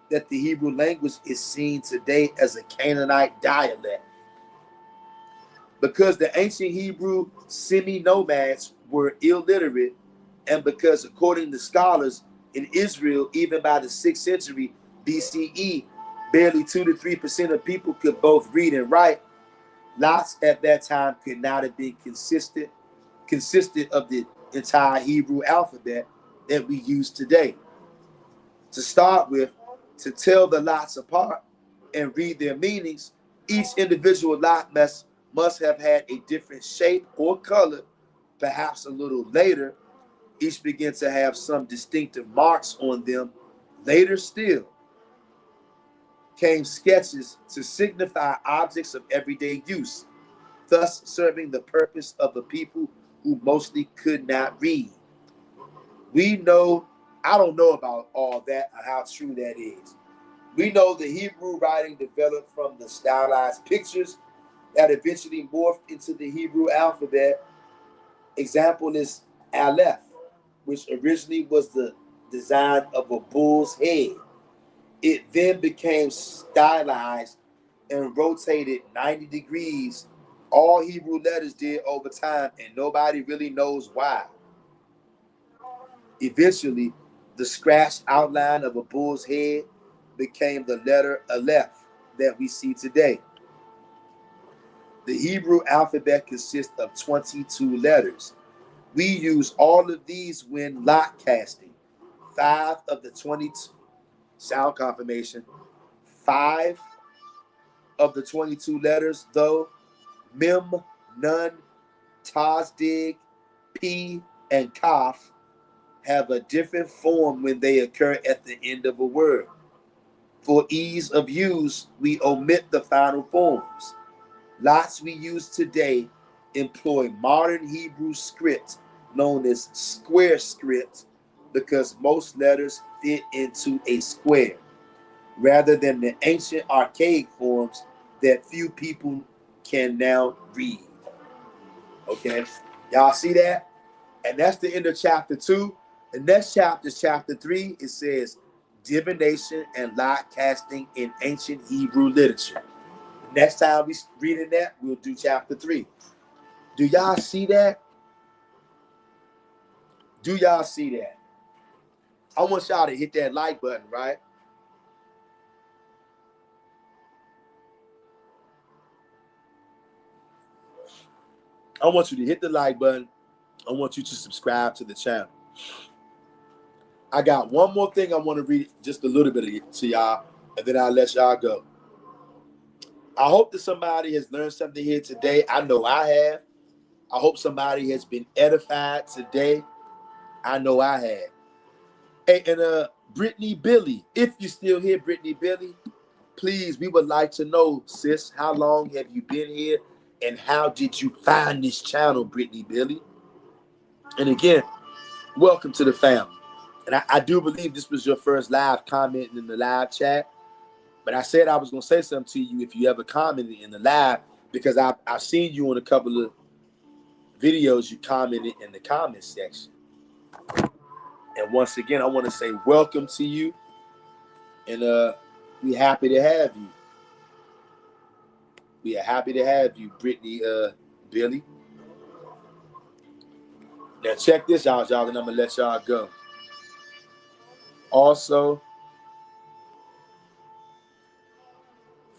that the Hebrew language is seen today as a Canaanite dialect. Because the ancient Hebrew semi-nomads were illiterate, and because, according to scholars in Israel, even by the 6th century BCE, barely 2 to 3% of people could both read and write, lots at that time could not have been consistent of the entire Hebrew alphabet that we use today. To start with, to tell the lots apart and read their meanings, each individual lot must have had a different shape or color. Perhaps a little later, each began to have some distinctive marks on them. Later still came sketches to signify objects of everyday use, thus serving the purpose of a people who mostly could not read. We know, I don't know about all that or how true that is. We know the Hebrew writing developed from the stylized pictures that eventually morphed into the Hebrew alphabet. Example is Aleph, which originally was the design of a bull's head. It then became stylized and rotated 90 degrees. All Hebrew letters did over time, and nobody really knows why. Eventually, the scratched outline of a bull's head became the letter Aleph that we see today. The Hebrew alphabet consists of 22 letters. We use all of these when lot casting. 5 of the 22 sound confirmation. 5 of the 22 letters, though, Mem, Nun, Tasdig, P, and Kaf, have a different form when they occur at the end of a word. For ease of use, we omit the final forms. Lots we use today employ modern Hebrew script known as square script because most letters fit into a square, rather than the ancient archaic forms that few people can now read. Okay, y'all see that? And that's the end of chapter 2. The next chapter is chapter 3. It says divination and lot casting in ancient Hebrew literature. Next time we reading that, we'll do chapter 3. Do y'all see that? Do y'all see that? I want y'all to hit that like button, right? I want you to hit the like button. I want you to subscribe to the channel. I got one more thing I want to read just a little bit of it to y'all, and then I'll let y'all go. I hope that somebody has learned something here today. I know I have. I hope somebody has been edified today. I know I have. Hey, and Brittany Billy, if you're still here, Brittany Billy, please, we would like to know, sis, how long have you been here, and how did you find this channel, Brittany Billy? And again, welcome to the family. And I do believe this was your first live comment in the live chat. But I said I was going to say something to you if you ever commented in the live, because I've seen you in a couple of videos you commented in the comment section. And once again, I want to say welcome to you. And we're happy to have you. We are happy to have you, Brittany Billy. Now check this out, y'all, and I'm going to let y'all go. Also,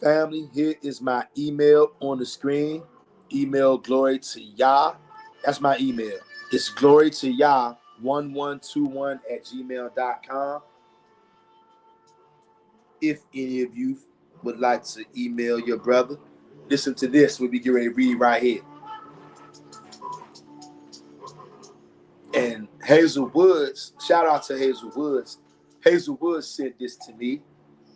family, here is my email on the screen. Email Glory to Yah. That's my email. It's Glory to Yah 1121@gmail.com. If any of you would like to email your brother, listen to this. We'll be getting ready to read right here. And Hazel Woods, shout out to Hazel Woods. Hazel Woods sent this to me,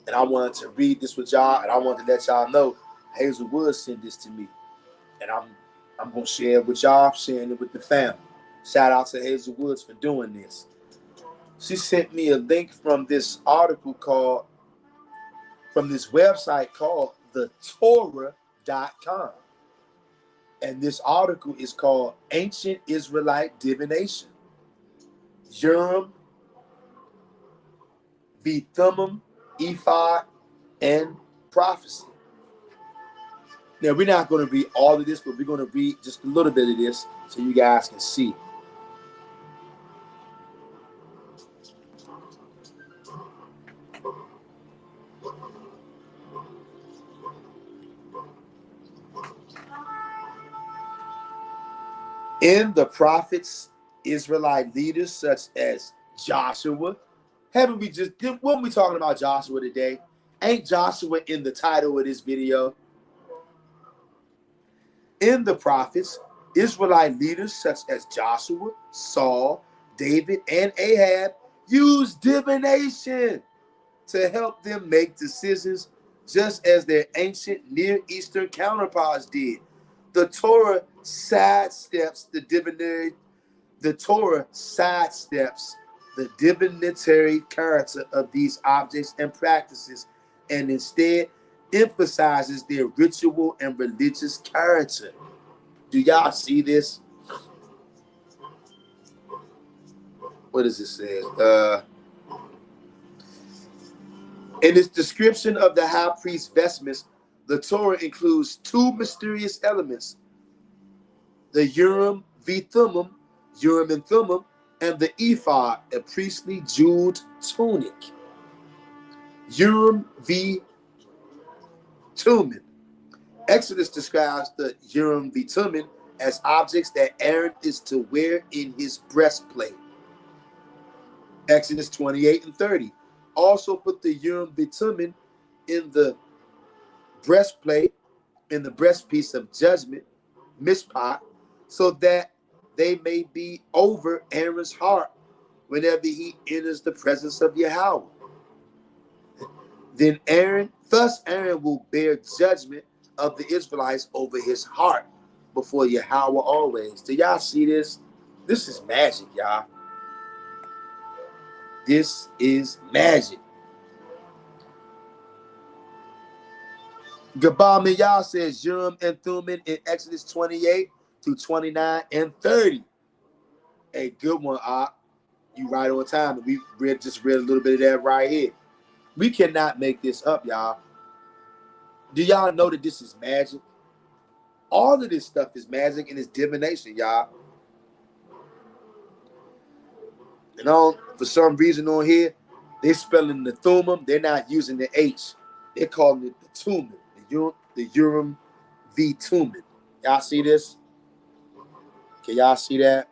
and I wanted to read this with y'all, and I wanted to let y'all know Hazel Woods sent this to me, and I'm gonna share it with y'all, sharing it with the family. Shout out to Hazel Woods for doing this. She sent me a link from this article from this website called thetorah.com. And this article is called Ancient Israelite Divination, Urim, v. Thummim, Ephod, and Prophecy. Now, we're not going to read all of this, but we're going to read just a little bit of this so you guys can see. In the prophets, Israelite leaders such as Joshua, what we talking about Joshua today? Ain't Joshua in the title of this video? In the prophets, Israelite leaders such as Joshua, Saul, David, and Ahab used divination to help them make decisions, just as their ancient Near Eastern counterparts did. The Torah sidesteps the divinatory character of these objects and practices, and instead emphasizes their ritual and religious character. Do y'all see this? What does it say? In its description of the high priest's vestments, the Torah includes two mysterious elements: the Urim v. Thummim, Urim and Thummim, and the ephod, a priestly jeweled tunic. Urim v. Thummim. Exodus describes the Urim v. Thummim as objects that Aaron is to wear in his breastplate. Exodus 28 and 30. Also put the Urim v. Thummim in the breastplate, in the breastpiece of judgment, mishpat, so that they may be over Aaron's heart whenever he enters the presence of Yahweh. Thus Aaron will bear judgment of the Israelites over his heart before Yahweh always. Do y'all see this? This is magic, y'all. This is magic. Gabal Miyah says Urim and Thummim in Exodus 28 through 29 and 30. A good one, Ak. You right on time. We just read a little bit of that right here. We cannot make this up, y'all. Do y'all know that this is magic? All of this stuff is magic and it's divination, y'all. You know, for some reason on here, they're spelling the Thummim. They're not using the H. They're calling it the Thummim, the Urim v. Thummim. Y'all see this? Can y'all see that?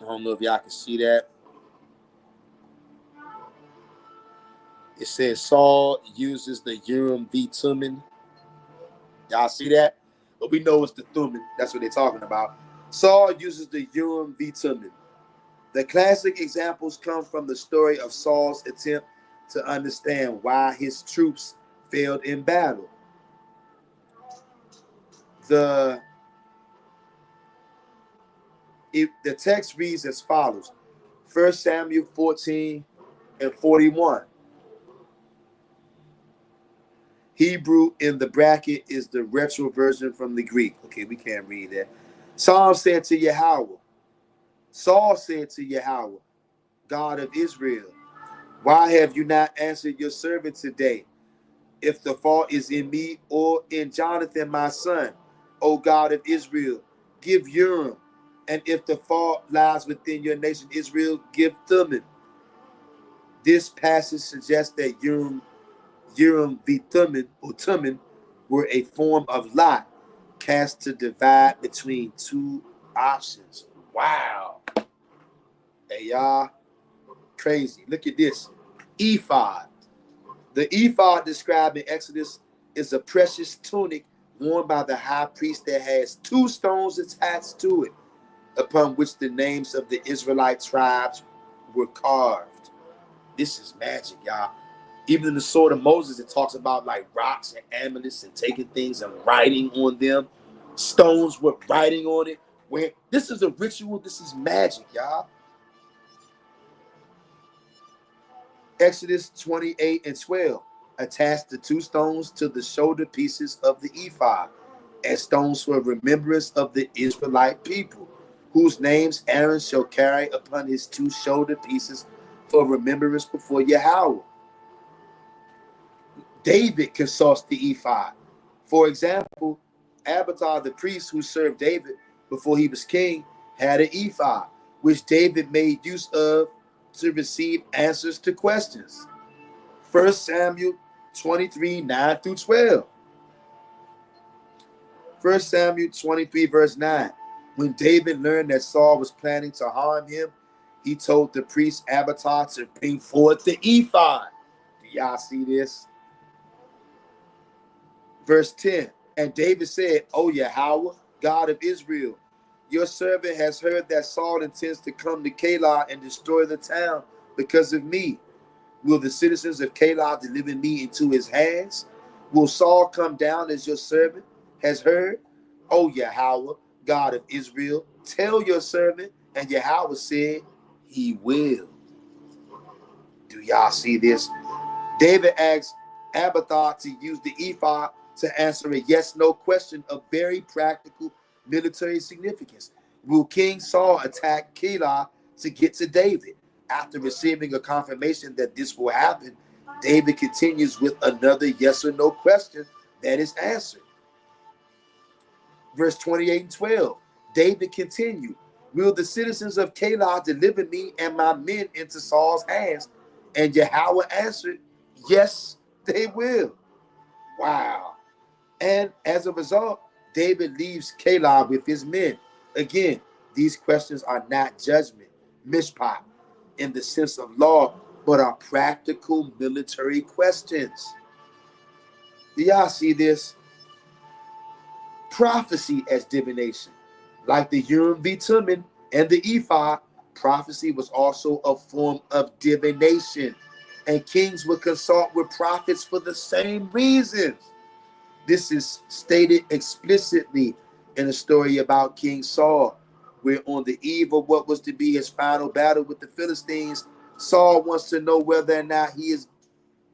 I don't know if y'all can see that. It says Saul uses the Urim v Thummim. Y'all see that? But we know it's the Thummim. That's what they're talking about. Saul uses the Urim v Thummim. The classic examples come from the story of Saul's attempt to understand why his troops failed in battle. The text reads as follows: 1 Samuel 14 and 41. Hebrew in the bracket is the retro version from the Greek. Okay, we can't read that. Saul said to Yahweh, God of Israel, why have you not answered your servant today? If the fault is in me or in Jonathan, my son, O God of Israel, give Urim. And if the fault lies within your nation Israel, give Thummim. This passage suggests that Urim v Thummim or Thummim were a form of lot cast to divide between two options. Wow. Hey, y'all, crazy. Look at this. Ephod. The ephod described in Exodus is a precious tunic worn by the high priest that has two stones attached to it, upon which the names of the Israelite tribes were carved. This is magic, y'all. Even in the Sword of Moses, it talks about like rocks and amulets and taking things and writing on them. Stones with writing on it. Where this is a ritual, this is magic, y'all. Exodus 28 and 12 attached the two stones to the shoulder pieces of the ephod as stones for remembrance of the Israelite people, whose names Aaron shall carry upon his two shoulder pieces for remembrance before Yahweh. David consults the ephod. For example, Abiathar the priest who served David before he was king had an ephod, which David made use of to receive answers to questions. 1 Samuel 23, 9 through 12. 1 Samuel 23, verse 9. When David learned that Saul was planning to harm him, he told the priest Abiathar to bring forth the ephod. Do y'all see this? Verse 10. And David said, O Yahweh, God of Israel, your servant has heard that Saul intends to come to Keilah and destroy the town because of me. Will the citizens of Keilah deliver me into his hands? Will Saul come down as your servant has heard? O Yahweh, God of Israel, tell your servant. And Yahweh said, he will. Do y'all see this? David asked Abiathar to use the ephod to answer a yes-no question of very practical military significance. Will King Saul attack Keilah to get to David? After receiving a confirmation that this will happen, David continues with another yes or no question that is answered. Verse 28 and 12, David continued, will the citizens of Keilah deliver me and my men into Saul's hands? And Yahweh answered, yes, they will. Wow. And as a result, David leaves Keilah with his men. Again, these questions are not judgment, mishpat, in the sense of law, but are practical military questions. Do y'all see this? Prophecy as divination. Like the Urim v Thummim and the ephod, prophecy was also a form of divination, and kings would consult with prophets for the same reasons. This is stated explicitly in a story about King Saul, where on the eve of what was to be his final battle with the Philistines, Saul wants to know whether or not he is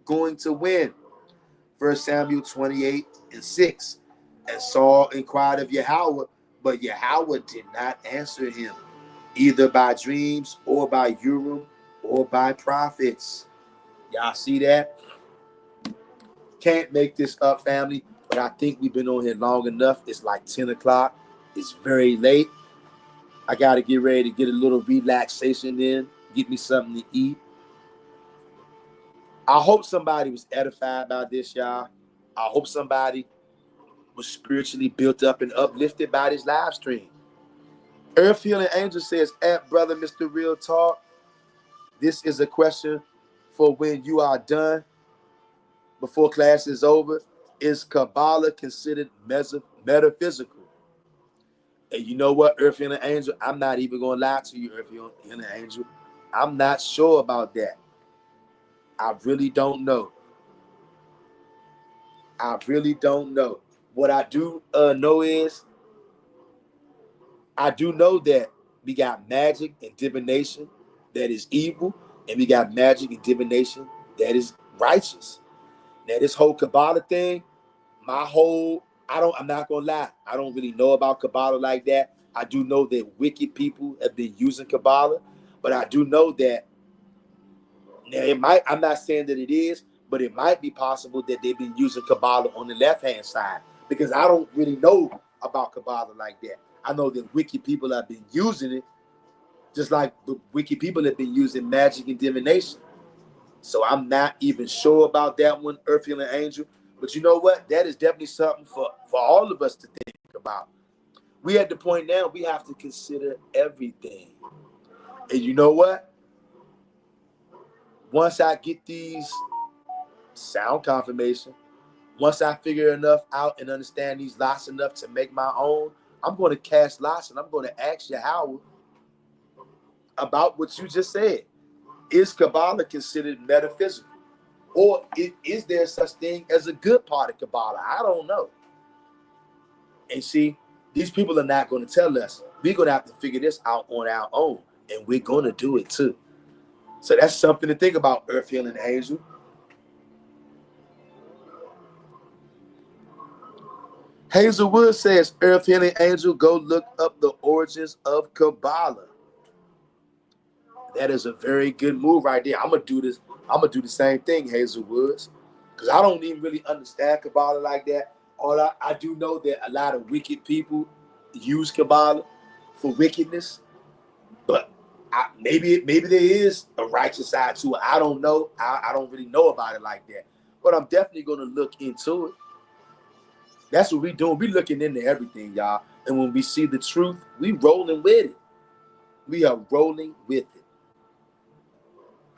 going to win. 1 Samuel 28 and 6. And Saul inquired of Yahweh, but Yahweh did not answer him, either by dreams or by Urim or by prophets. Y'all see that? Can't make this up, family, but I think we've been on here long enough. It's like 10 o'clock. It's very late. I got to get ready to get a little relaxation in, get me something to eat. I hope somebody was edified by this, y'all. I hope somebody was spiritually built up and uplifted by this live stream. Earth Healing Angel says, at brother Mr. Real Talk, this is a question for when you are done, before class is over. Is Kabbalah considered metaphysical? And you know what, Earth Healing Angel? I'm not even going to lie to you, Earth Healing Angel. I'm not sure about that. I really don't know. I really don't know. What I do know is, I do know that we got magic and divination that is evil, and we got magic and divination that is righteous. Now, this whole Kabbalah thing, I'm not gonna lie, I don't really know about Kabbalah like that. I do know that wicked people have been using Kabbalah, but I do know that now I'm not saying that it is, but it might be possible that they've been using Kabbalah on the left-hand side, because I don't really know about Kabbalah like that. I know that wicked people have been using it, just like the wicked people have been using magic and divination. So I'm not even sure about that one, Earth Healing Angel. But you know what? That is definitely something for all of us to think about. We at the point now, we have to consider everything. And you know what? Once I get these sound confirmation, once I figure enough out and understand these lots enough to make my own, I'm going to cast lots, and I'm going to ask you, Howard, about what you just said. Is Kabbalah considered metaphysical? Or is there such thing as a good part of Kabbalah? I don't know. And see, these people are not going to tell us. We're going to have to figure this out on our own, and we're going to do it too. So that's something to think about, Earth Healing Angel. Hazelwood says, Earth Healing Angel, go look up the origins of Kabbalah. That is a very good move right there. I'm gonna do this. I'm gonna do the same thing, Hazelwoods, because I don't even really understand Kabbalah like that. All I do know that a lot of wicked people use Kabbalah for wickedness, but maybe there is a righteous side to it. I don't know. I don't really know about it like that, but I'm definitely gonna look into it. That's what we doing. We looking into everything, y'all. And when we see the truth, we rolling with it. We are rolling with it.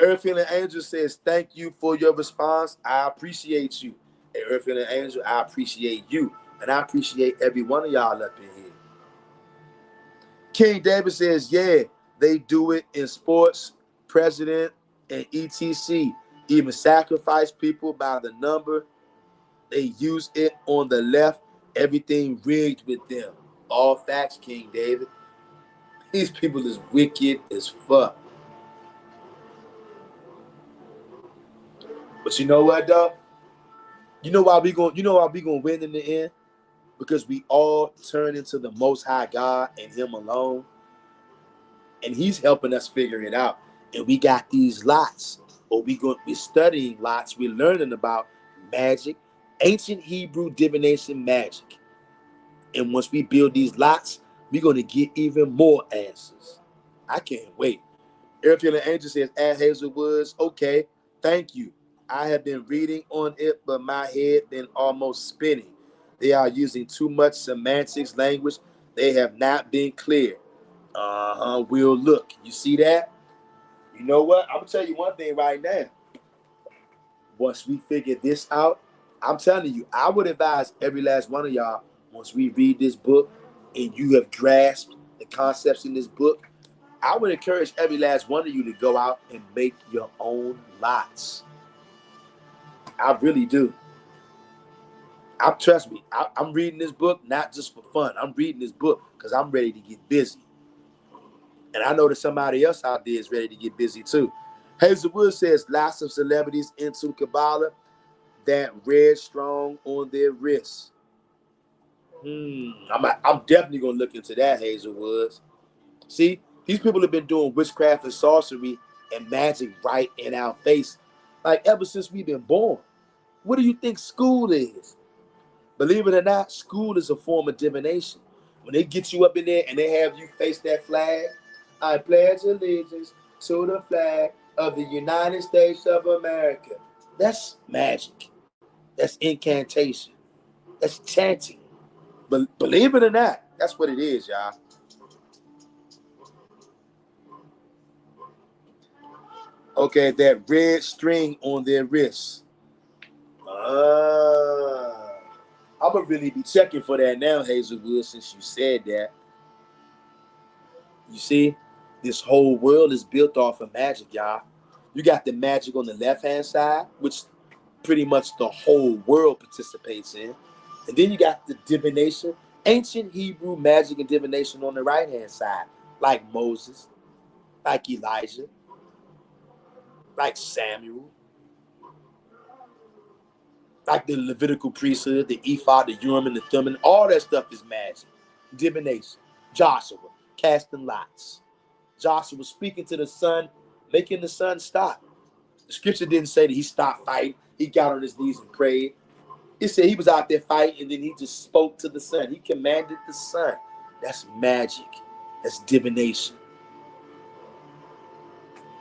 Earth Healing Angel says, thank you for your response. I appreciate you. And Earth Healing Angel, I appreciate you. And I appreciate every one of y'all up in here. King David says, yeah, they do it in sports, president, and etc. Even sacrifice people by the number. They use it on the left. Everything rigged with them. All facts, King David. These people is wicked as fuck. But you know what, though? You know why we gonna win in the end? Because we all turn into the Most High God and Him alone, and He's helping us figure it out. And we got these lots, or we're studying lots. We're learning about magic, ancient Hebrew divination magic. And once we build these lots, we're gonna get even more answers. I can't wait. Earth Healing Angel says, at Hazelwoods, okay, thank you. I have been reading on it, but my head been almost spinning. They are using too much semantics language. They have not been clear. We'll look. You see that? You know what? I'm going to tell you one thing right now. Once we figure this out, I'm telling you, I would advise every last one of y'all, once we read this book and you have grasped the concepts in this book, I would encourage every last one of you to go out and make your own lots. I really do. Trust me, I'm reading this book not just for fun. I'm reading this book because I'm ready to get busy. And I know that somebody else out there is ready to get busy too. Hazelwood says, lots of celebrities into Kabbalah, that red strong on their wrists. I'm definitely going to look into that, Hazelwoods. See, these people have been doing witchcraft and sorcery and magic right in our face, like ever since we've been born. What do you think school is? Believe it or not, school is a form of divination. When they get you up in there and they have you face that flag, I pledge allegiance to the flag of the United States of America. That's magic. That's incantation. That's chanting. But believe it or not, that's what it is, y'all. Okay, that red string on their wrists. I'm gonna really be checking for that now, Hazelwood, since you said that. You see, this whole world is built off of magic, y'all. You got the magic on the left-hand side, which pretty much the whole world participates in. And then you got the divination, ancient Hebrew magic and divination on the right-hand side, like Moses, like Elijah, like Samuel, like the Levitical priesthood, the ephod, the Urim, and the Thummim. All that stuff is magic, divination. Joshua, casting lots. Joshua speaking to the sun, making the sun stop. The scripture didn't say that he stopped fighting. He got on his knees and prayed. It said he was out there fighting, and then he just spoke to the sun. He commanded the sun. That's magic. That's divination.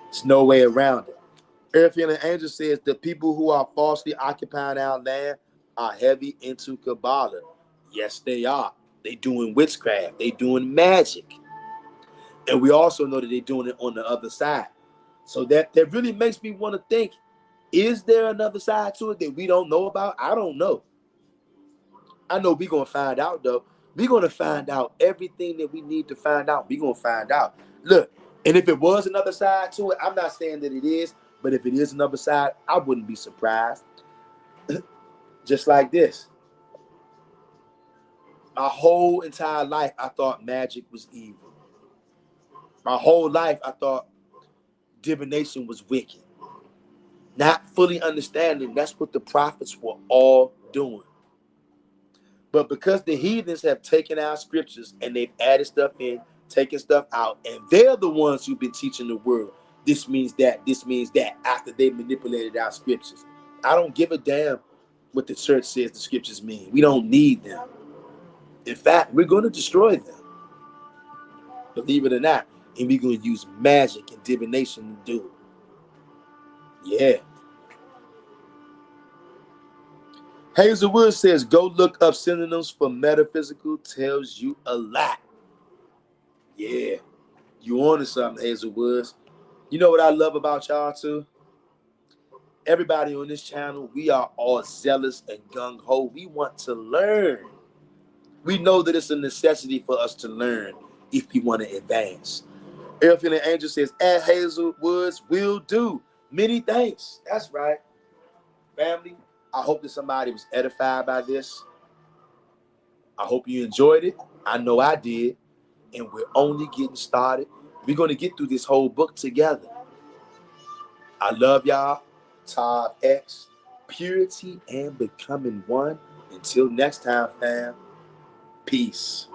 There's no way around it. Earthly and Angel says the people who are falsely occupying our land are heavy into Kabbalah. Yes, they are. They doing witchcraft. They doing magic. And we also know that they're doing it on the other side. So that really makes me want to think, is there another side to it that we don't know about? I don't know. I know we're going to find out, though. We're going to find out everything that we need to find out. We're going to find out. Look, and if it was another side to it, I'm not saying that it is, but if it is another side, I wouldn't be surprised. Just like this. My whole entire life, I thought magic was evil. My whole life, I thought divination was wicked. Not fully understanding that's what the prophets were all doing. But because the heathens have taken our scriptures and they've added stuff in, taken stuff out, and they're the ones who've been teaching the world, this means that, after they manipulated our scriptures. I don't give a damn what the church says the scriptures mean. We don't need them. In fact, we're going to destroy them. Believe it or not. And we're going to use magic and divination to do it. Yeah. Hazelwood says, go look up synonyms for metaphysical, tells you a lot. Yeah. You on to something, Hazelwood. You know what I love about y'all too? Everybody on this channel, we are all zealous and gung-ho. We want to learn. We know that it's a necessity for us to learn if we want to advance. Airfield and Angel says, at Hazelwoods will do. Many thanks. That's right. Family, I hope that somebody was edified by this. I hope you enjoyed it. I know I did. And we're only getting started. We're going to get through this whole book together. I love y'all. Todd X, purity and becoming one. Until next time, fam. Peace.